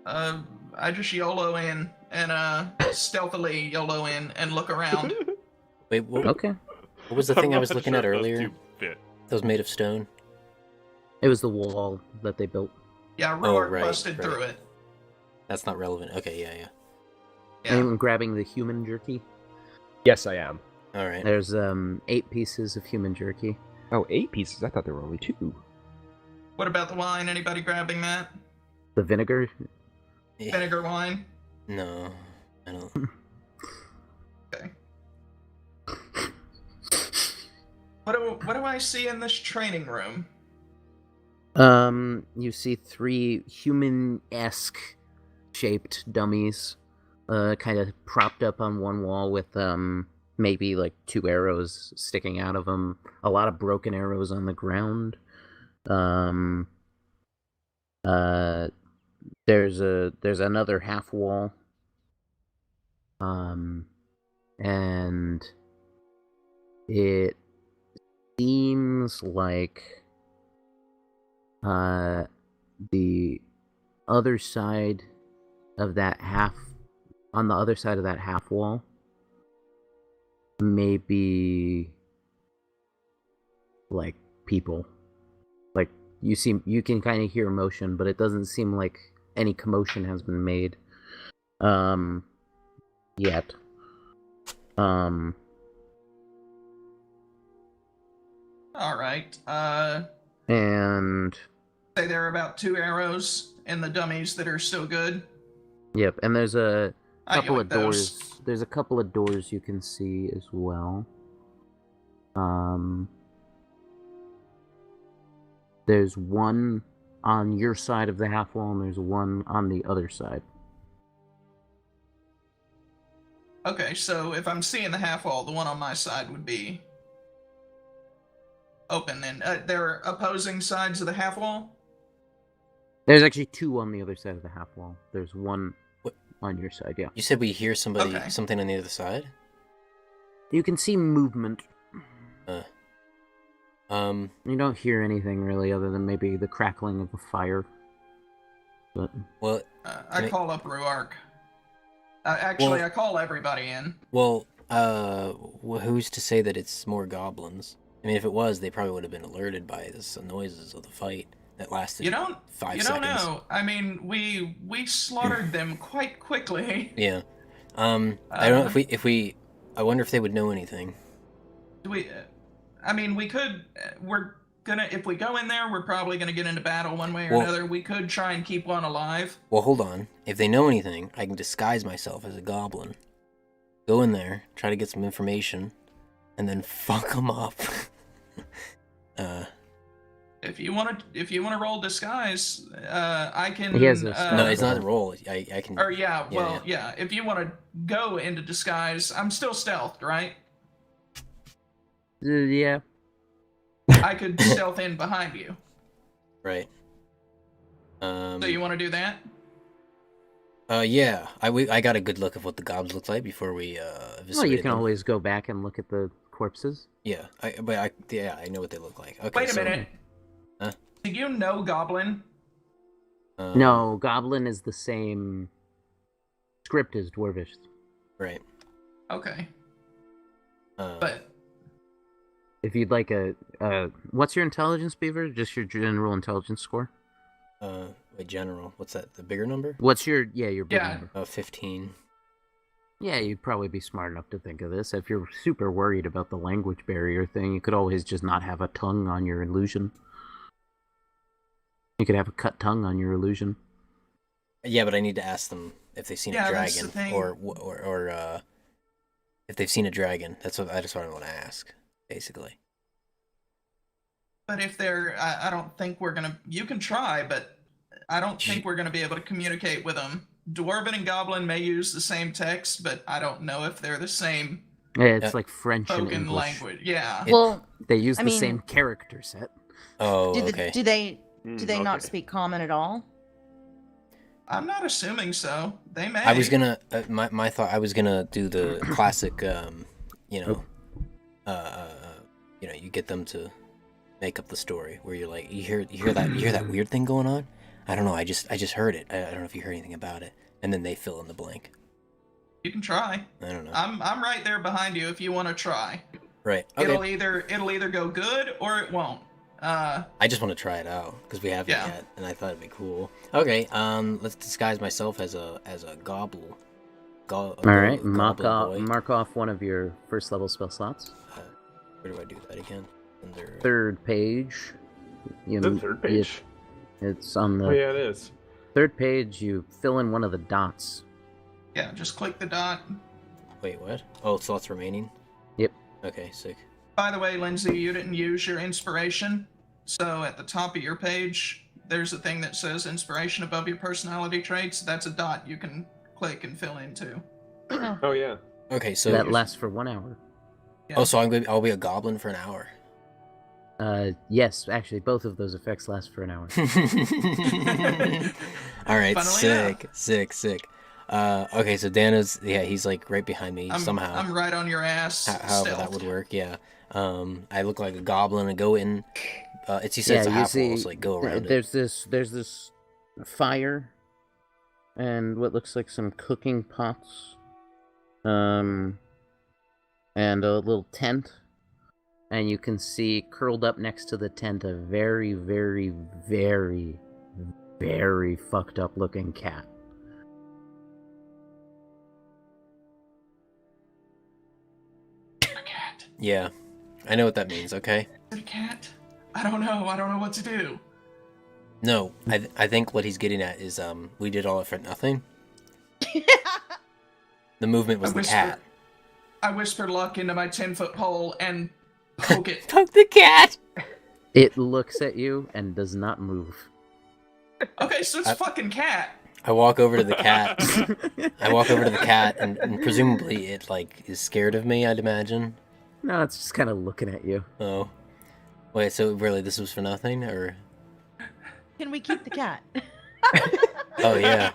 I just YOLO in and stealthily YOLO in and look around. Wait, what Okay. was the thing I was looking at those earlier? two fit. That was made of stone. It was the wall that they built. Yeah, Oh, Rourke right, busted through right. it. That's not relevant. Okay, yeah. Yeah. Anyone grabbing the human jerky? Yes, I am. All right. There's 8 pieces of human jerky. Oh, 8 pieces? I thought there were only 2. What about the wine? Anybody grabbing that? The vinegar? Vinegar wine? No, I don't. Okay. What do I see in this training room? You see 3 human-esque shaped dummies, kind of propped up on one wall with maybe like 2 arrows sticking out of them. A lot of broken arrows on the ground. There's another half wall. And it seems like the other side of that half, on the other side of that half wall, maybe like people. Like you can kind of hear motion, but it doesn't seem like any commotion has been made yet. All right. And Say there are about 2 arrows in the dummies that are still good. yep, and there's a I couple yoink of those. doors. There's a couple of doors you can see as well. There's one on your side of the half wall, and there's one on the other side. Okay, so if I'm seeing the half wall, the one on my side would be open. And there are opposing sides of the half wall? There's actually 2 on the other side of the half wall. There's one What? on your side, yeah. You said we hear somebody, Okay. something on the other side? You can see movement. You don't hear anything really other than maybe the crackling of a fire. But Well, I May- call up Ruark. Actually, Well- I call everybody in. who's to say that it's more goblins? I mean, if it was, they probably would have been alerted by the noises of the fight that lasted You don't 5 you seconds. don't know. I mean, we slaughtered them quite quickly. Yeah. I don't know if we. I wonder if they would know anything. Do we? I mean, we could. We're gonna. If we go in there, we're probably gonna get into battle one way or Well- another. We could try and keep one alive. Well, hold on. If they know anything, I can disguise myself as a goblin. Go in there, try to get some information, and then fuck them up. If you want to roll disguise, I can. He has a spell. No, it's not a roll. I can. Or yeah, Yeah, well, yeah. If you want to go into disguise, I'm still stealthed, right? yeah. I could stealth in behind you. Right. So you want to do that? Yeah. I got a good look of what the gobs look like before we Well, you eviscerated can them. always go back and look at the corpses. Yeah. I know what they look like. Okay. Wait a so, minute. Huh? Do you know Goblin? No, Goblin is the same script as Dwarvish. Right. Okay, Uh, but If you'd like what's your intelligence, Beaver? Just your general intelligence score? wait, general. What's that? The bigger number? What's your big Yeah. number? 15. Yeah, you'd probably be smart enough to think of this. If you're super worried about the language barrier thing, you could always just not have a tongue on your illusion. You could have a cut tongue on your illusion. Yeah, but I need to ask them if they've seen Yeah, a that's the dragon, thing. or if they've seen a dragon. That's what I want to ask, basically. But if they're, I don't think we're gonna. You can try, but I don't think we're gonna be able to communicate with them. Dwarven and Goblin may use the same text, but I don't know if they're the same Yeah, it's like French and spoken English. language. Yeah. Well, They use I the mean- same character set. Oh, do okay. they Okay. not speak common at all? I'm not assuming so. They may. I was gonna my thought. I was gonna do the classic. You know, you get them to make up the story where you're like, you hear that weird thing going on. I don't know. I just heard it. I don't know if you heard anything about it. And then they fill in the blank. You can try. I don't know. I'm right there behind you if you want to try. Right. Okay. It'll either go good or it won't. I just want to try it out because we haven't Yeah. yet, and I thought it'd be cool. Okay. Let's disguise myself as a gobble. All right, goblin boy. mark off one of your first level spell slots. Where do I do that again? Under... Third page. The third page. It's on the Oh yeah, it is. third page. You fill in one of the dots. Yeah, just click the dot. Wait, what? Oh, slots remaining. Yep. Okay, sick. By the way, Lindsay, you didn't use your inspiration. So at the top of your page, there's a thing that says inspiration above your personality traits. That's a dot you can click and fill into. Oh yeah. Okay, so that lasts for 1 hour. Yeah. Oh, so I'll be a goblin for an hour. Yes, actually, both of those effects last for an hour. All right, Funnily sick. Okay, so Dana's he's like right behind me somehow. I'm right on your ass. However that would work, yeah. I look like a goblin and go in. He says it's a you half see, wall, so like go around it. there's this fire, and what looks like some cooking pots, and a little tent, and you can see curled up next to the tent a very, very, very, very fucked up looking cat. A cat. Yeah, I know what that means. Okay. Is it a cat? I don't know. I don't know what to do. No, I think what he's getting at is we did all it for nothing. The movement was the cat. I whisper luck into my 10-foot pole and poke it. Poke the cat. It looks at you and does not move. Okay, so it's fucking cat. I walk over to the cat. and presumably it like is scared of me. I'd imagine. No, it's just kind of looking at you. Oh, wait. So really, this was for nothing, or? Can we keep the cat? Oh yeah.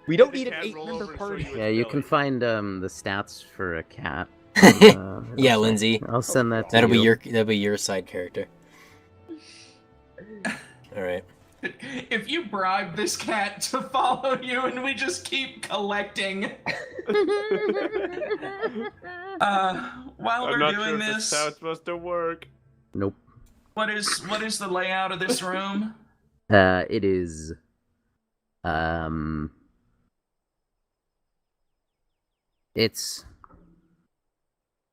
We don't The need an cat roll 8-member over and show party. you its Yeah, you belly. can find the stats for a cat. Yeah, Lindsay. I'll send that to That'll you. be your side character. All right. If you bribe this cat to follow you and we just keep collecting. While I'm we're not doing sure if this, that's how it's supposed to work. Nope. what is the layout of this room? It is. It's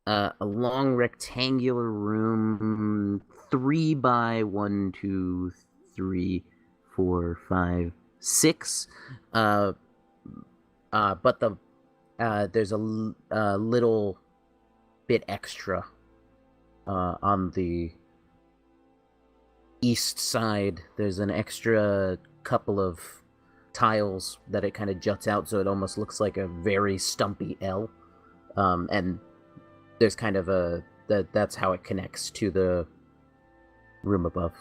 a long rectangular room, 3 by 1, 2, 3, 4, 5, 6. But there's a little bit extra on the east side. There's an extra couple of tiles that it kind of juts out, so it almost looks like a very stumpy L. And there's kind of that's how it connects to the room above.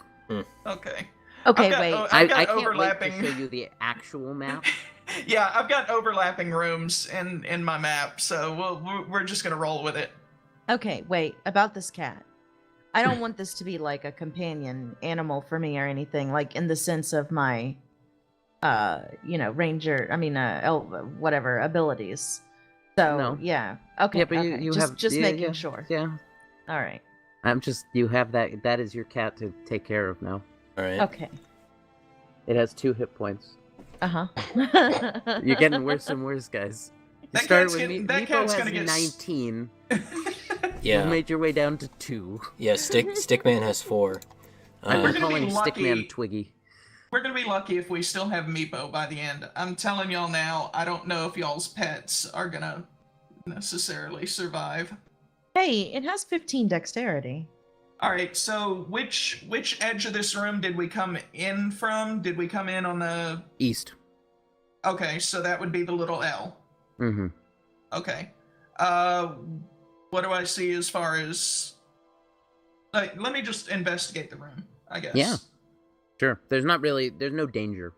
Okay. Okay, I've got- wait. I've got I can't overlapping. wait to show you the actual map. Yeah, I've got overlapping rooms in my map, so we're just gonna roll with it. Okay, wait. About this cat. I don't want this to be like a companion animal for me or anything, like in the sense of my ranger, whatever abilities. So, No. yeah. Okay. Yeah, but okay. you just have just yeah, making yeah, sure. Yeah, All right. you have that is your cat to take care of now. All right. Okay. It has 2 hit points. Uh-huh. You're getting worse and worse, guys. You That started cat's with getting- me. that Meepo cat's has gonna get 19. Yeah. You made your way down to 2. Yeah. Stickman has 4. I've We're been gonna be calling lucky. Stickman Twiggy. We're gonna be lucky if we still have Meepo by the end. I'm telling y'all now, I don't know if y'all's pets are gonna necessarily survive. Hey, it has 15 dexterity. All right. So which edge of this room did we come in from? Did we come in on the East. Okay, so that would be the little L. Mm-hmm. Okay. What do I see as far as like let me just investigate the room, I guess. Yeah. Sure. There's no danger.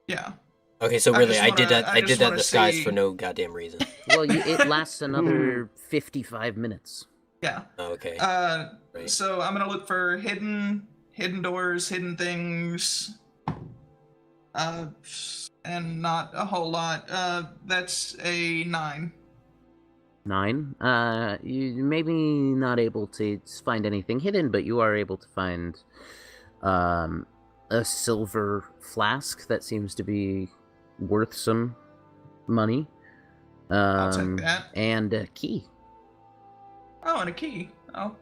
Yeah. Okay, so I really, just I did wanna- that. I I just did that wanna disguise see- for no goddamn reason. Well, it lasts another 55 minutes. Yeah. Oh, okay. Right. So I'm gonna look for hidden doors, hidden things. And not a whole lot. That's a 9. 9. You may be not able to find anything hidden, but you are able to find a silver flask that seems to be worth some money. I'll take that. And a key. Oh, and a key. I'll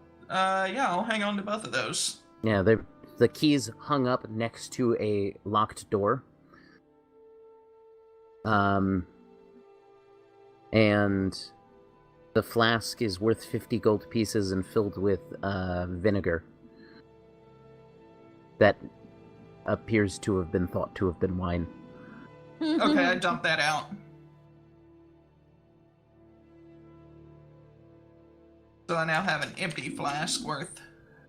hang on to both of those. Yeah, the key's hung up next to a locked door. And the flask is worth 50 gold pieces and filled with vinegar that appears to have been thought to have been wine. Okay, I dumped that out. So I now have an empty flask worth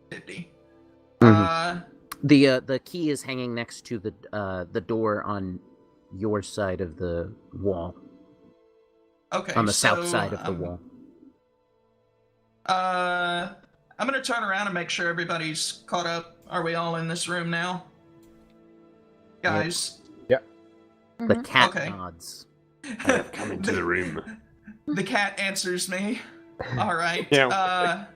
50. Mhm. The key is hanging next to the door on your side of the wall. Okay, On the south so, side of the wall. I'm gonna turn around and make sure everybody's caught up. Are we all in this room now? Guys. The cat Okay. nods. Come into the room. The cat answers me. All right. Yeah.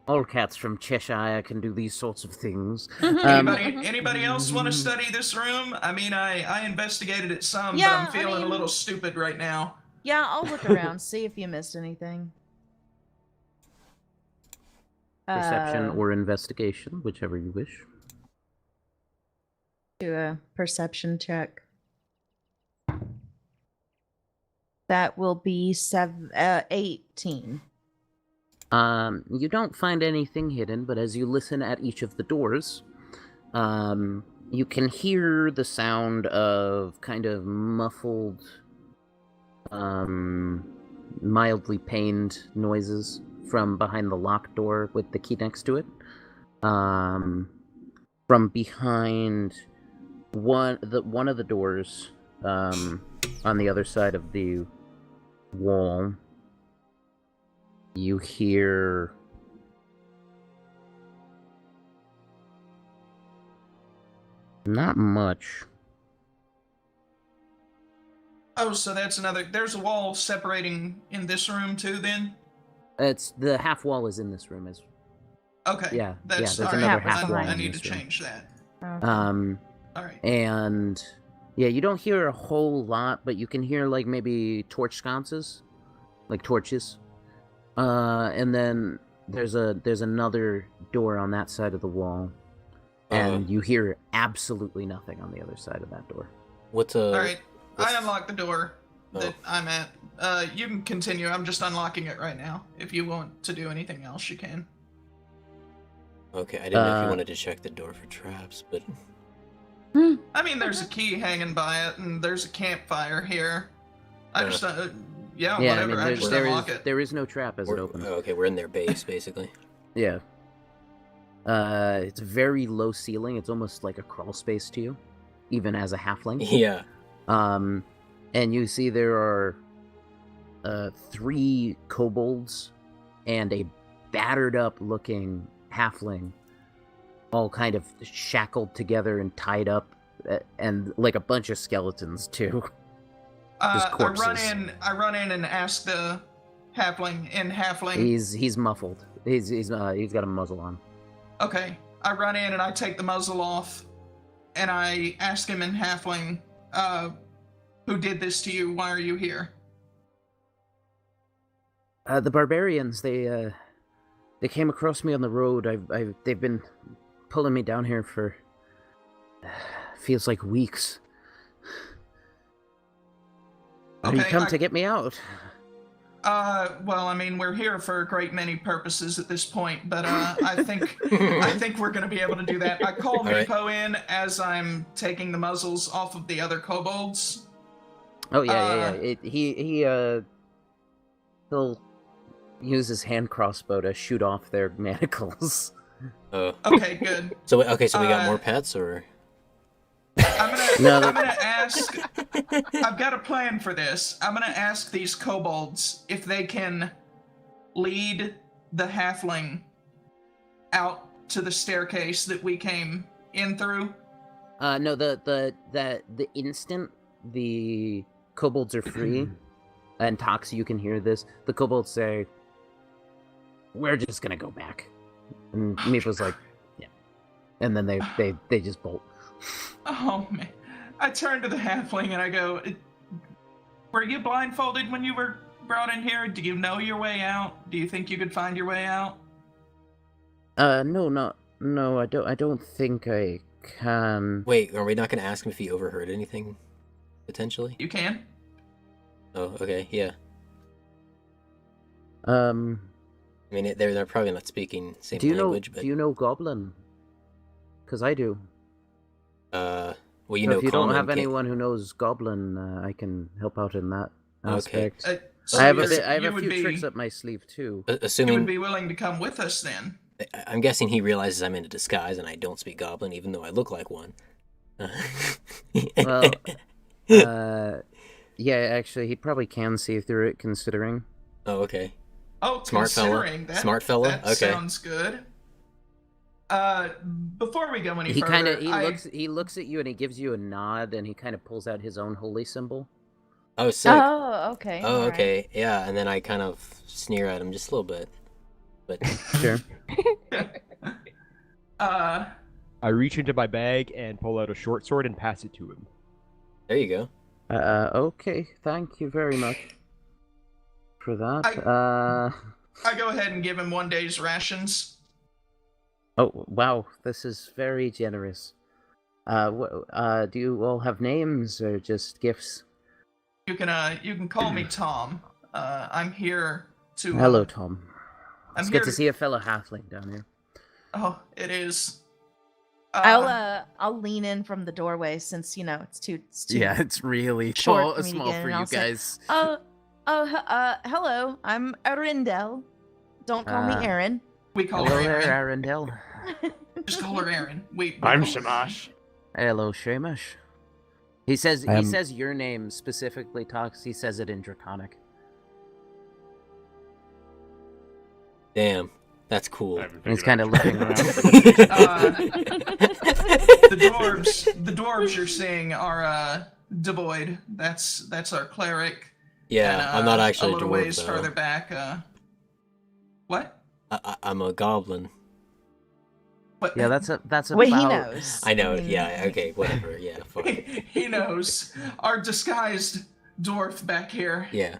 All cats from Cheshire can do these sorts of things. Anybody else want to study this room? I mean, I investigated it some, Yeah, but I'm I feeling mean- a little stupid right now. Yeah, I'll look around, see if you missed anything. Perception or investigation, whichever you wish. Do a perception check. That will be 18. You don't find anything hidden, but as you listen at each of the doors, you can hear the sound of kind of muffled, mildly pained noises from behind the locked door with the key next to it. From behind one of the doors, on the other side of the wall, you hear not much. Oh, so that's another. There's a wall separating in this room too. Then. It's the half wall is in this room. Is Okay. Yeah, That's there's all right. another half wall I in need this to room. change that. Okay. All right. And yeah, you don't hear a whole lot, but you can hear like maybe torch sconces, like torches. And then there's another door on that side of the wall, and you hear absolutely nothing on the other side of that door. What's All right. what's- I unlocked the door that Oh. I'm at. You can continue. I'm just unlocking it right now. If you want to do anything else, you can. Okay, I didn't know if you Uh, wanted to check the door for traps, but I mean, there's a key hanging by it, and there's a campfire here. I just, yeah, Yeah, I whatever. mean, I just unlock it. there is no trap as it opens. okay, we're in their base basically. Yeah. It's very low ceiling. It's almost like a crawl space to you, even as a halfling. Yeah. And you see there are 3 kobolds and a battered up looking halfling, all kind of shackled together and tied up, and like a bunch of skeletons too. Just I corpses. run in and ask the halfling in halfling. He's muffled. He's got a muzzle on. Okay. I run in and I take the muzzle off, and I ask him in halfling, who did this to you? Why are you here? The barbarians, they came across me on the road. They've been pulling me down here for feels like weeks. You Okay, come to get me out. Well, I mean, we're here for a great many purposes at this point, but I think we're going to be able to do that. I call right. Meepo in as I'm taking the muzzles off of the other kobolds. Oh yeah. He'll use his hand crossbow to shoot off their manacles. Oh. Okay, good. So we got more pets, or? I'm No, gonna ask. I've got a plan for this. I'm gonna ask these kobolds if they can lead the halfling out to the staircase that we came in through. No, the instant the kobolds are free, and Tox, you can hear this. The kobolds say, "We're just gonna go back," and Meepo's like, "Yeah," and then they just bolt. Oh man! I turn to the halfling and I go, "Were you blindfolded when you were brought in here? Do you know your way out? Do you think you could find your way out?" No, I don't think I can. Wait, are we not going to ask him if he overheard anything? Potentially? You can. Oh, okay, yeah. I I mean, they're probably not speaking the same do you language, know? but... Do you know Goblin? Because I do. well, So you know, if you Common don't have can't- anyone who knows Goblin, I can help out in that aspect. So I have a you would few be, tricks up my sleeve too. You would Assuming... be willing to come with us then. I'm guessing he realizes I'm in a disguise and I don't speak Goblin, even though I look like one. Well, yeah, actually, he probably can see through it, considering. Oh, okay. Oh, Smart fella. considering that. Smart fella? That Okay. sounds good. Before we go any He further, he looks at you and he gives you a nod, and he kind of pulls out his own holy symbol. Oh, sick. Oh, okay. Oh, alright. okay. Yeah, and then I kind of sneer at him just a little bit. But Sure. I reach into my bag and pull out a short sword and pass it to him. there you go. Okay. Thank you very much for that. I go ahead and give him 1 day's rations. Oh, wow. This is very generous. Do you all have names or just gifts? You can call me Tom. I'm here to. Hello, Tom. I'm It's here good to see a fellow halfling down here. Oh, it is. I'll lean in from the doorway since it's too it's really short for me to get in, I'll say, hello, I'm Arindel. Don't call me Aaron. We call Hello her there, Aaron. Arendelle. Just call her Aaron. I'm call her- Shamash. Hello, Shamash. He says I he am- says your name specifically. Tox. He says it in Draconic. Damn, that's cool. I haven't And he's figured kind of out. looking around. The dwarves you're seeing are devoid. That's our cleric. Yeah, And, I'm not actually a little dwarf, ways though. further back. What? I'm a goblin. What? Yeah, that's about. Wait, he knows. I know. mean, Yeah. Okay. Whatever. Yeah. Fuck. He knows. Our disguised dwarf back here Yeah.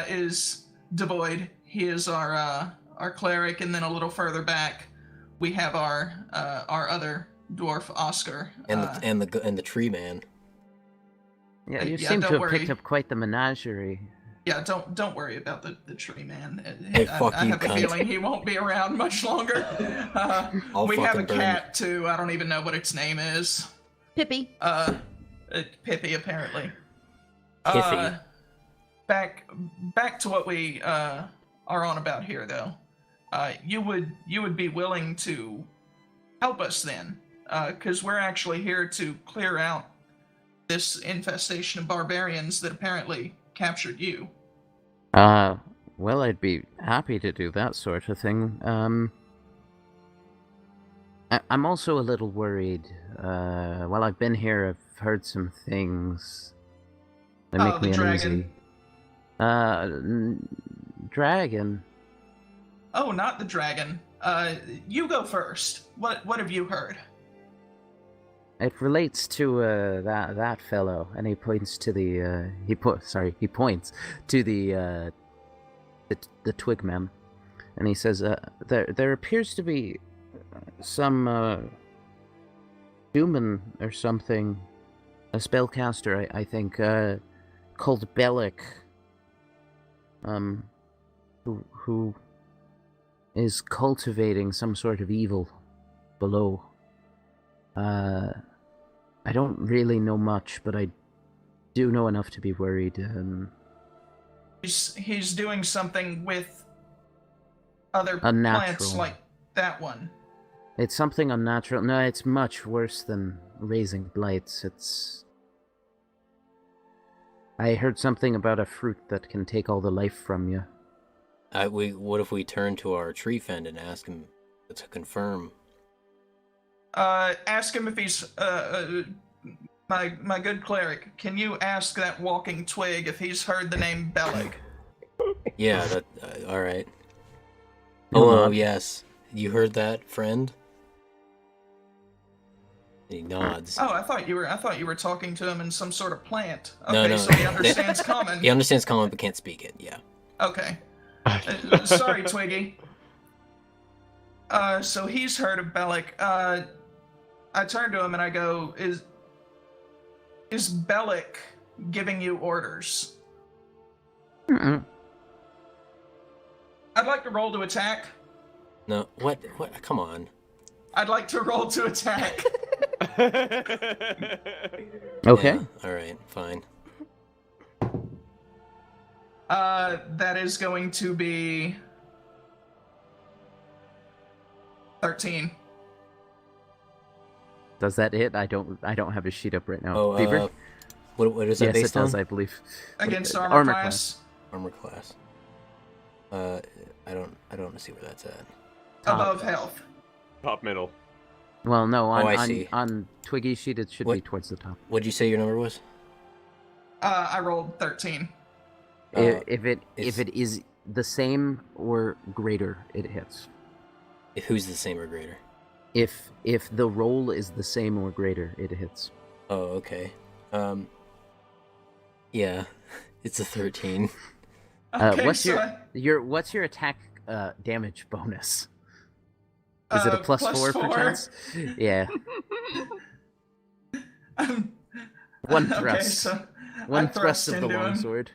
is devoid. He is our cleric, and then a little further back, we have our other dwarf, Oscar. And the tree man. Yeah, you yeah, seem to don't have worry. picked up quite the menagerie. Yeah, don't worry about the tree man. Hey, fuck I you, have a cunt. feeling he won't be around much longer. I'll We have a fucking burn cat too. I don't even know what its name is. Pippi. Pippy apparently. Piffy. Back to what we are on about here though. You would be willing to help us then, because we're actually here to clear out this infestation of barbarians that apparently captured you. Well, I'd be happy to do that sort of thing. I'm also a little worried. While I've been here, I've heard some things that make the me dragon. uneasy. Dragon. Oh, not the dragon. You go first. What have you heard? It relates to that fellow, and he points to the he points to the Twigman, and he says there appears to be some human or something, a spellcaster, I think, called Bellic, who is cultivating some sort of evil below. I don't really know much, but I do know enough to be worried. He's doing something with other Unnatural. plants like that one. It's something unnatural. No, it's much worse than raising blights. I heard something about a fruit that can take all the life from you. What if we turn to our tree friend and ask him to confirm? Ask him if he's my good cleric. Can you ask that walking twig if he's heard the name Bellic? Yeah, that all right. Hold Hello, on. yes. You heard that, friend? He nods. Oh, I thought you were talking to him in some sort of plant. Okay, No, no. so he understands common. He understands common but can't speak it. Yeah. Okay. Sorry, Twiggy. So he's heard of Bellic. I turn to him and I go, Is Bellic giving you orders? Mm-mm. I'd like to roll to attack. No. What? Come on. I'd like to roll to attack. Okay. Yeah, all right. Fine. That is going to be 13. Does that hit? I don't have a sheet up right now. Oh, Beaver? what is that Yes, based it does, on? I believe. Against armor class. Armor class. I don't see where that's at. Above health. Top middle. Well, no, I see. on Twiggy's sheet it should What- be towards the top. What'd you say your number was? I rolled 13. If it is the same or greater, it hits. Who's the same or greater? If the roll is the same or greater, it hits. Oh, okay. Yeah, it's a 13. Okay, what's so your attack damage bonus? Is it a plus plus 4 4. perchance? Yeah. I'm- One Okay, thrust. so One I thrust of the into him, longsword.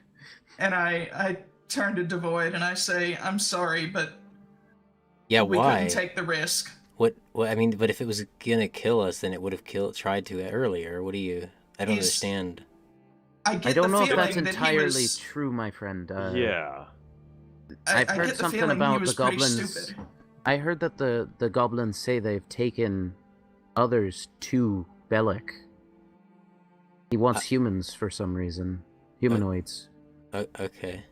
and I turn to Devoid and I say, I'm sorry, but Yeah, we why? couldn't take the risk. What? I mean, but if it was gonna kill us, then it would have tried to earlier. What do you? I don't He's- understand. I get I don't the know if feeling that's that entirely he was, true, my friend. Yeah. I've I heard get the something feeling he about was the pretty goblins. stupid. I heard that the goblins say they've taken others to Bellic. He wants humans for some reason. Humanoids. Okay.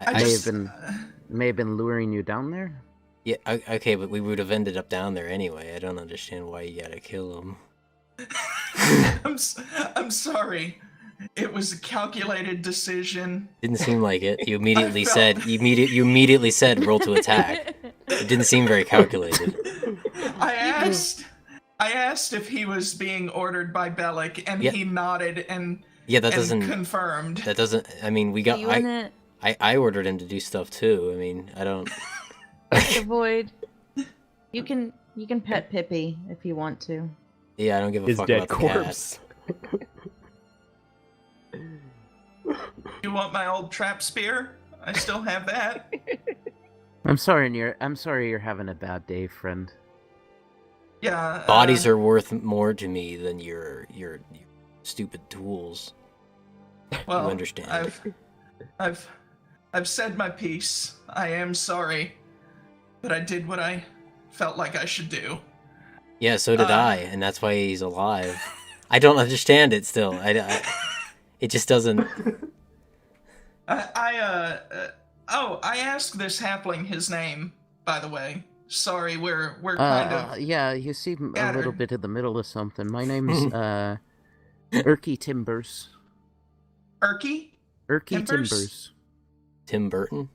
I may just, have been luring you down there. Yeah. Okay, but we would have ended up down there anyway. I don't understand why you gotta kill him. I'm sorry. It was a calculated decision. Didn't seem like it. You immediately I felt- said you immediately said roll to attack. It didn't seem very calculated. I asked if he was being ordered by Bellic, and Yeah. he nodded and Yeah, that and doesn't. confirmed. That doesn't. I mean, we got. You wanna I ordered him to do stuff too. I mean, I don't. avoid? You can pet Pippi if you want to. Yeah, I don't give a His fuck dead about the cat. corpse. You want my old trap spear? I still have that. I'm sorry you're having a bad day, friend. Yeah. Bodies are worth more to me than your stupid tools. Well, you understand. I've said my piece. I am sorry, but I did what I felt like I should do. Yeah, so did I, and that's why he's alive. I don't understand it still. It just doesn't. I asked this halfling his name, by the way. Sorry, we're kind of Yeah, you seem a little scattered. bit in the middle of something. My name's Erky Timbers. Erky. Erky Timbers? Timbers. Tim Burton.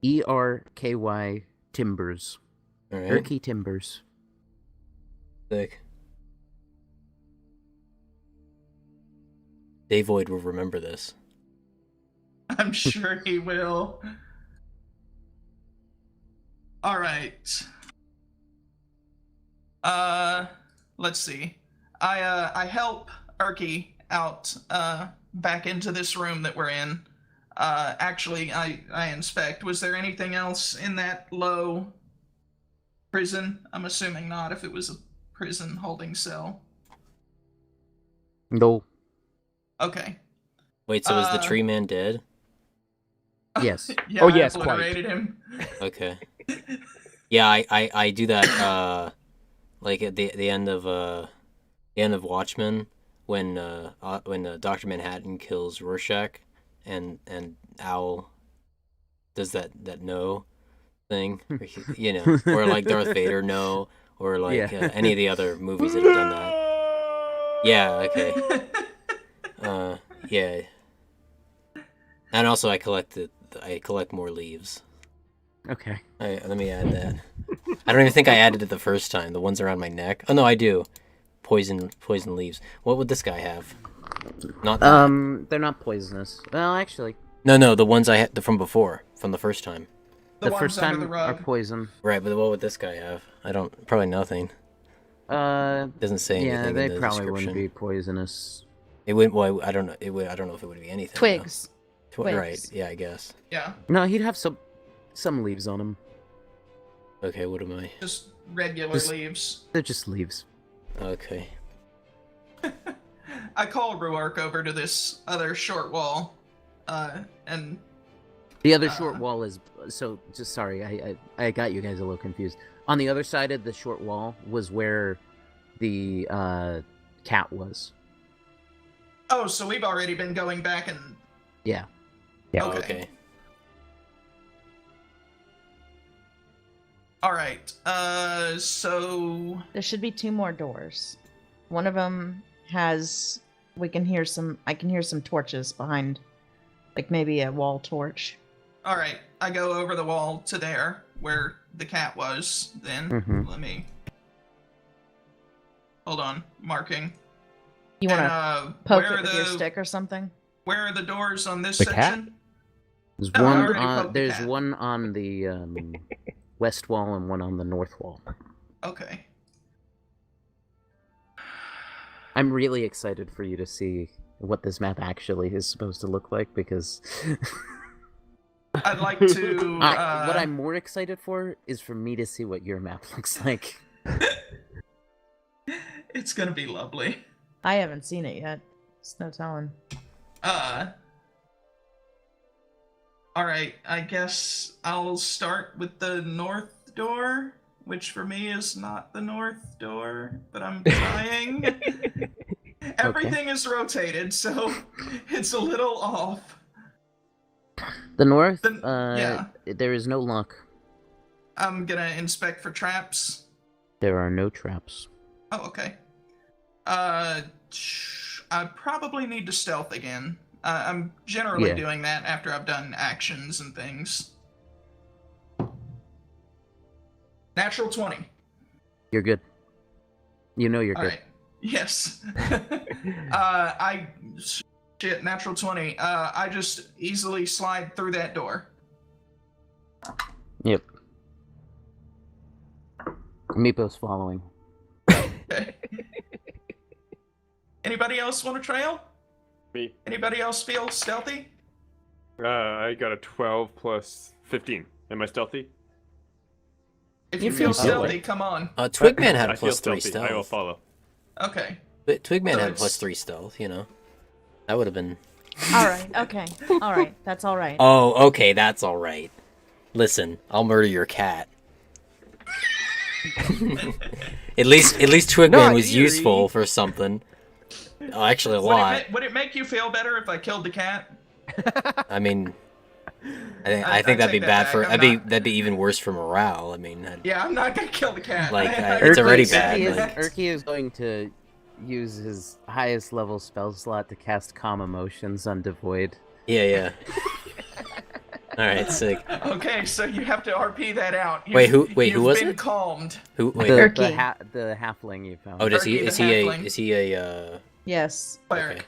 ERKY Timbers. All right. Erky Timbers. Sick. Davoid will remember this. I'm sure he will. All right. Let's see. I help Erky out back into this room that we're in. Actually, I inspect. Was there anything else in that low prison? I'm assuming not, if it was a prison holding cell. No. Okay. Wait, so is the Uh, tree man dead? Yes. Yeah, Oh, I yes, quite. obliterated him. Okay. Yeah, I do that like at the end of Watchmen when Dr. Manhattan kills Rorschach and Owl does that no thing, you know, or like Darth Vader no, or like Yeah. any of the other movies that have done that. Yeah, okay. Yeah. And also I collect more leaves. Okay. Let me add that. I don't even think I added it the first time. The ones around my neck. Oh no, I do. Poison leaves. What would this guy have? Not that. They're not poisonous. Well, actually, No, the ones I had from before, from the first time. The the ones first under time the are rug. poison. Right, but what would this guy have? Probably nothing. Doesn't say anything Yeah, in they the probably description. wouldn't be poisonous. It wouldn't. Well, I don't know. I don't know if it would be anything. though. Twigs. Right. Twigs. Yeah, I guess. Yeah, No, he'd have some leaves on him. Okay. What am I? just regular Just- leaves. They're just leaves. Okay. I call Ruark over to this other short wall, and The other short wall is so. Just sorry, I got you guys a little confused. On the other side of the short wall was where the cat was. oh, so we've already been going back and Yeah. Yeah. Oh, Okay. okay. all right. So There should be 2 more doors. One of them has. I can hear some torches behind, like maybe a wall torch. all right, I go over the wall to there where the cat was. Then Mhm. let me hold on, marking. You want to And poke where it are with your the stick or something? where are the doors on this The cat? section? There's No, I one. already poked the There's cat. one on the west wall and one on the north wall. Okay. I'm really excited for you to see what this map actually is supposed to look like because I'd like to. what I'm more excited for is for me to see what your map looks like. It's gonna be lovely. I haven't seen it yet. It's no telling. All right. I guess I'll start with the north door, which for me is not the north door, but I'm trying. Everything is rotated, so it's a little off. The north, Yeah. there is no luck. I'm gonna inspect for traps. There are no traps. Oh, okay. I probably need to stealth again. I'm generally Yeah. doing that after I've done actions and things. Natural 20. You're good. You know you're All good. right. Yes. Shit, natural 20. I just easily slide through that door. Yep. Meepo's following. Okay. Anybody else want to trail? Me. Anybody else feel stealthy? I got a 12 plus 15. Am I stealthy? If You you feel feel stealthy, come on. Twigman had I a feel plus 3 stealthy. I will stealth. follow. Okay. But Twigman So had a it's- plus 3 stealth. You know, that would have been. All right. Okay. All right. That's all right. Oh, okay, that's all right. Listen, I'll murder your cat. At least Twigman Not was eerie. useful for something. Oh, actually, a lot. Would it make you feel better if I killed the cat? I mean, I I think that'd be take that bad back. for. I'm not- That'd be even worse for morale. I mean, Yeah, I'm not gonna kill the cat. Like, I it's already appreciate bad, it. like- Urki is going to use his highest level spell slot to cast Calm Emotions on Devoid. yeah. All right, sick. Okay, so you have to RP that out. Wait, who You've was been it? calmed. Who? Wait. Urki. The halfling you found. Oh, does he? Urki the Is he halfling. a? Is he a? Yes. Cleric. Okay.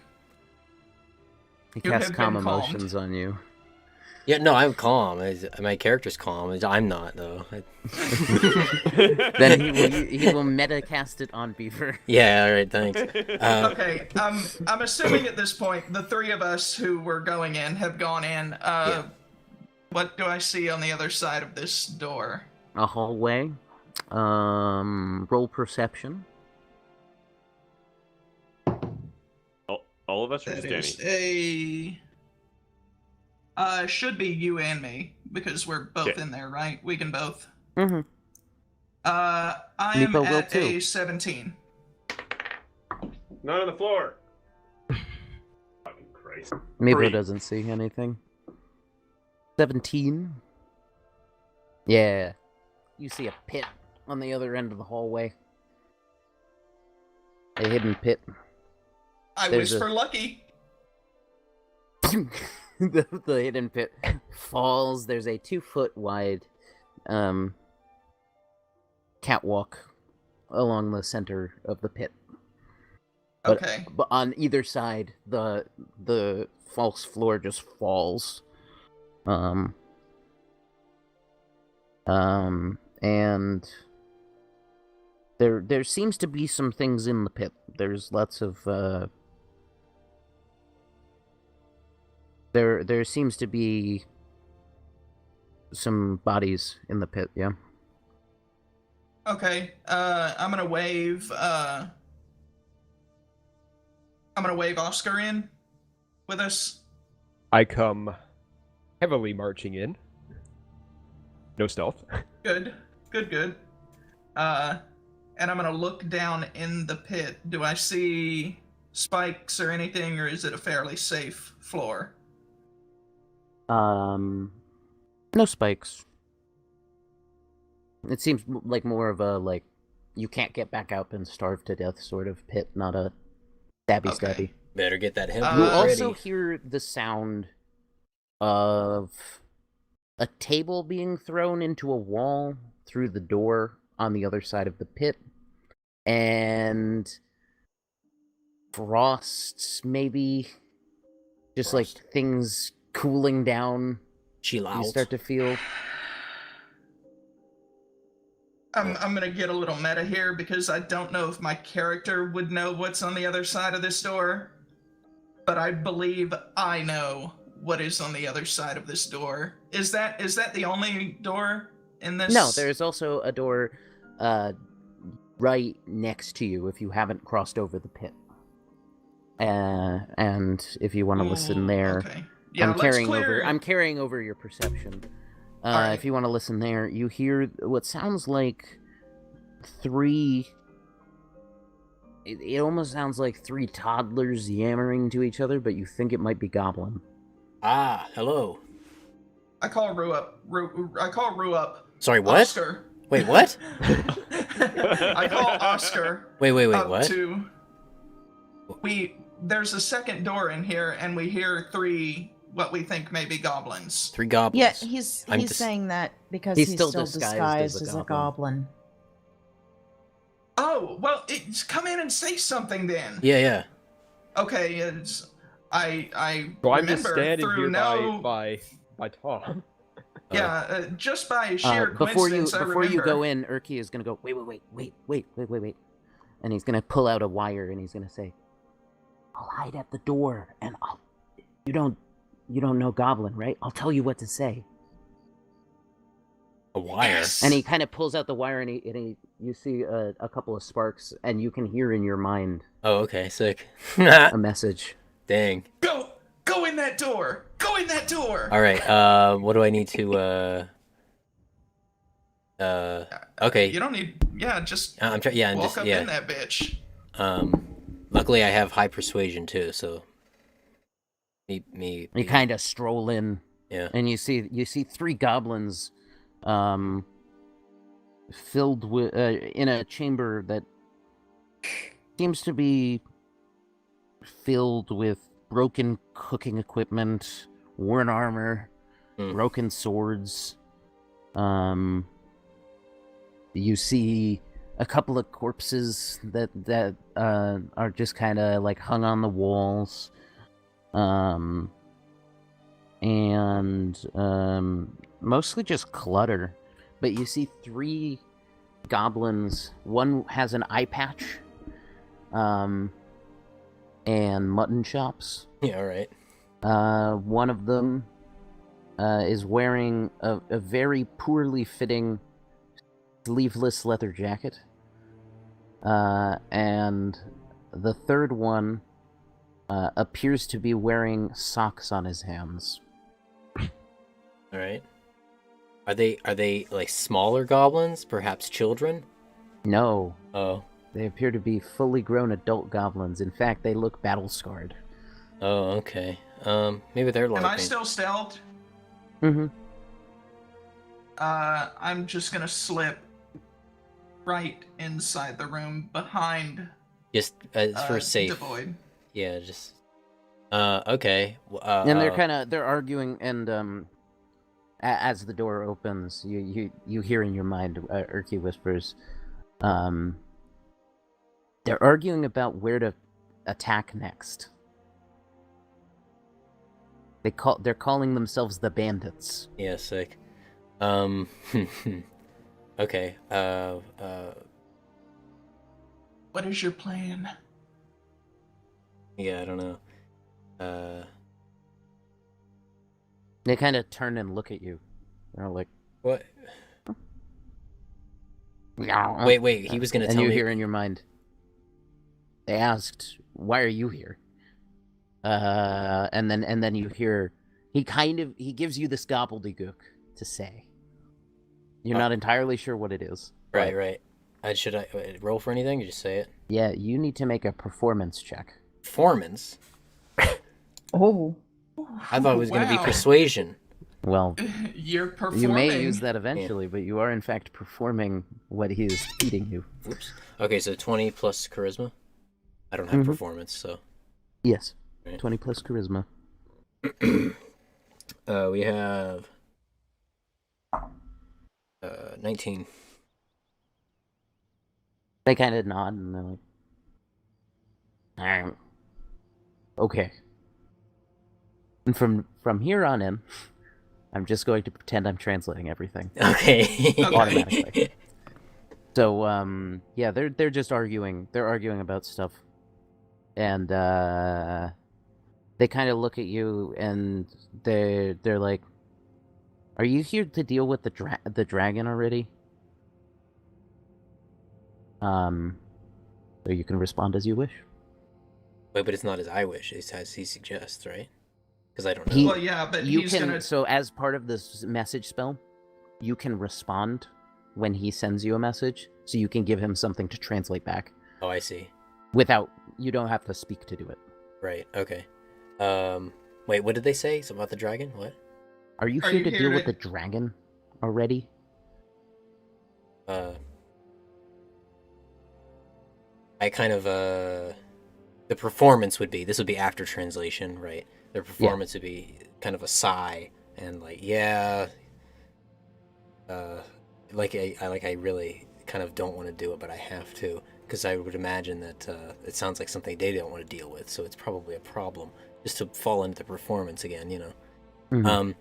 He You casts have Calm been calmed. Emotions on you. Yeah, no, I'm calm. My character's calm. I'm not though. Then he will meta cast it on Beaver. Yeah, all right, thanks. Okay, I'm assuming at this point the three of us who were going in have gone in. Yeah. What do I see on the other side of this door? A hallway. Roll perception. All of us or That just is Danny? should be you and me because we're both Okay. in there, right? We can both. Mm-hmm. I am Meepo will at too. a 17. Not on the floor. Fucking Christ. Meepo Three. doesn't see anything. 17. Yeah. You see a pit on the other end of the hallway. A hidden pit. I There's whisper lucky. the hidden pit falls. There's a 2-foot wide catwalk along the center of the pit. But, Okay. but on either side, the false floor just falls. And there seems to be some things in the pit. There's lots of there seems to be some bodies in the pit, yeah. Okay. I'm gonna wave Oscar in with us. I come heavily marching in. No stealth. Good. Good. And I'm gonna look down in the pit. Do I see spikes or anything, or is it a fairly safe floor? No spikes. It seems like more of a, like, you can't get back up and starve to death sort of pit, not a stabby Okay. stabby. Better get that hemp You root also ready. hear the sound of a table being thrown into a wall through the door on the other side of the pit, and frost, maybe, just like Frost. things cooling down. Chill out. You start to feel. I'm gonna get a little meta here because I don't know if my character would know what's on the other side of this door, but I believe I know what is on the other side of this door. Is that the only door in this? No, there's also a door right next to you if you haven't crossed over the pit. And if you want to listen there, Okay. Yeah, let's clear. I'm carrying over your perception. Alright. If you want to listen there, you hear what sounds like three. It almost sounds like three toddlers yammering to each other, but you think it might be goblin. Ah, hello. I call Rue up. I call Rue up. Sorry, what? Oscar. Wait, what? I call Oscar. Wait, up what? To there's a second door in here, and we hear three what we think may be goblins. 3 goblins. Yeah, he's I'm dis- saying that because He's he's still still disguised disguised as a as a goblin. Oh well, come in and say something then. Yeah. Okay, I So I'm just remember standing through here no by Tom. just by sheer Before you coincidence. I you remember. go in, Urki is gonna go wait, and he's gonna pull out a wire and he's gonna say, "I'll hide at the door, and you don't know Goblin, right? I'll tell you what to say." A wire. Yes. And he kind of pulls out the wire, and you see a couple of sparks, and you can hear in your mind Oh, okay, sick. a message. Dang. Go in that door. Go in that door. All right. What do I need to? Okay. You don't need. Yeah, just I'm trying. Yeah, I'm walk just up yeah. in that bitch. Luckily, I have high persuasion too, so. Me. You kind of stroll in, Yeah. and you see 3 goblins, filled with in a chamber that seems to be filled with broken cooking equipment, worn armor, broken swords. You see a couple of corpses that are just kind of like hung on the walls. and mostly just clutter. But you see 3 goblins. One has an eye patch, and mutton chops. Yeah, all right. One of them is wearing a very poorly fitting sleeveless leather jacket. And the third one appears to be wearing socks on his hands. All right. Are they like smaller goblins, perhaps children? No, Oh. they appear to be fully grown adult goblins. In fact, they look battle scarred. Oh, okay. Maybe they're Am I like still stealthed? Mm-hmm. I'm just gonna slip right inside the room behind just for safe. Devoid. Yeah, just okay. And they're arguing, and as the door opens, you hear in your mind, Urki whispers, they're arguing about where to attack next. They're calling themselves the Bandits. Yeah, sick. Okay. What is your plan? Yeah, I don't know. They kind of turn and look at you. They're like, What? "Yeah." Wait. He was gonna and tell you me. hear in your mind. They asked, "Why are you here?" And then you hear he gives you this gobbledygook to say. You're not entirely sure what it is. Right. Should I roll for anything? Or just say it. Yeah, you need to make a performance check. Performance. Oh. I thought it was gonna be Wow. persuasion. Well, You're performing. you may use that eventually, but you are in fact performing what he is feeding you. Oops. Okay, so 20 plus charisma. I don't have Mhm. performance, so Yes, Right. 20 plus charisma. we have 19. They kind of nod and they're like, "Alright. Okay." And from here on in, I'm just going to pretend I'm translating everything Okay. automatically. So yeah, they're just arguing. They're arguing about stuff, and they kind of look at you and they're like, "Are you here to deal with the dragon already?" So you can respond as you wish. Wait, but it's not as I wish. It's as he suggests, right? Because I don't know. Well, yeah, but You he's can gonna. so as part of this message spell, you can respond when he sends you a message, so you can give him something to translate back. Oh, I see. You don't have to speak to do it. Right. Okay. Wait, what did they say? Something about the dragon? What? Are you Are here you to here deal to- with the dragon already? I kind of the performance would be, this would be after translation, right? The performance would be kind of a sigh and like, yeah, like I really kind of don't want to do it, but I have to, because I would imagine that it sounds like something they don't want to deal with, so it's probably a problem just to fall into the performance again, you know. Mhm.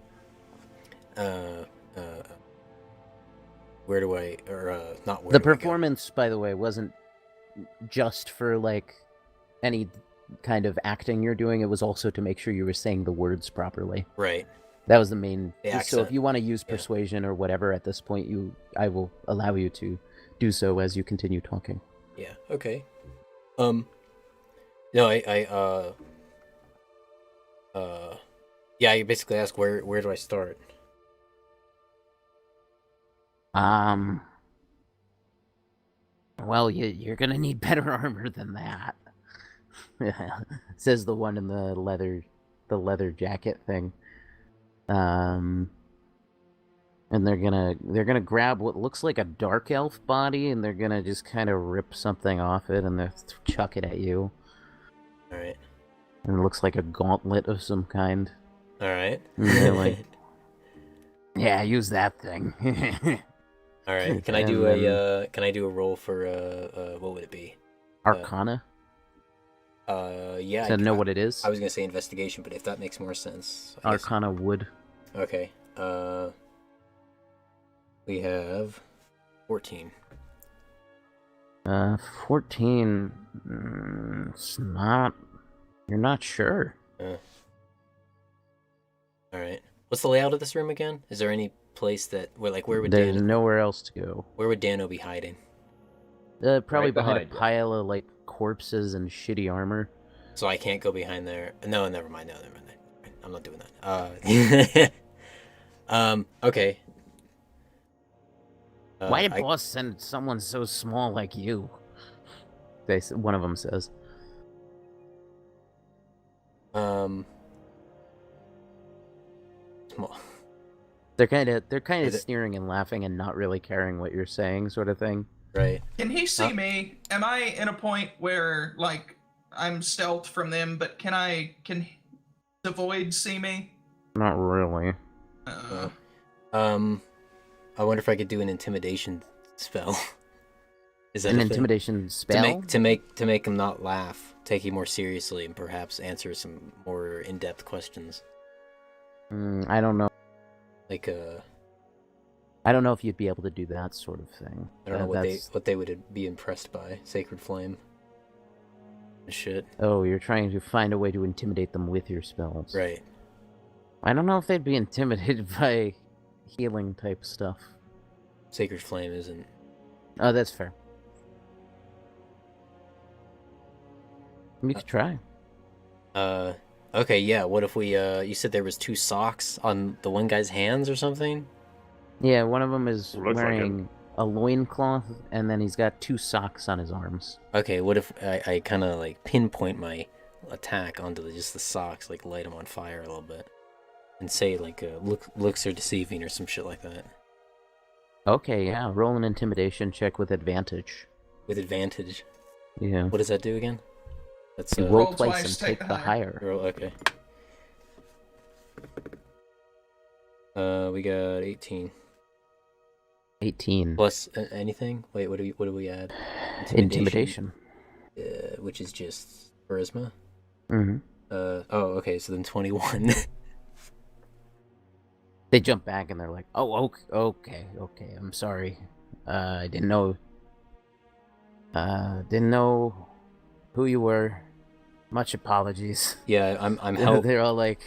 Where do I, or not where The do I go? performance, by the way, wasn't just for like any kind of acting you're doing. It was also to make sure you were saying the words properly. Right. That was the main. The So accent. if you want to use Yeah. persuasion or whatever at this point, I will allow you to do so as you continue talking. Yeah. Okay. No, yeah. You basically ask where do I start? Well, you're gonna need better armor than that. Says the one in the leather jacket thing. And they're gonna grab what looks like a dark elf body, and they're gonna just kind of rip something off it, and they chuck it at you. All right. And it looks like a gauntlet of some kind. All right. And they're like, "Yeah, use that thing." All right. Can I do a roll for what would it be? Arcana. Yeah. To know what it is? I was gonna say investigation, but if that makes more sense, I guess. Arcana would. Okay. We have 14. 14. It's not. You're not sure. All right. What's the layout of this room again? Is there any place where would There's Dan? nowhere else to go. Where would Dano be hiding? Probably Right behind a behind you. pile of like corpses and shitty armor. So I can't go behind there. No, never mind. No, never mind. I'm not doing that. Okay. Why did boss send someone so small like you? One of them says. Small. They're kind of Is it- sneering and laughing and not really caring what you're saying, sort of thing. Right. Can he see me? Am I in a point where like I'm stealth from them, but can the void see me? Not really. I wonder if I could do an intimidation spell. Is that An a thing? intimidation spell? to make him not laugh, take you more seriously, and perhaps answer some more in-depth questions. I don't know. Like I don't know if you'd be able to do that sort of thing. I don't know That's- what they would be impressed by. Sacred flame. Shit. Oh, you're trying to find a way to intimidate them with your spells. Right. I don't know if they'd be intimidated by healing type stuff. Sacred flame isn't. Oh, that's fair. You could try. Okay, yeah. What if we you said there was 2 socks on the one guy's hands or something? Yeah, one of them is Looks like wearing a loincloth, and then he's got 2 socks on his arms. Okay, what if I kind of like pinpoint my attack onto just the socks, like light them on fire a little bit, and say like looks are deceiving or some shit like that. Okay, yeah, roll an intimidation check with advantage. With advantage. Yeah. What does that do again? That's You Roll roll twice twice, and take the higher. roll. Okay. We got 18 18. plus anything. Wait, what do we add? Intimidation. Which is just charisma. Mm-hmm. Oh, okay. So then 21. They jump back and they're like, "Oh, okay. I'm sorry. I didn't know. Didn't know who you were. Much apologies." Yeah, I'm help. They're all like,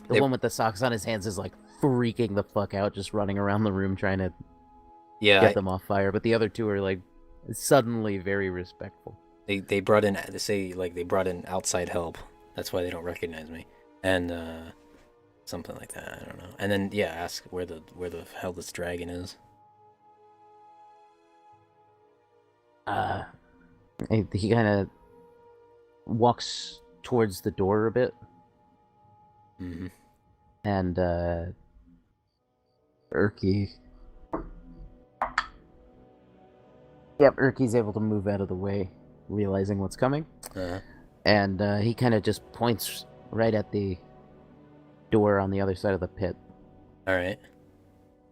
the They- one with the socks on his hands is like freaking the fuck out, just running around the room trying to Yeah, get them off fire. But the other 2 are like suddenly very respectful. they brought in. They say like they brought in outside help. That's why they don't recognize me. And something like that. I don't know. And then yeah, ask where the hell this dragon is. He kind of walks towards the door a bit, Mm-hmm. and Urki. Yep, Urki's able to move out of the way, realizing what's coming, and he kind of just points right at the door on the other side of the pit, All right.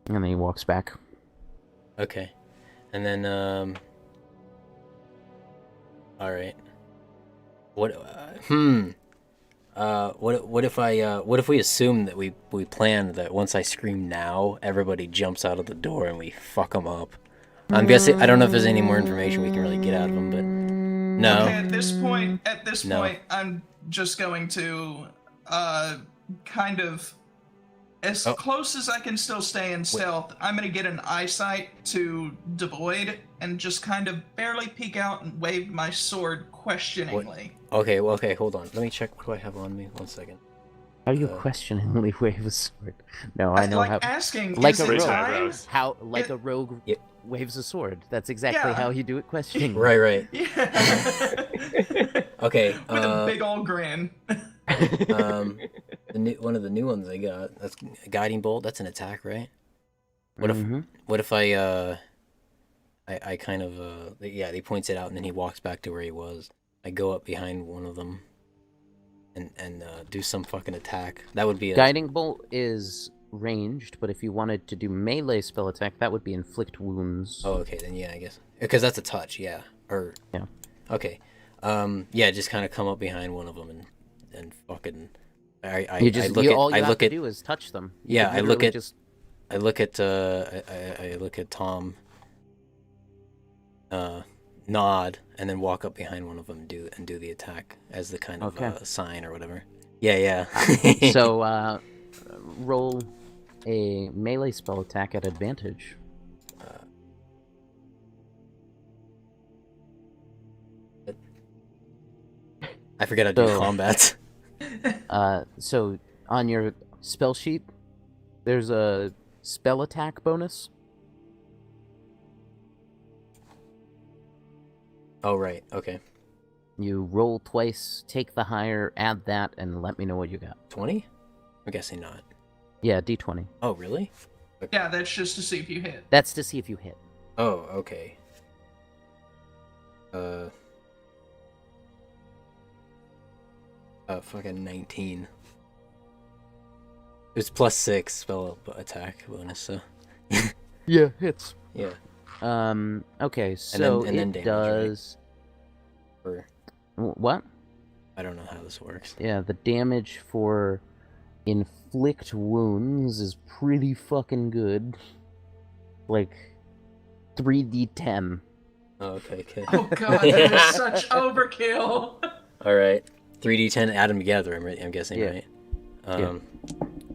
and then he walks back. Okay. And then all right. What what if we assume that we planned that once I scream now, everybody jumps out of the door and we fuck them up? I'm guessing I don't know if there's any more information we can really get out of them, but no. Okay, at this point, No. I'm just going to kind of as Oh. close as I can still stay in stealth. I'm gonna get an eyesight to Devoid and just kind of barely peek out and wave my sword questioningly. Okay, well, okay, hold on. Let me check what do I have on me. 1 second. How do you Uh, questioningly wave a sword? No, I know like how. asking, like is a it rogue. time? Eyebrows. How like It- a rogue Yep. waves a sword. That's exactly Yeah. how you do it questioning. Right. Yeah. Okay. With a big old grin. One of the new ones I got. That's guiding bolt. That's an attack, right? What if Mhm. What if I kind of yeah, he points it out and then he walks back to where he was. I go up behind one of them and do some fucking attack. That would be a Guiding bolt is ranged, but if you wanted to do melee spell attack, that would be inflict wounds. Oh, okay, then yeah, I guess. Because that's a touch, yeah. Or Yeah. Okay. Yeah, just kind of come up behind one of them and fucking. I all you have to do is touch them. I look at Tom. Nod and then walk up behind one of them and do the attack as the kind of sign or whatever. Yeah. So roll a melee spell attack at advantage. I forget how to do combat. So on your spell sheet, there's a spell attack bonus. Oh, right. Okay. You roll twice, take the higher, add that, and let me know what you got. 20? I'm guessing not. Yeah, d20. Oh, really? Okay. Yeah, that's just to see if you hit. That's to see if you hit. Oh, okay. Fucking 19. It's +6 spell attack bonus, so. Yeah, hits. Yeah. Okay, so and then it damage, does... Right? What? I don't know how this works. Yeah, the damage for inflict wounds is pretty fucking good. Like, 3d10. Oh, okay. Oh god, that is such overkill. Alright. 3d10, add them together, I'm guessing, Yeah. right?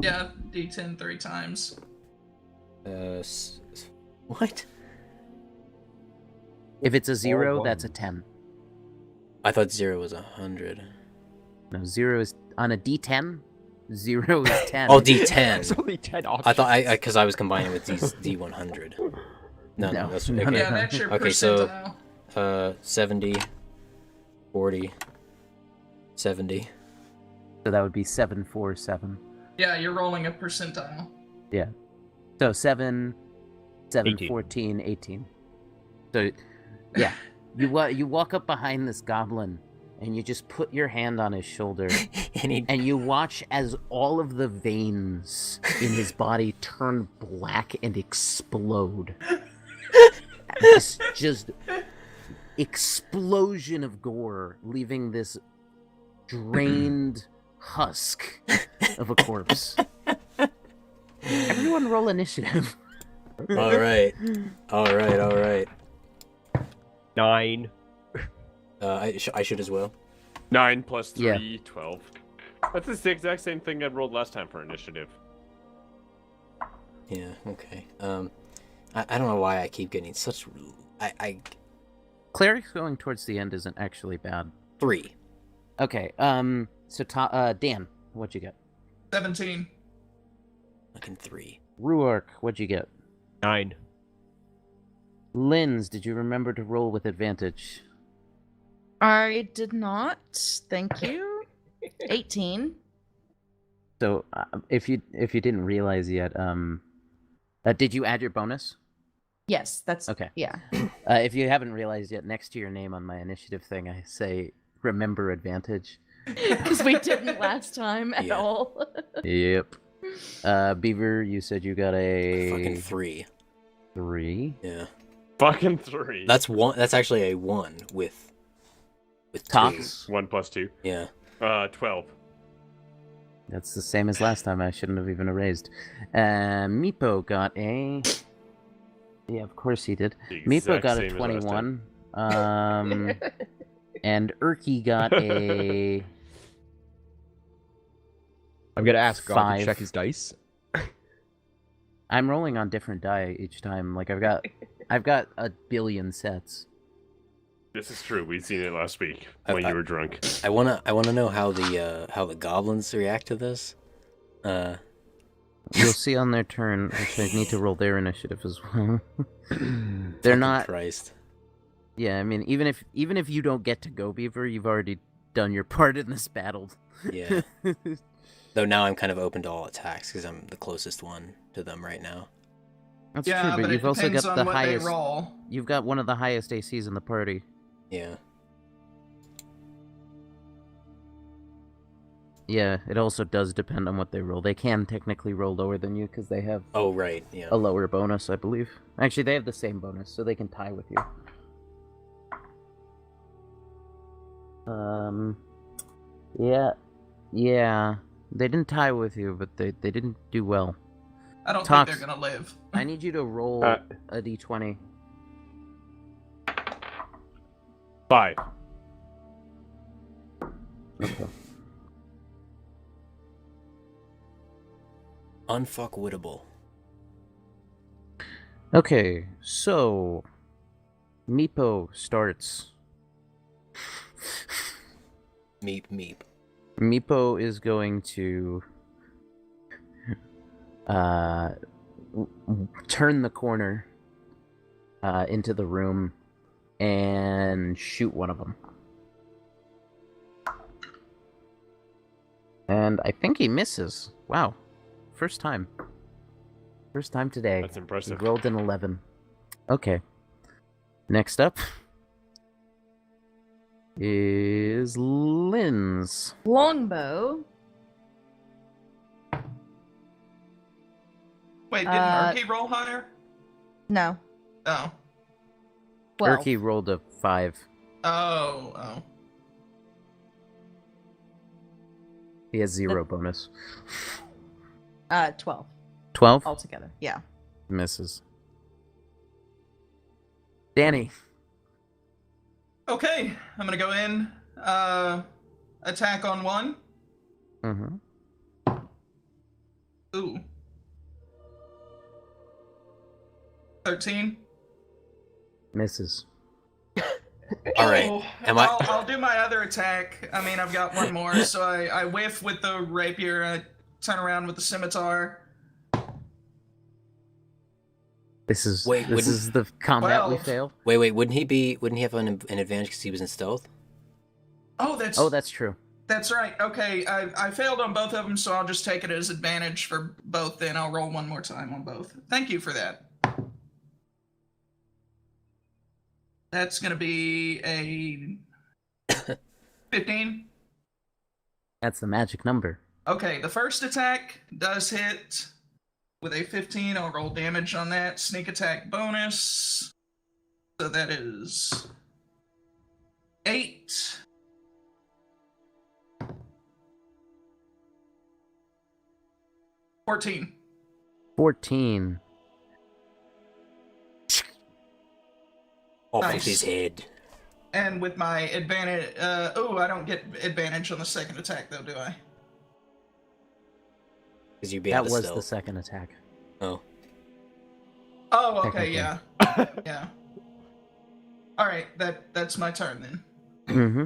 Yeah, d10 3 times. What? If it's a 0, one. that's a 10. I thought 0 was 100. No, 0 is... On a d10, 0 is 10. Oh, d10. There's only 10 options. I thought because I was combining with d100. No, that's No, okay. no. Yeah, that's your Okay, so percentile. 70, 40, 70. So that would be 747. Yeah, you're rolling a percentile. Yeah. So 7, 18. 14, 18. So, yeah. You walk up behind this goblin, and you just put your hand on his shoulder, and you watch as all of the veins in his body turn black and explode. This just explosion of gore, leaving this drained husk of a corpse. Everyone roll initiative. All right. 9. I should as well. 9 plus 3, Yeah. 12. That's the exact same thing I rolled last time for initiative. Yeah. Okay. I don't know why I keep getting such. I Clerics going towards the end isn't actually bad. 3. Okay, so Dan, what'd you get? 17. Fucking 3. Ruark, what'd you get? 9. Linz, did you remember to roll with advantage? I did not. Thank you. 18. So, if you didn't realize yet, did you add your bonus? Yes, that's Okay. Yeah. If you haven't realized yet, next to your name on my initiative thing, I say remember advantage. Because we didn't last time at Yeah. all. Yep. Beaver, you said you got a Fucking 3. 3. Yeah. Fucking 3. That's 1. That's actually a 1 with 2. Tops. 1 plus 2. Yeah. 12. That's the same as last time. I shouldn't have even erased. Meepo got a... Yeah, of course he did. The Meepo exact got a same as last time. 21. And Urki got a... I'm gonna ask God 5. to check his dice. I'm rolling on different die each time. Like, I've got a billion sets. This is true. We've seen it last week I- when you were drunk. I wanna know how the goblins react to this. You'll see on their turn. Actually, I need to roll their initiative as well. They're Fucking not... Christ. Yeah, I mean, even if you don't get to go, Beaver, you've already done your part in this battle. Yeah. Though now I'm kind of open to all attacks because I'm the closest one to them right now. That's Yeah, true, but it you've also depends got on the what highest. they roll. You've got one of the highest ACs in the party. Yeah. Yeah, it also does depend on what they roll. They can technically roll lower than you because they have Oh right. Yeah. a lower bonus, I believe. Actually, they have the same bonus, so they can tie with you. Yeah. They didn't tie with you, but they didn't do well. I don't Tox. think they're gonna live. I need you to roll Uh. a d20. 5. Okay. Unfuckwittable. Okay, so Meepo starts. Meep. Meepo is going to turn the corner into the room and shoot one of them. And I think he misses. Wow. First time. First time today. That's impressive. He rolled an 11. Okay. Next up is Lynn's. Longbow. Wait, didn't Murky roll higher? No. Oh. 12. Erky rolled a 5. Oh. He has 0 bonus. 12 12? altogether. Yeah. Misses. Danny. Okay, I'm gonna go in. Attack on 1. Mm-hmm. Ooh. 13. Misses. All right. Oh, Am I- I'll do my other attack. I mean, I've got one more, so I whiff with the rapier. I turn around with the scimitar. This is Wait, this is the combat we 12. fail. Wait. Wouldn't he have an advantage because he was in stealth? Oh, That's true. that's right. Okay, I failed on both of them, so I'll just take it as advantage for both. Then I'll roll one more time on both. Thank you for that. That's gonna be a 15. That's the magic number. Okay, the first attack does hit with a 15. I'll roll damage on that. Sneak attack bonus. So that is 8. $14. 14. Off Nice. with his head. And with my advantage, I don't get advantage on the second attack though, do I? Because you'd be That out of was stealth. the second attack. Oh. Oh, okay, Technically. yeah. Yeah. Alright, that's my turn then. Mm-hmm.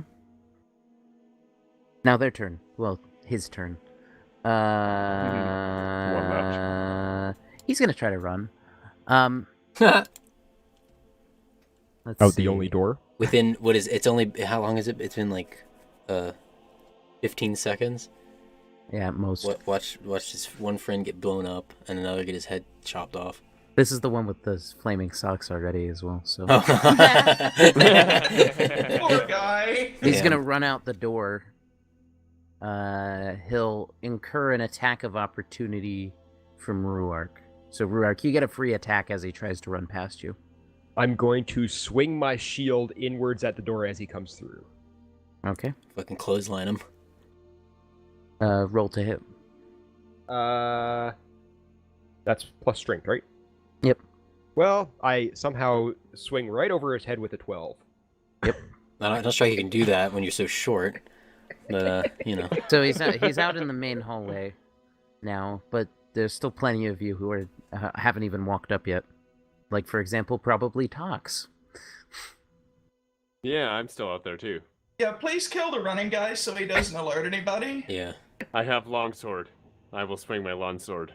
Now their turn. Well, his turn. One left. He's gonna try to run. Let's Out see. the only door. Within what is it's only how long is it? It's been like 15 seconds. Yeah, at most. Watch his one friend get blown up and another get his head chopped off. This is the one with the flaming socks already as well. So Poor guy. he's Yeah. gonna run out the door. He'll incur an attack of opportunity from Ruark. So Ruark, you get a free attack as he tries to run past you. I'm going to swing my shield inwards at the door as he comes through. Okay. Fucking clothesline him. Roll to hit. That's plus strength, right? Yep. Well, I somehow swing right over his head with a 12. I'm not sure you can do that when you're so short. But you know. So he's out in the main hallway now, but there's still plenty of you who are haven't even walked up yet. Like, for example, probably Tox. Yeah, I'm still out there too. Yeah, please kill the running guy so he doesn't alert anybody. Yeah. I have longsword. I will swing my longsword.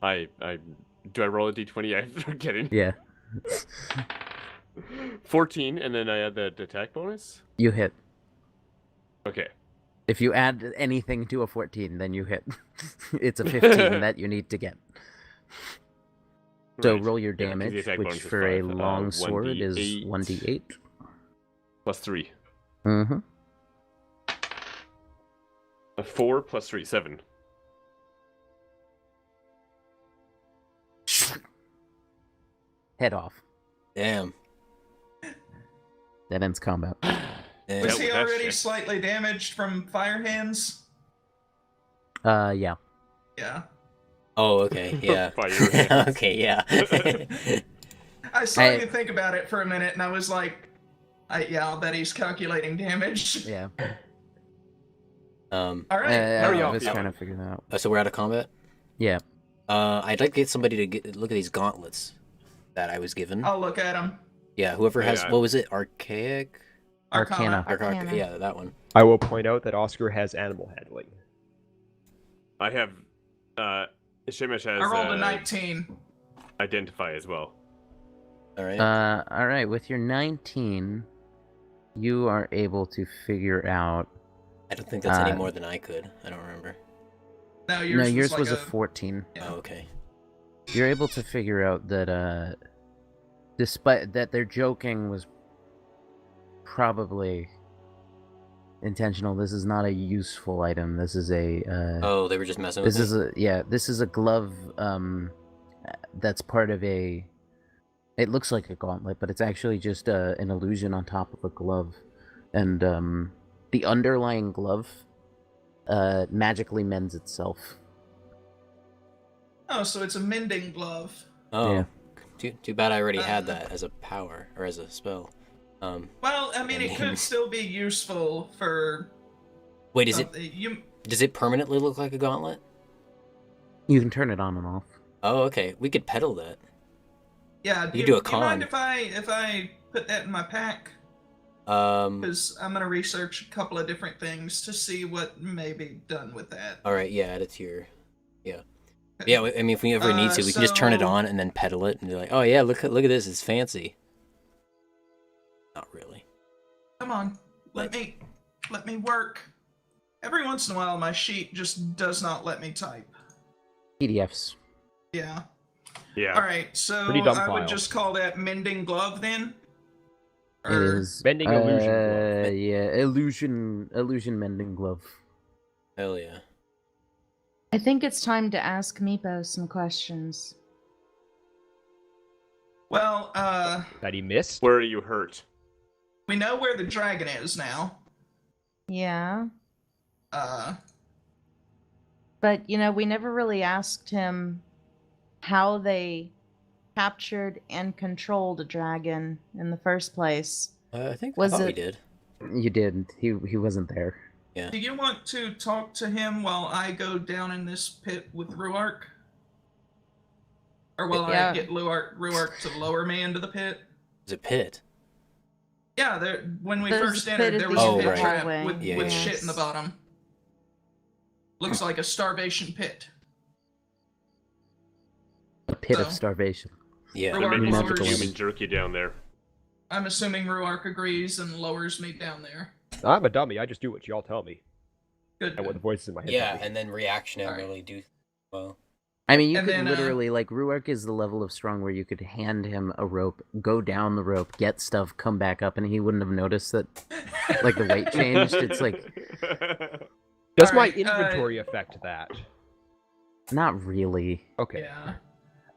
Do I roll a d20? I'm forgetting. Yeah, 14, and then I add the attack bonus? you hit. Okay. If you add anything to a 14, then you hit. It's a 15 that you need to get. So Right. roll your Yeah, 'cause the damage, attack which bonus is for a 5. long sword is 1d8 1d8. Plus 3. Mm-hmm. A 4 plus 3, 7. Head off. Damn. That ends combat. Eh, Was Yeah, he well, that's already shit. slightly damaged from fire hands? Yeah. Yeah. Oh, okay, yeah. Fire hands. Okay, yeah. I saw I- you think about it for a minute, and I was like, I'll bet he's calculating damage. Yeah. um, All right. Hurry I up, was yeah. trying to figure that out. so we're out of combat. Yeah. I'd like to get somebody to look at these gauntlets that I was given. I'll look at him. Yeah, whoever has Yeah. what was it? Archaic? Arcana. Arcana. Yeah, that one. I will point out that Oscar has animal handling. I have. Shemesh has. I rolled a 19. Identify as well. All right. All right. With your 19, you are able to figure out. I don't think that's any uh, more than I could. I don't remember. No, yours, was a like 14. Yeah. Oh, okay. You're able to figure out that, despite that their joking was probably intentional, this is not a useful item. This is a. Oh, they were just messing with This me? is a This is a glove. That's part of a. It looks like a gauntlet, but it's actually just an illusion on top of a glove, and the underlying glove magically mends itself. Oh, so it's a mending glove. Oh. Yeah. Too bad I already had Uh, that as a power or as a spell. Well, I mean, it could still be useful for. Wait, is it? something. You? Does it permanently look like a gauntlet? You can turn it on and off. Oh, okay. We could pedal that. Yeah. You could do a Do you mind con. if I put that in my pack? Um. Because I'm gonna research a couple of different things to see what may be done with that. All right. Yeah, add it to your. Yeah. Yeah. I mean, if we ever need to, we can just turn it so- on and then pedal it and be like, "Oh yeah, look at this. It's fancy." Not really. Come on, let me work. Every once in a while, my sheet just does not let me type. PDFs. Yeah. Yeah. All right. So Pretty dumb I would file. just call that mending glove then. It is Bending illusion glove. Yeah, illusion mending glove. Hell yeah. I think it's time to ask Meepo some questions. Well, That he missed? Where are you hurt? we know where the dragon is now. Yeah. Uh, But, we never really asked him how they captured and controlled a dragon in the first place. I think Was I thought we it- did. You did. He wasn't there. do you want to talk to him while I go down in this pit with Ruark? Or while Yeah. I get Ruark to lower me into the pit? It's a pit. Yeah, when we There's first a entered, pit there at was the a end pit of the trap hallway. with, Yeah, with yeah. shit in the bottom. Looks like a starvation pit. A pit of So- starvation. Yeah. Ruark They're making some magical human image. jerky down there. I'm assuming Ruark agrees and lowers me down there. I'm a dummy. I just do what y'all tell me. Good. And what the voices in my head Yeah, tell me. and then reactionarily Alright. do well. I mean, you And could then, literally, Ruark is the level of strong where you could hand him a rope, go down the rope, get stuff, come back up, and he wouldn't have noticed that, like, the weight changed. It's like, Does Alright, my inventory affect that? not really. Okay.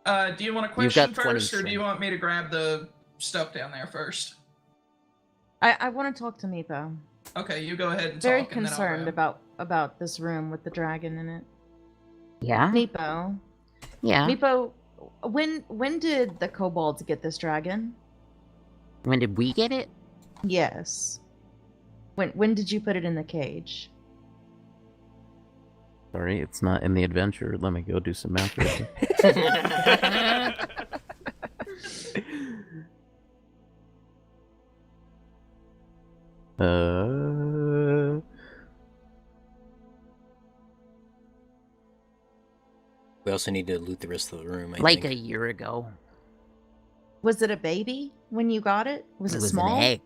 Yeah. Do you want a You've got question 20 first, or do you strength. want me to grab the stuff down there first? I want to talk to Meepo. Okay, you go ahead and Very talk. and then I'll concerned grab. about this room with the dragon in it. Yeah? Meepo. Yeah. Meepo, when did the kobolds get this dragon? When did we get it? Yes. When did you put it in the cage? Sorry, it's not in the adventure. Let me go do some math. real quick. We also need to loot the rest of the room. I like think. a year ago. Was it a baby when you got it? Was it was small? an egg.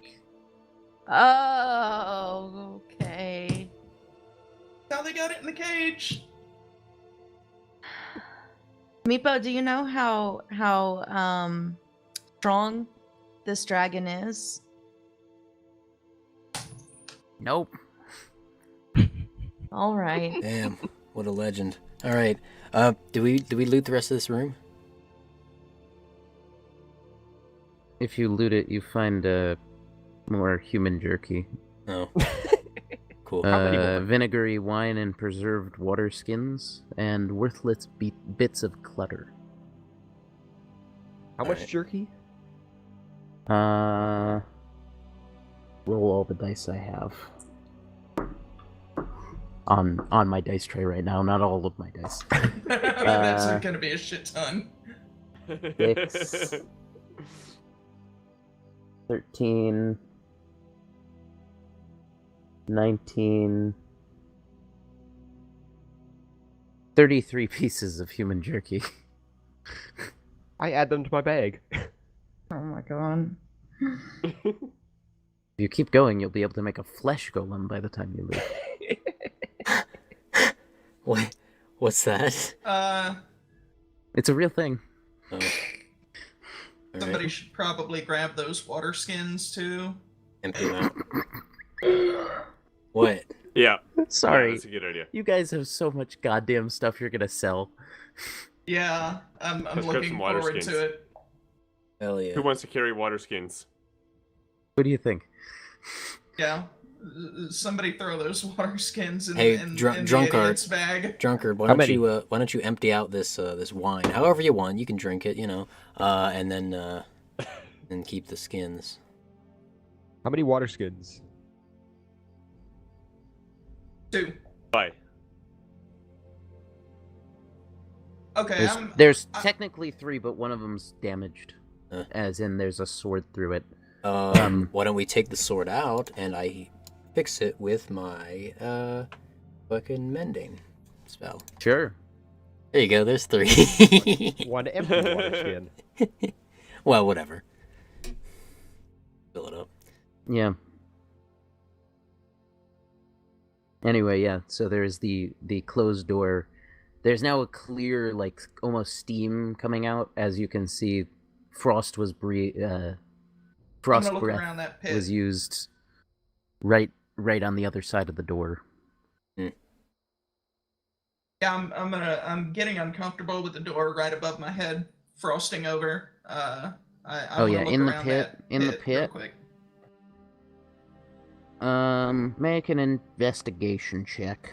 Oh, okay. How they got it in the cage? Meepo, do you know how strong this dragon is? Nope. All right. Damn, what a legend. All right. Do we loot the rest of this room? If you loot it, you find More human jerky. Oh. Cool. many more? Vinegary wine and preserved water skins, and worthless bits of clutter. How much Alright. jerky? Roll all the dice I have. On my dice tray right now, not all of my dice. That's gonna be a shit ton. 6, 13, 19, 33 pieces of human jerky. I add them to my bag. Oh my god. If you keep going, you'll be able to make a flesh golem by the time you leave. What's that? It's a real thing. Oh. Somebody Alright. should probably grab those water skins too. Empty them out. What? Yeah. Sorry. Yeah, that's a good idea. You guys have so much goddamn stuff you're gonna sell. Yeah, I'm Let's grab looking some water forward skins. to it. Hell yeah. Who wants to carry water skins? What do you think? Yeah. Somebody throw those water skins in, Hey, in the drunkard. idiot's bag. Drunkard, How many? why don't you empty out this wine? However you want, you can drink it, and then keep the skins. How many water skins? 2. Bye. Okay, There's I- technically 3, but one of them's damaged. Huh. As in, there's a sword through it. Why don't we take the sword out and I fix it with my fucking mending spell? Sure. There you go. There's 3. One empty water skin. Well, whatever. Fill it up. Yeah. Anyway, yeah. So there's the closed door. There's now a clear, like almost steam coming out. As you can see, frost was I'm frost gonna look breath around that pit. was used right on the other side of the door. Yeah, I'm getting uncomfortable with the door right above my head, frosting over. I Oh, wanna yeah, look in the around pit- that in the real pit. quick. Make an investigation check.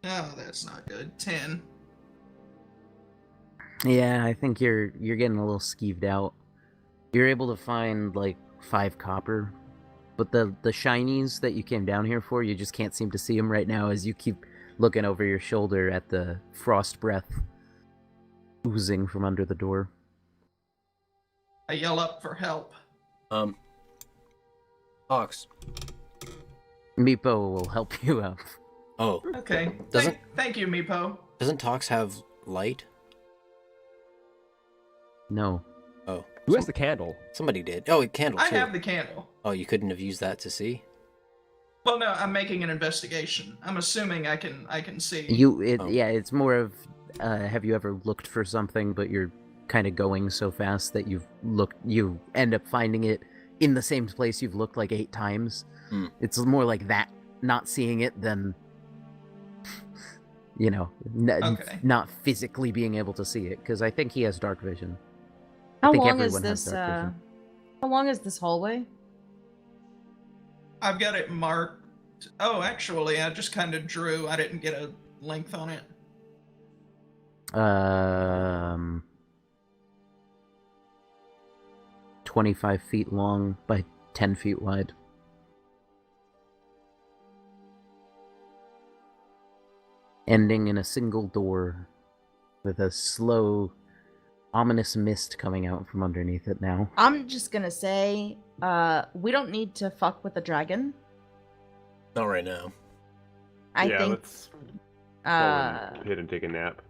Oh, that's not good. 10. Yeah, I think you're getting a little skeeved out. You're able to find like 5 copper, but the shinies that you came down here for, you just can't seem to see them right now as you keep looking over your shoulder at the frost breath oozing from under the door. I yell up for help. Ox. Meepo will help you out. Oh, Okay. Doesn't- Thank you, Meepo. doesn't Tox have light? No. Oh, Who has the candle? somebody did. Oh, a candle I too. have the candle. Oh, you couldn't have used that to see? Well, no, I'm making an investigation. I'm assuming I can see. Oh. Yeah, it's more of have you ever looked for something but you're kind of going so fast that you end up finding it in the same place you've looked like 8 times. Hmm. It's more like that, not seeing it than Okay. not physically being able to see it, because I think he has dark vision. How think long is everyone has this? dark vision. How long is this hallway? I've got it marked. Oh, actually, I just kind of drew. I didn't get a length on it. 25 feet long by 10 feet wide. Ending in a single door with a slow, ominous mist coming out from underneath it now. I'm just gonna say, we don't need to fuck with the dragon. Not right now. I yeah, think. let's go Uh, in pit and take a nap.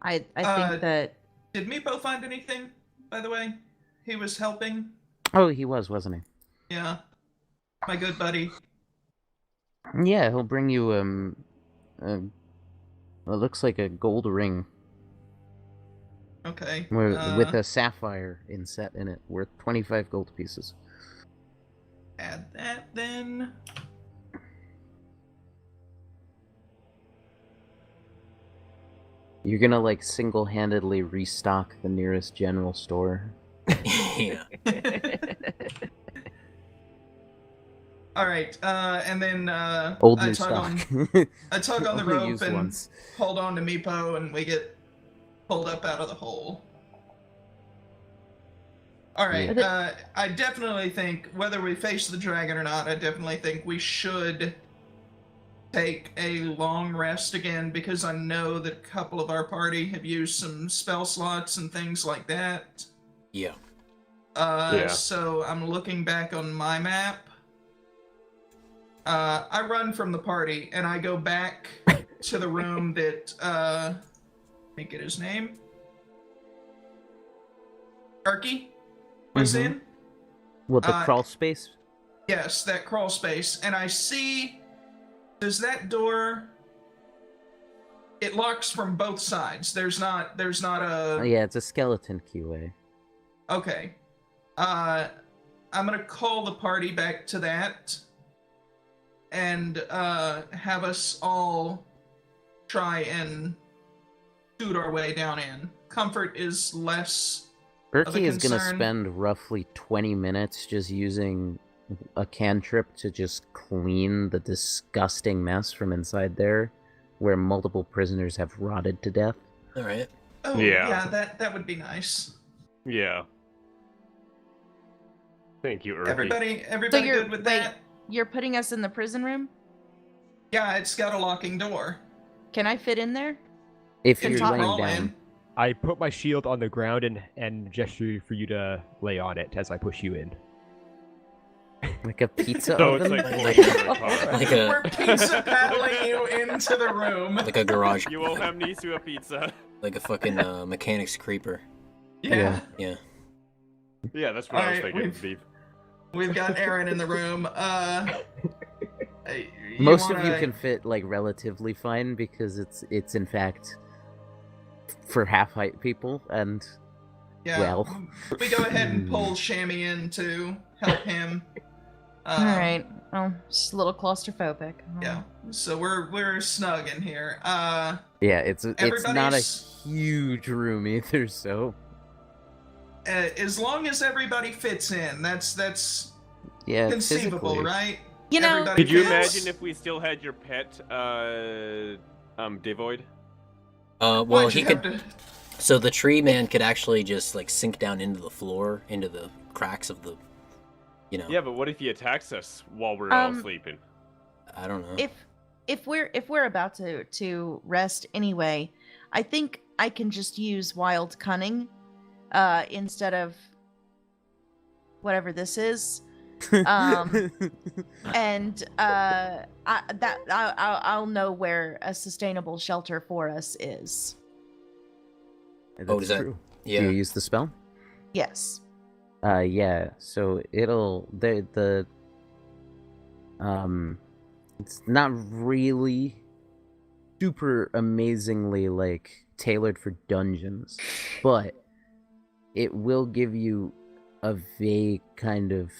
I Uh, think that. Did Meepo find anything, by the way? He was helping. Oh, he was, wasn't he? Yeah. My good buddy. Yeah, he'll bring you it looks like a gold ring Okay. with a sapphire inset in it, worth 25 gold pieces. Add that then. You're gonna like single-handedly restock the nearest general store Yeah. All right, and then Old I new tug stock. on I tug on the Only rope used and once. hold on to Meepo, and we get pulled up out of the hole. All right, I definitely think, whether we face the dragon or not, I definitely think we should take a long rest again, because I know that a couple of our party have used some spell slots and things like that. Yeah. So I'm looking back on my map. I run from the party and I go back to the room that let me get his name. Erky was in. What, the crawl space? Yes, that crawl space. And I see, does that door, it locks from both sides. There's not a... Oh, yeah, it's a skeleton QA. Okay. I'm gonna call the party back to that and have us all try and shoot our way down in. Comfort is less of a Erky is gonna concern. spend roughly 20 minutes just using a cantrip to just clean the disgusting mess from inside there, where multiple prisoners have rotted to death. All right. Oh, Yeah. that would be nice. Yeah. Thank you, Erky. Everybody So you're good with that? You're putting us in the prison room? Yeah, it's got a locking door. Can I fit in there? If Can you're you laying crawl down. in? I put my shield on the ground and gesture for you to lay on it as I push you in. Like a pizza So it's oven? like Like- pulling over a car. Like We're a pizza paddling you into the room. like a garage, You will have needs to a pizza. like a fucking mechanic's creeper. Yeah. Yeah. Yeah, that's what I was Alright, thinking, Steve. We've got Aaron in the room. Most of you can fit like relatively fine because it's in fact for half height people, and Yeah. well. We go ahead and pull Shammy in to help him. All right. Oh, just a little claustrophobic. Yeah. So we're snug in here. yeah, it's not a Everybody's- huge room either, so As long as everybody fits in, that's yeah, conceivable, physically. right? You know, Everybody Could you fits? imagine if we still had your pet, devoid? Well, Why'd he you have could. to- So the tree man could actually just like sink down into the floor, into the cracks of the, you know. Yeah, but what if he attacks us while we're all sleeping? I don't know. if we're about to rest anyway, I think I can just use wild cunning instead of whatever this is. And I'll know where a sustainable shelter for us is. That's Oh, does that- true. Yeah. Do you use the spell? Yes. Yeah. So it'll it's not really super amazingly like tailored for dungeons, but it will give you a vague kind of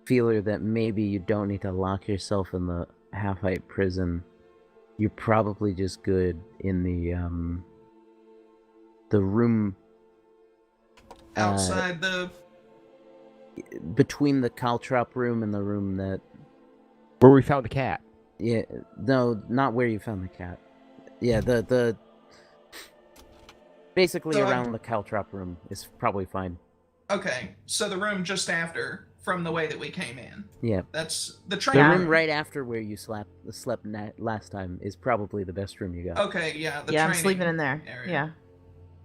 feeler that maybe you don't need to lock yourself in the half-height prison. You're probably just good in the room outside the between the caltrop room and the room that Where we found the cat. yeah, no, not where you found the cat. Yeah, the basically So around the caltrop room is probably fine. Okay, so the room just after from the way that we came in. Yeah. That's the The train room right after where you slept last time is probably the best room you got, Okay, yeah. The Yeah, I'm training sleeping in there. area. Yeah.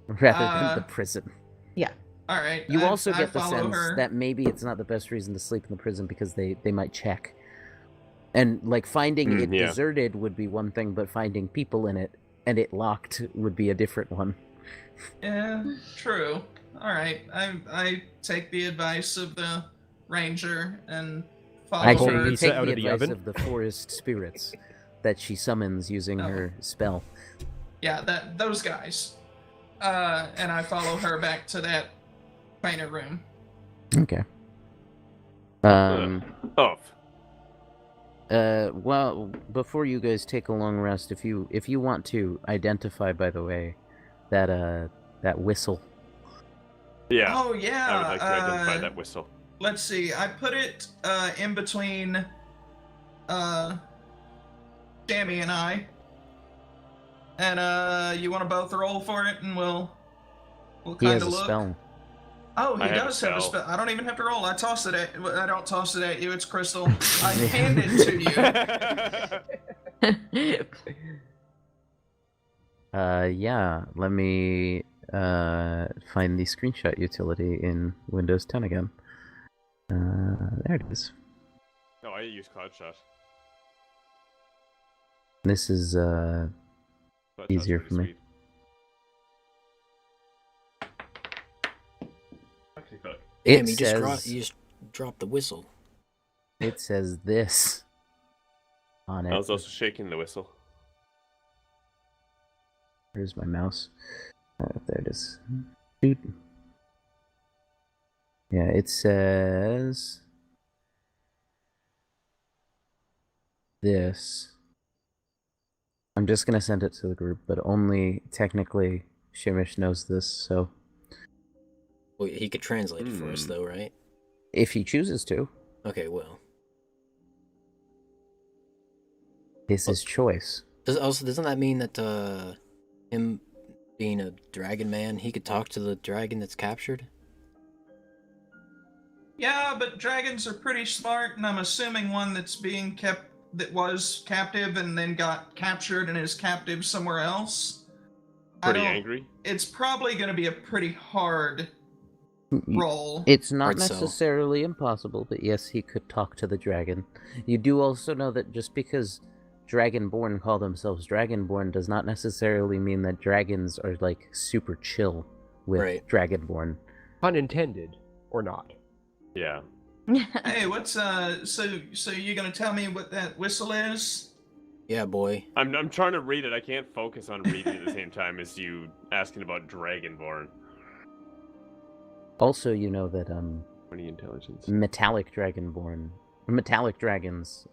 rather than the Uh, prison. All right. You I- also I get the follow sense her. that maybe it's not the best reason to sleep in the prison because they might check. And like finding it yeah. deserted would be one thing, but finding people in it and it locked would be a different one. Yeah, true. All right. I take the advice of the ranger and follow Actually, pull you pizza take out the of the advice oven. of the forest spirits that she summons using Oh. her spell. Yeah, those guys. And I follow her back to that trainer room. Okay. Um. Oh, Well, before you guys take a long rest, if you want to identify, by the way, that whistle, Yeah. Oh yeah. I would like to identify that whistle. Let's see. I put it in between Jamie and I. And you want to both roll for it, and we'll He kind has of a look. spell. Oh, he I have a does have a spell. spell. I don't even have to roll. I toss it at. I don't toss it at you. It's crystal. I hand it to you. Yeah, let me find the screenshot utility in Windows 10 again. There it is. No, I use Cloud Shot. This is Cloud Shot's easier pretty for me. sweet. Actually, fuck. Damn, It you says just dropped the whistle. it says this on it. I was also shaking the whistle. Where's my mouse? There it is. Dude. Yeah, it says this. I'm just gonna send it to the group, but only technically Shimish knows this, so Well, he could translate it for us, though, right? if he chooses to, Okay, well. it's his choice. Doesn't that mean that him being a dragon man, he could talk to the dragon that's captured? Yeah, but dragons are pretty smart, and I'm assuming one that was captive and then got captured and is captive somewhere else. Pretty angry. It's probably going to be a pretty hard roll. It's not Hard sell. necessarily impossible, but yes, he could talk to the dragon. You do also know that just because Dragonborn call themselves Dragonborn does not necessarily mean that dragons are like super chill with Right. Dragonborn. Pun intended, or not. Yeah. Hey, what's so you gonna tell me what that whistle is? Yeah, boy. I'm trying to read it. I can't focus on reading at the same time as you asking about Dragonborn. Also, you know that 20 intelligence. metallic dragons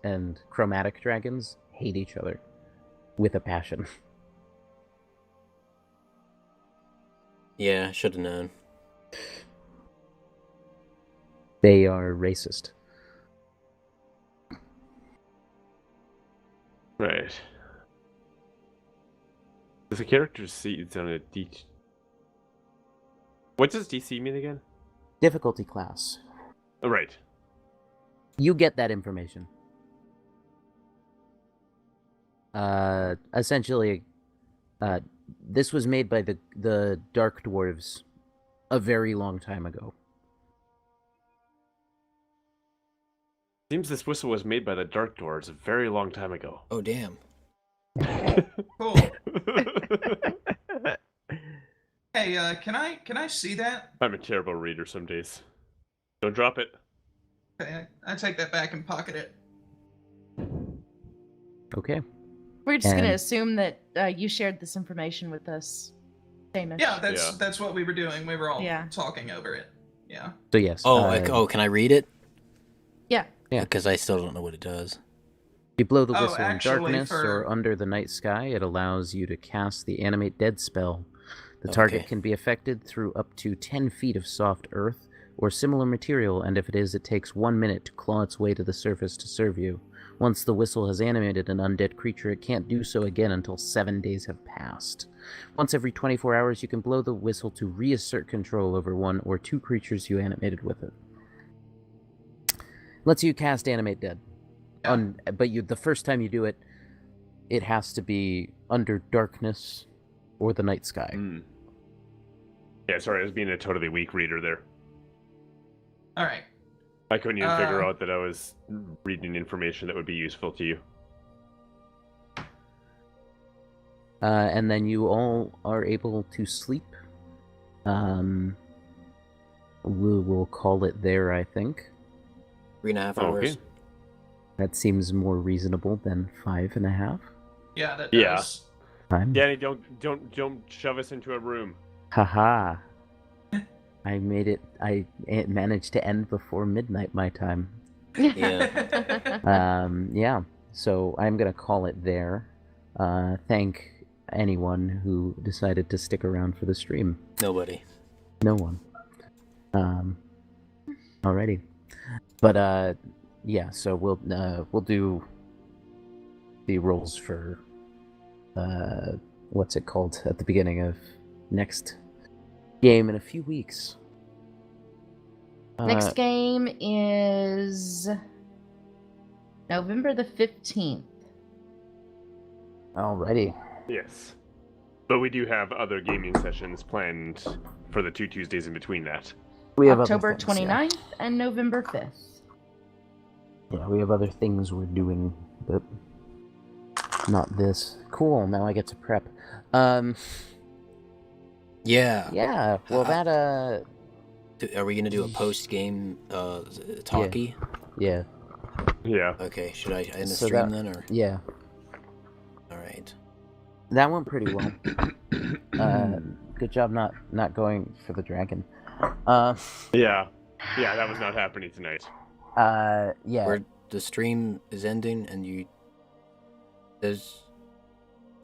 and chromatic dragons hate each other with a passion. Yeah, should have known. They are racist. Right. Does the character see it's on a D? What does DC mean again? Difficulty class. Oh, right. You get that information. Essentially, this was made by the Dark Dwarves a very long time ago. Seems this whistle was made by the Dark Dwarves a very long time ago. Oh, damn. Cool. Hey, can I see that? I'm a terrible reader some days. Don't drop it. Okay, I take that back and pocket it. Okay. We're just gonna And- assume that you shared this information with us, Hamish. Yeah, Yeah. that's what we were doing. We were all Yeah. talking over it. Yeah. So yes. Oh, can I read it? Yeah. Yeah. Because I still don't know what it does. If you blow the Oh, whistle in actually, darkness for- or under the night sky, it allows you to cast the Animate Dead spell. The target Okay. can be affected through up to 10 feet of soft earth or similar material, and if it is, it takes 1 minute to claw its way to the surface to serve you. Once the whistle has animated an undead creature, it can't do so again until 7 days have passed. Once every 24 hours, you can blow the whistle to reassert control over one or two creatures you animated with it. Lets you cast Animate Dead. Yeah. But the first time you do it, it has to be under darkness or the night sky. Hmm. Yeah, sorry, I was being a totally weak reader there. All right. I couldn't even figure Uh, out that I was reading information that would be useful to you. And then you all are able to sleep. We'll call it there, I think. 3.5 Oh, hours. okay. That seems more reasonable than 5.5 Yeah, that Yeah. does. time. Danny, don't shove us into a room. Haha. I made it. It managed to end before midnight my time. Yeah. So I'm gonna call it there. Thank anyone who decided to stick around for the stream. Nobody. No one. Alrighty. But yeah, so we'll do the rolls for what's it called at the beginning of next game in a few weeks. Next game is November the 15th. Alrighty. Yes. But we do have other gaming sessions planned for the 2 Tuesdays in between that. We have October other things, yeah. 29th and November 5th. Yeah, we have other things we're doing, but not this. Cool, now I get to prep. Yeah. Yeah, well that, Are we gonna do a post-game talkie? yeah. Yeah. Okay, should I end the So stream that- then, or? Yeah, Alright. that went pretty well. Good job not going for the dragon. Yeah. Yeah, that was not happening tonight. Yeah. Where the stream is ending and you... There's...